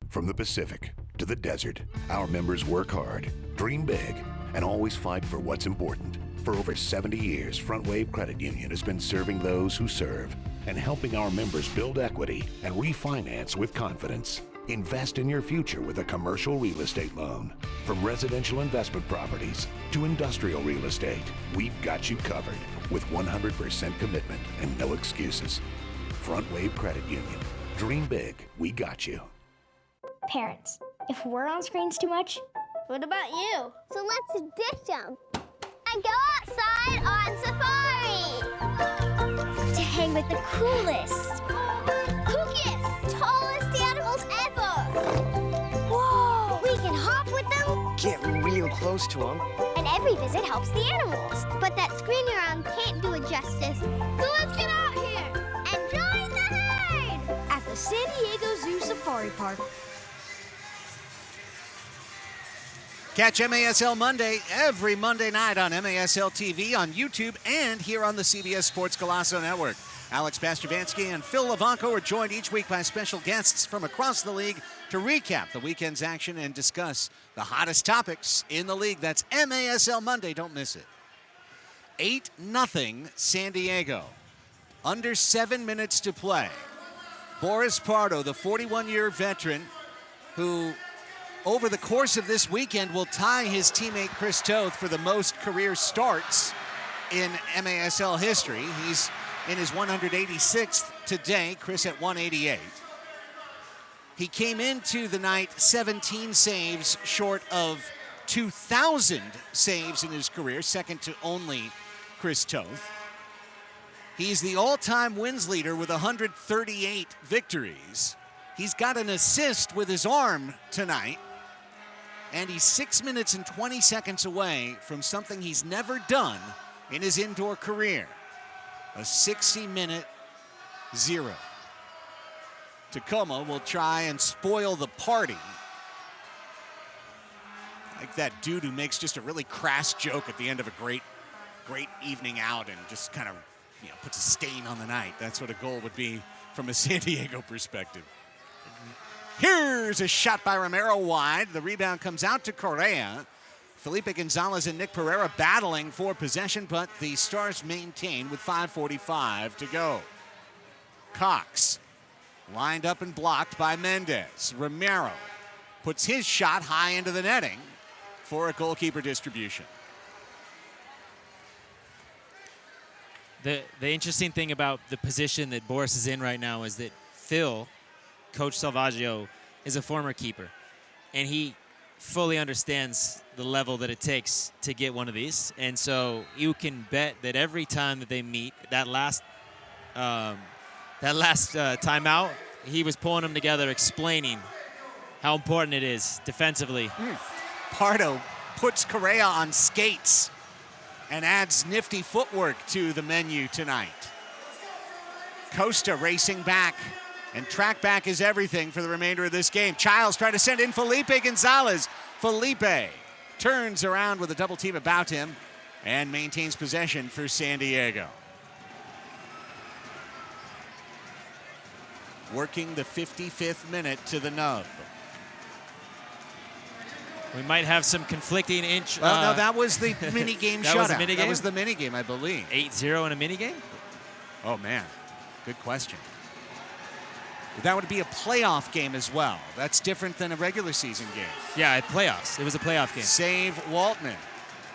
S9: From the Pacific to the desert, our members work hard, dream big, and always fight for what's important. For over 70 years, Frontwave Credit Union has been serving those who serve and helping our members build equity and refinance with confidence. Invest in your future with a commercial real estate loan. From residential investment properties to industrial real estate, we've got you covered with 100% commitment and no excuses. Frontwave Credit Union. Dream big, we got you.
S6: Parents, if we're on screens too much, what about you?
S7: So let's ditch them and go outside on safari to hang with the coolest, kookiest, tallest animals ever. Whoa! We can hop with them,
S8: Get real close to them,
S7: and every visit helps the animals. But that screen you're on can't do it justice. So let's get out here and join the herd
S12: at the San Diego Zoo Safari Park.
S1: Catch MASL Monday every Monday night on MASL TV, on YouTube, and here on the CBS Sports Golazo Network. Alex Pastravansky and Phil Levanko are joined each week by special guests from across the league to recap the weekend's action and discuss the hottest topics in the league. That's MASL Monday. Don't miss it. 8-0 San Diego. Under 7 minutes to play. Boris Pardo, the 41-year veteran who over the course of this weekend will tie his teammate Chris Toth for the most career starts in MASL history. He's in his 186th today, Chris at 188. He came into the night 17 saves short of 2,000 saves in his career, second to only Chris Toth. He's the all-time wins leader with 138 victories. He's got an assist with his arm tonight, and he's 6 minutes and 20 seconds away from something he's never done in his indoor career. A 60-minute 0. Tacoma will try and spoil the party. Like that dude who makes just a really crass joke at the end of a great evening out and just kind of, puts a stain on the night. That's what a goal would be from a San Diego perspective. Here's a shot by Romero wide. The rebound comes out to Correa. Felipe Gonzalez and Nick Perera battling for possession, but the Stars maintain with 5:45 to go. Cox lined up and blocked by Mendes. Romero puts his shot high into the netting for a goalkeeper distribution.
S2: The interesting thing about the position that Boris is in right now is that Phil, Coach Salvaggio, is a former keeper, and he fully understands the level that it takes to get one of these. And so you can bet that every time that they meet, that last timeout, he was pulling them together, explaining how important it is defensively.
S1: Pardo puts Correa on skates and adds nifty footwork to the menu tonight. Costa racing back, and track back is everything for the remainder of this game. Childs trying to send in Felipe Gonzalez. Felipe turns around with a double team about him and maintains possession for San Diego. Working the 55th minute to the nub.
S2: We might have some conflicting
S1: Well, no, that was the mini-game shutout.
S2: Was a mini-game?
S1: That was the mini-game, I believe.
S2: 8-0 in a mini-game?
S1: Oh, man. Good question. That would be a playoff game as well. That's different than a regular season game.
S2: Yeah, playoffs. It was a playoff game.
S1: Save Waltman.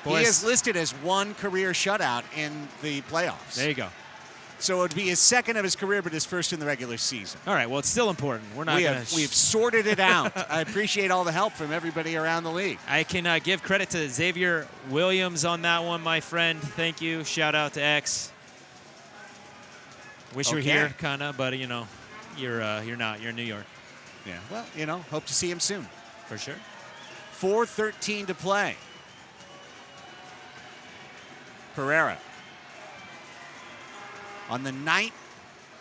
S1: He is listed as one career shutout in the playoffs.
S2: There you go.
S1: So it would be his second of his career, but his first in the regular season.
S2: All right, well, it's still important. We're not
S1: We've sorted it out. I appreciate all the help from everybody around the league.
S2: I can give credit to Xavier Williams on that one, my friend. Thank you. Shout out to X. Wish you were here, kind of, but, you're not. You're in New York.
S1: Yeah, well, hope to see him soon.
S2: For sure.
S1: 4:13 to play. Perera. On the night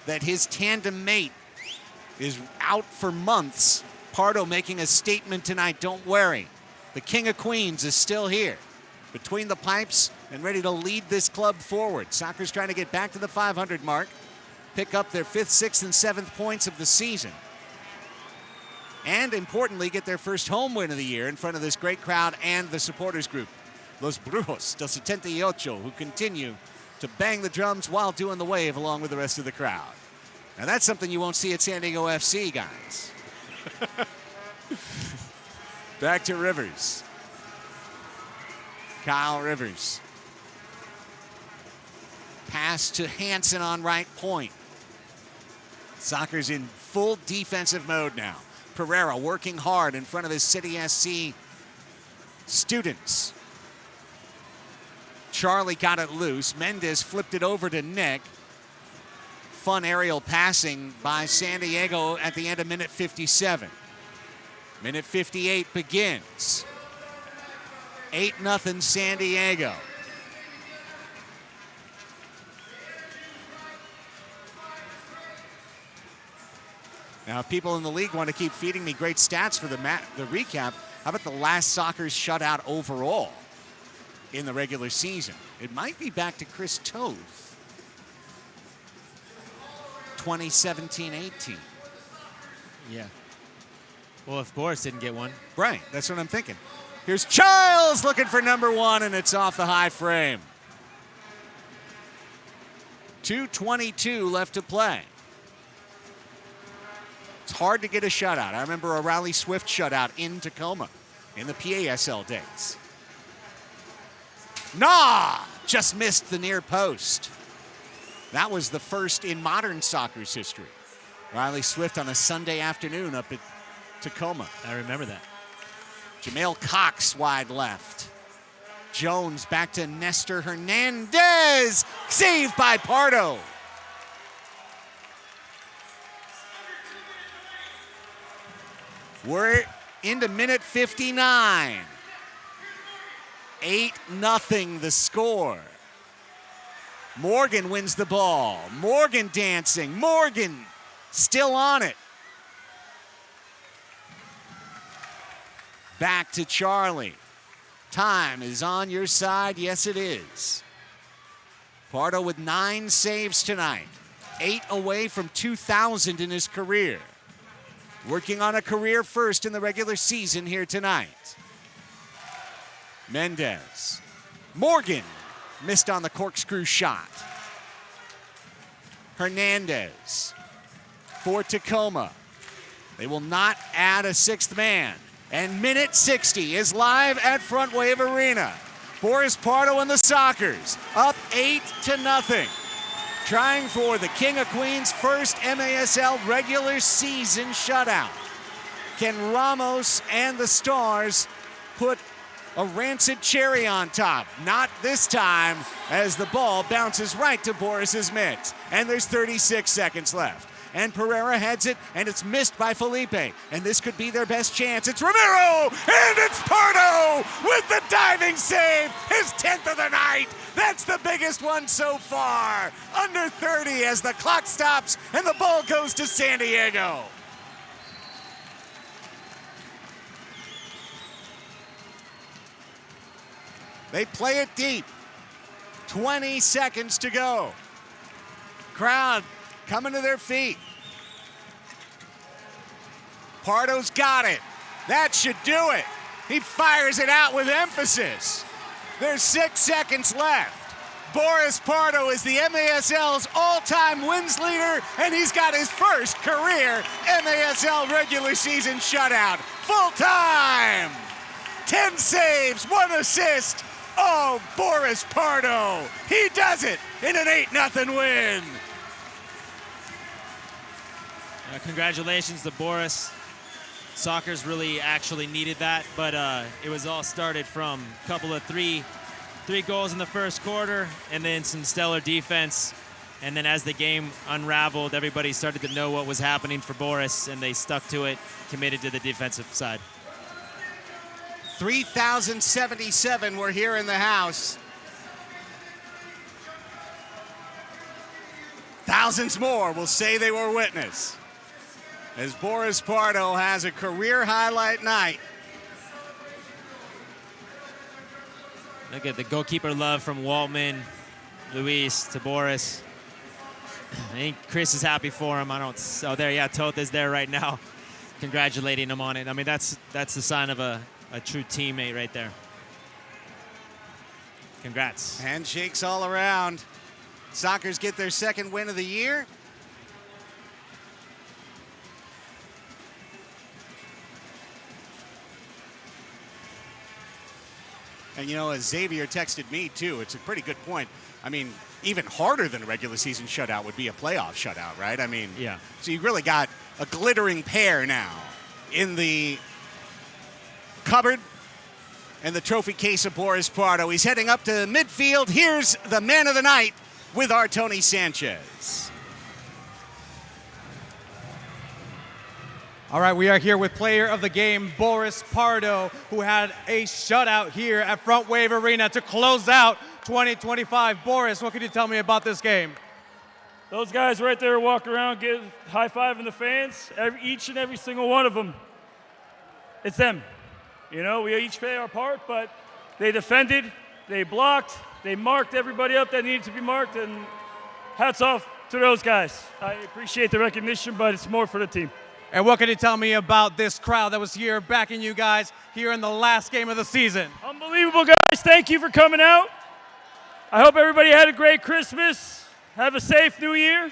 S1: that his tandem mate is out for months, Pardo making a statement tonight. Don't worry. The King of Queens is still here, between the pipes and ready to lead this club forward. Soccer's trying to get back to the 500 mark, pick up their 5th, 6th, and 7th points of the season, and importantly, get their first home win of the year in front of this great crowd and the supporters group. Los Brujos del 78, who continue to bang the drums while doing the wave along with the rest of the crowd. Now that's something you won't see at San Diego FC, guys. Back to Rivers. Kyle Rivers. Pass to Hansen on right point. Soccer's in full defensive mode now. Perera working hard in front of his City SC students. Charlie got it loose. Mendes flipped it over to Nick. Fun aerial passing by San Diego at the end of minute 57. Minute 58 begins. 8-0 San Diego. Now, if people in the league want to keep feeding me great stats for the recap, how about the last Sockers shutout overall in the regular season? It might be back to Chris Toth. 2017-18.
S2: Yeah. Well, if Boris didn't get one.
S1: Right, that's what I'm thinking. Here's Childs looking for number 1, and it's off the high frame. 2:22 left to play. It's hard to get a shutout. I remember a Riley Swift shutout in Tacoma in the PASL days. Just missed the near post. That was the first in modern soccer's history. Riley Swift on a Sunday afternoon up at Tacoma.
S2: I remember that.
S1: Jamel Cox wide left. Jones back to Nestor Hernandez. Saved by Pardo. We're into minute 59. 8-0 the score. Morgan wins the ball. Morgan dancing. Morgan still on it. Back to Charlie. Time is on your side. Yes, it is. Pardo with 9 saves tonight. 8 away from 2,000 in his career. Working on a career first in the regular season here tonight. Mendes. Morgan missed on the corkscrew shot. Hernandez for Tacoma. They will not add a 6th man. And minute 60 is live at Frontwave Arena. Boris Pardo and the Sockers up 8-0. Trying for the King of Queens' first MASL regular season shutout. Can Ramos and the Stars put a rancid cherry on top? Not this time, as the ball bounces right to Boris's mitts. And there's 36 seconds left. And Perera heads it, and it's missed by Felipe. And this could be their best chance. It's Romero, and it's Pardo with the diving save, his 10th of the night. That's the biggest one so far. Under 30 as the clock stops, and the ball goes to San Diego. They play it deep. 20 seconds to go. Crowd coming to their feet. Pardo's got it. That should do it. He fires it out with emphasis. There's 6 seconds left. Boris Pardo is the MASL's all-time wins leader, and he's got his first career MASL regular season shutout. Full time. 10 saves, 1 assist. Oh, Boris Pardo. He does it in an 8-0 win.
S2: Congratulations to Boris. Sockers really actually needed that, but it was all started from a couple of three goals in the first quarter and then some stellar defense. And then as the game unraveled, everybody started to know what was happening for Boris, and they stuck to it, committed to the defensive side.
S1: 3,077 were here in the house. Thousands more will say they were witness, as Boris Pardo has a career highlight night.
S2: Look at the goalkeeper love from Waltman, Luis to Boris. I think Chris is happy for him. Oh, there, yeah, Toth is there right now, congratulating him on it. I mean, that's the sign of a true teammate right there. Congrats.
S1: Handshakes all around. Sockers get their second win of the year. And, you know, as Xavier texted me, too, it's a pretty good point. I mean, even harder than a regular season shutout would be a playoff shutout, right? I mean,
S2: yeah.
S1: So you really got a glittering pair now in the cupboard and the trophy case of Boris Pardo. He's heading up to midfield. Here's the man of the night with our Tony Sanchez.
S10: All right, we are here with player of the game, Boris Pardo, who had a shutout here at Frontwave Arena to close out 2025. Boris, what can you tell me about this game?
S14: Those guys right there walk around, give high-fiving the fans, each and every single one of them. It's them. You know, we each play our part, but they defended, they blocked, they marked everybody up that needed to be marked, and hats off to those guys. I appreciate the recognition, but it's more for the team.
S10: And what can you tell me about this crowd that was here backing you guys here in the last game of the season?
S14: Unbelievable, guys. Thank you for coming out. I hope everybody had a great Christmas. Have a safe New Year.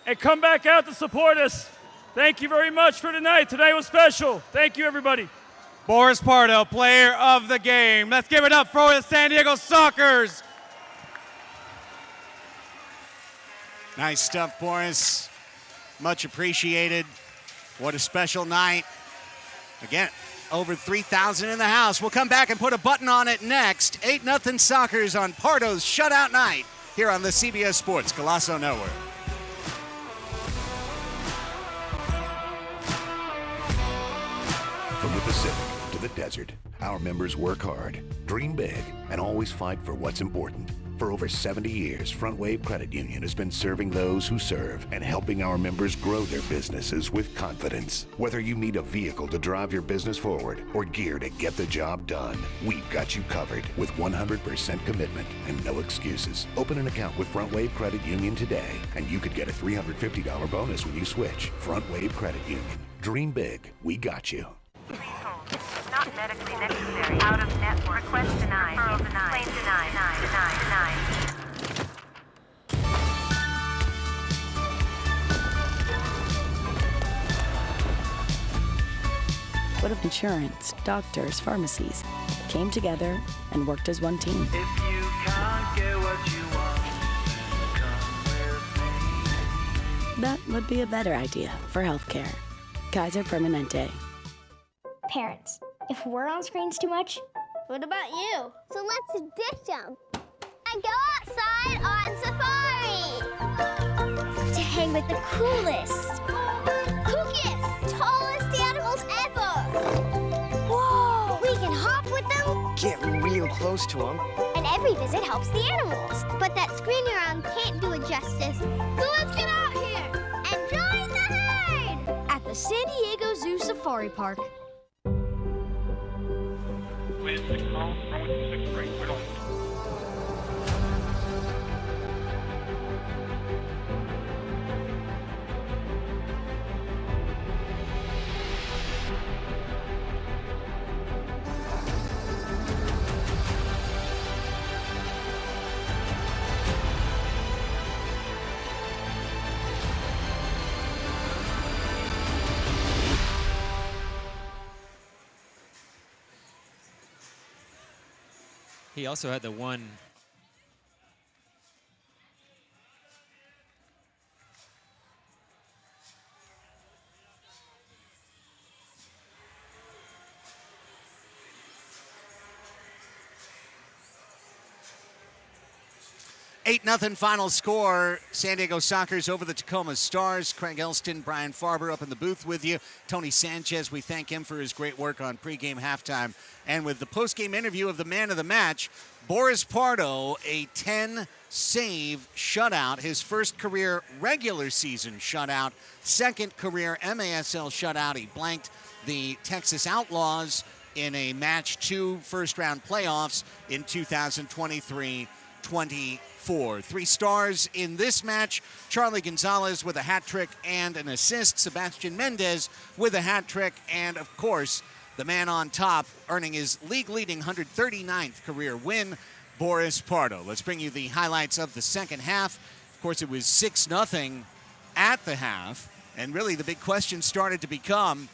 S14: And come back out to support us. Thank you very much for tonight. Tonight was special. Thank you, everybody.
S10: Boris Pardo, player of the game. Let's give it up for the San Diego Sockers.
S1: Nice stuff, Boris. Much appreciated. What a special night. Again, over 3,000 in the house. We'll come back and put a button on it next. 8-0 Sockers on Pardo's shutout night here on the CBS Sports Golazo Network.
S9: From the Pacific to the desert, our members work hard, dream big, and always fight for what's important. For over 70 years, Frontwave Credit Union has been serving those who serve and helping our members grow their businesses with confidence. Whether you need a vehicle to drive your business forward or gear to get the job done, we've got you covered with 100% commitment and no excuses. Open an account with Frontwave Credit Union today, and you could get a $350 bonus when you switch. Frontwave Credit Union. Dream big. We got you.
S3: Please hold. Not medically necessary. Out of network. Request denied. Referral denied. Claim denied. Denied.
S4: What if insurance, doctors, pharmacies came together and worked as one team?
S5: If you can't get what you want, come with me.
S4: That would be a better idea for healthcare. Kaiser Permanente.
S6: Parents, if we're on screens too much, what about you?
S7: So let's ditch them and go outside on safari to hang with the coolest, kookiest, tallest animals ever. Whoa! We can hop with them,
S8: Get real close to them.
S7: and every visit helps the animals. But that screening around can't do it justice. So let's get out here and join the herd
S12: At the San Diego Zoo Safari Park.
S14: With the call, from 6th grade. We're going.
S2: He also had the one.
S1: 8-0 final score. San Diego Sockers over the Tacoma Stars. Craig Elston, Brian Farber up in the booth with you. Tony Sanchez, we thank him for his great work on pregame, halftime, and with the postgame interview of the man of the match, Boris Pardo, a 10-save shutout. His first career regular season shutout. Second career MASL shutout. He blanked the Texas Outlaws in a match 2 first-round playoffs in 2023-24. 3 stars in this match. Charlie Gonzalez with a hat trick and an assist. Sebastian Mendes with a hat trick. And, of course, the man on top earning his league-leading 139th career win, Boris Pardo. Let's bring you the highlights of the second half. Of course, it was 6-0 at the half. And really the big question started to become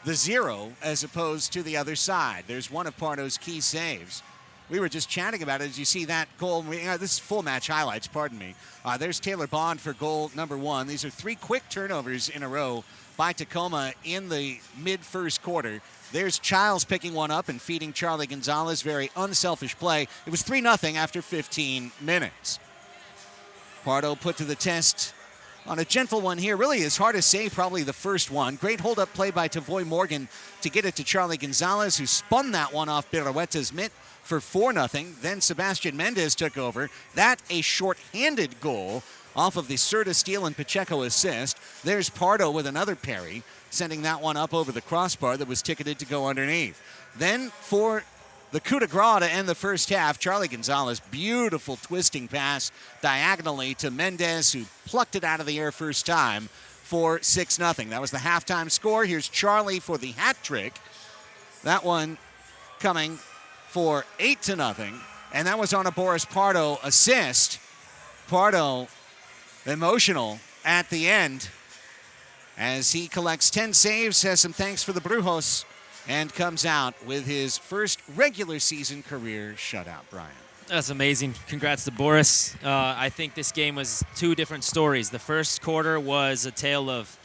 S1: the 0 as opposed to the other side. There's one of Pardo's key saves. We were just chatting about it as you see that goal. This is full match highlights, pardon me. There's Taylor Bond for goal number 1. These are 3 quick turnovers in a row by Tacoma in the mid-first quarter. There's Childs picking one up and feeding Charlie Gonzalez. Very unselfish play. It was 3-0 after 15 minutes. Pardo put to the test on a gentle one here. Really, it's hard to say, probably the first one. Great hold-up play by Tavoy Morgan to get it to Charlie Gonzalez, who spun that one off Beruetta's mitt for 4-0. Then Sebastian Mendes took over. That a shorthanded goal off of the Serta steal and Pacheco assist. There's Pardo with another parry, sending that one up over the crossbar that was ticketed to go underneath. Then for the coup de grace to end the first half, Charlie Gonzalez, beautiful twisting pass diagonally to Mendes, who plucked it out of the air first time for 6-0. That was the halftime score. Here's Charlie for the hat trick. That one coming for 8-0, and that was on a Boris Pardo assist. Pardo emotional at the end as he collects 10 saves, has some thanks for the Brujos, and comes out with his first regular season career shutout, Brian.
S2: That's amazing. Congrats to Boris. I think this game was two different stories. The first quarter was a tale of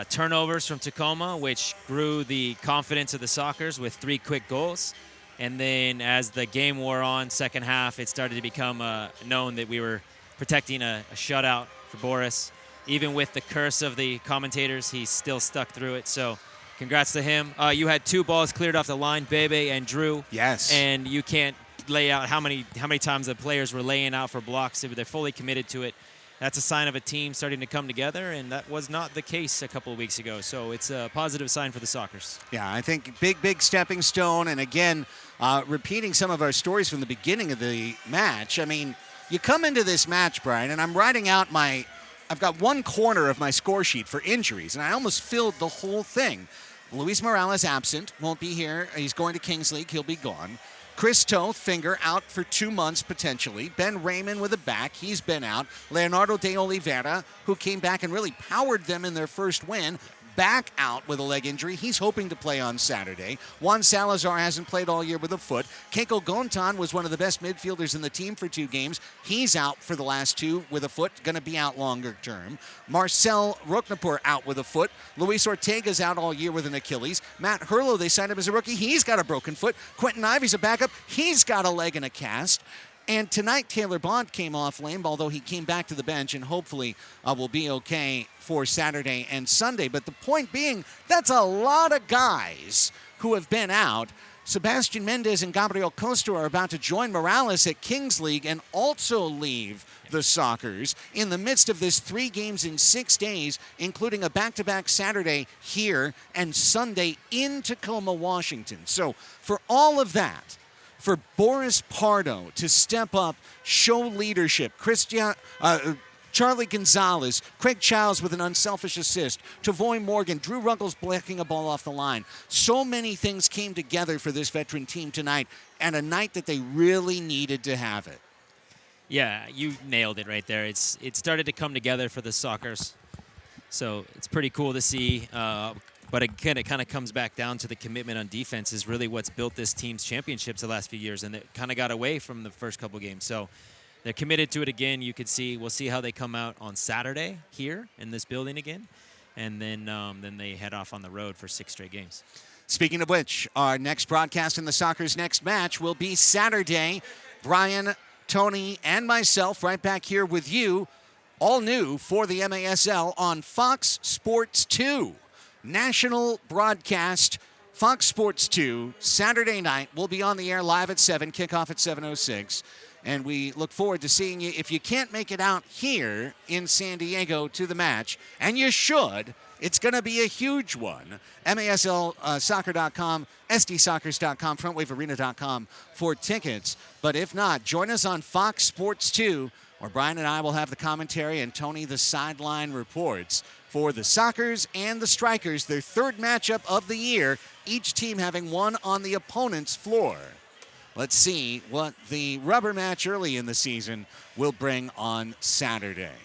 S2: turnovers from Tacoma, which grew the confidence of the Sockers with 3 quick goals. And then as the game wore on, second half, it started to become known that we were protecting a shutout for Boris. Even with the curse of the commentators, he still stuck through it. So congrats to him. You had 2 balls cleared off the line, Bebe and Drew.
S1: Yes.
S2: And you can't lay out how many times the players were laying out for blocks. They're fully committed to it. That's a sign of a team starting to come together, and that was not the case a couple of weeks ago. So it's a positive sign for the Sockers.
S1: Yeah, I think big stepping stone. And again, repeating some of our stories from the beginning of the match. I mean, you come into this match, Brian, and I'm writing out I've got one corner of my score sheet for injuries, and I almost filled the whole thing. Luis Morales absent, won't be here. He's going to Kings League. He'll be gone. Chris Toth, finger, out for 2 months potentially. Ben Raymond with a back. He's been out. Leonardo de Oliveira, who came back and really powered them in their first win, back out with a leg injury. He's hoping to play on Saturday. Juan Salazar hasn't played all year with a foot. Keiko Gontan was one of the best midfielders in the team for 2 games. He's out for the last 2 with a foot, going to be out longer term. Marcel Roknapur out with a foot. Luis Ortega's out all year with an Achilles. Matt Hurlow, they signed him as a rookie. He's got a broken foot. Quentin Ivy's a backup. He's got a leg and a cast. And tonight, Taylor Bond came off lame, although he came back to the bench and hopefully will be okay for Saturday and Sunday. But the point being, that's a lot of guys who have been out. Sebastian Mendes and Gabriel Costa are about to join Morales at Kings League and also leave the Sockers in the midst of this 3 games in 6 days, including a back-to-back Saturday here and Sunday in Tacoma, Washington. So for all of that, for Boris Pardo to step up, show leadership, Charlie Gonzalez, Craig Childs with an unselfish assist, Tavoy Morgan, Drew Ruggles blocking a ball off the line. So many things came together for this veteran team tonight, and a night that they really needed to have it.
S2: Yeah, you nailed it right there. It started to come together for the Sockers. So it's pretty cool to see. But again, it kind of comes back down to the commitment on defense is really what's built this team's championships the last few years, and it kind of got away from the first couple games. So they're committed to it again. You could see, we'll see how they come out on Saturday here in this building again, and then they head off on the road for 6 straight games.
S1: Speaking of which, our next broadcast in the Sockers' next match will be Saturday. Brian, Tony, and myself right back here with you, all new for the MASL on Fox Sports 2. National broadcast, Fox Sports 2, Saturday night. We'll be on the air live at 7, kickoff at 7:06. And we look forward to seeing you. If you can't make it out here in San Diego to the match, and you should, it's going to be a huge one. MASLsoccer.com, SDSoccers.com, FrontwaveArena.com for tickets. But if not, join us on Fox Sports 2, where Brian and I will have the commentary and Tony the sideline reports for the Sockers and the Strikers, their 3rd matchup of the year, each team having won on the opponent's floor. Let's see what the rubber match early in the season will bring on Saturday.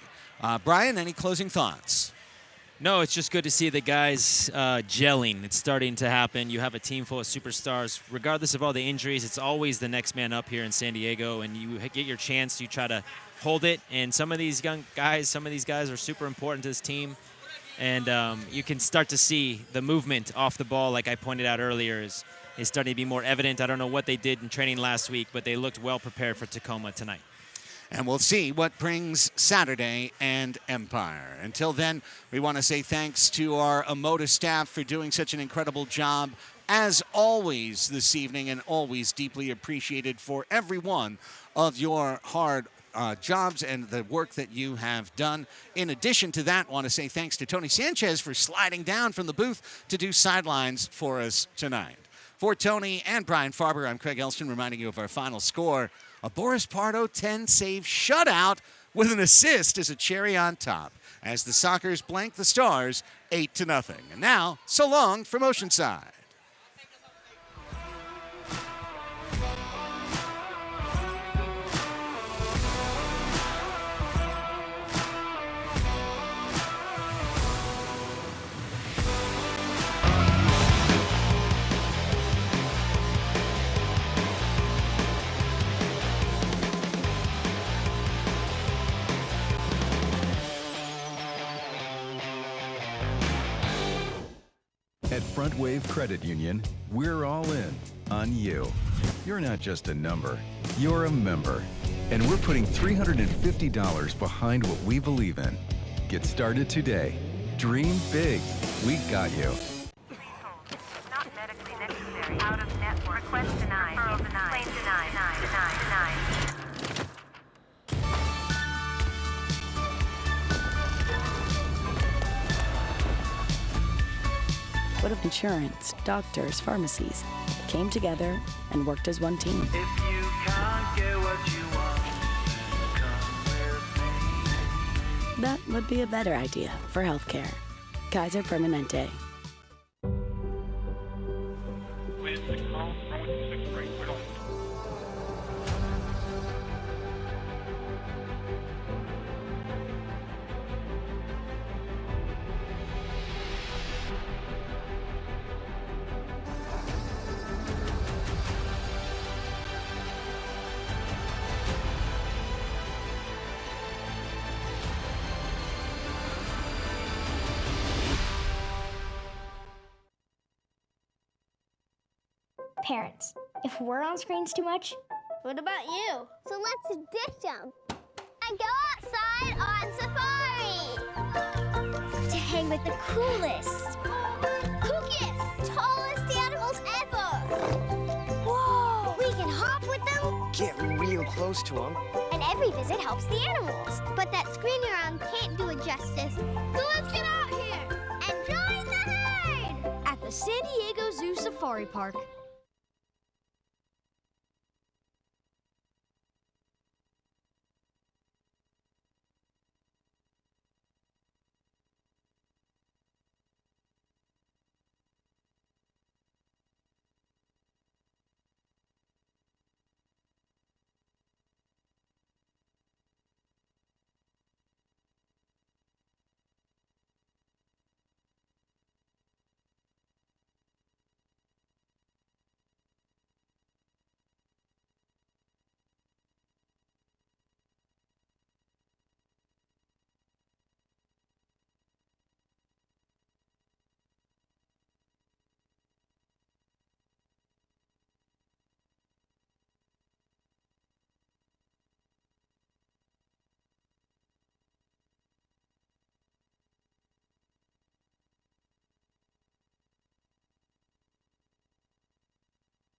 S1: Brian, any closing thoughts?
S2: No, it's just good to see the guys gelling. It's starting to happen. You have a team full of superstars. Regardless of all the injuries, it's always the next man up here in San Diego, and you get your chance. You try to hold it, and some of these guys are super important to this team. And you can start to see the movement off the ball, like I pointed out earlier, is starting to be more evident. I don't know what they did in training last week, but they looked well prepared for Tacoma tonight.
S1: And we'll see what brings Saturday and Empire. Until then, we want to say thanks to our Emota staff for doing such an incredible job, as always, this evening, and always deeply appreciated for every one of your hard jobs and the work that you have done. In addition to that, I want to say thanks to Tony Sanchez for sliding down from the booth to do sidelines for us tonight. For Tony and Brian Farber, I'm Craig Elston reminding you of our final score. A Boris Pardo 10-save shutout with an assist as a cherry on top as the Sockers blank the Stars 8-0. And now, so long from Oceanside.
S11: At Frontwave Credit Union, we're all in on you. You're not just a number, you're a member. And we're putting $350 behind what we believe in. Get started today. Dream big. We got you.
S3: Not medically necessary. Out of network. Request denied. Referral denied. Claim denied. Denied.
S4: What if insurance, doctors, pharmacies came together and worked as one team?
S5: If you can't get what you want, come with me.
S4: That would be a better idea for healthcare. Kaiser Permanente.
S6: Parents, if we're on screens too much, what about you?
S7: So let's ditch them and go outside on safari to hang with the coolest, kookiest, tallest animals ever. Whoa! We can hop with them,
S8: Get real close to them.
S7: and every visit helps the animals. But that screen you're on can't do it justice. So let's get out here and join the herd
S12: At the San Diego Zoo Safari Park.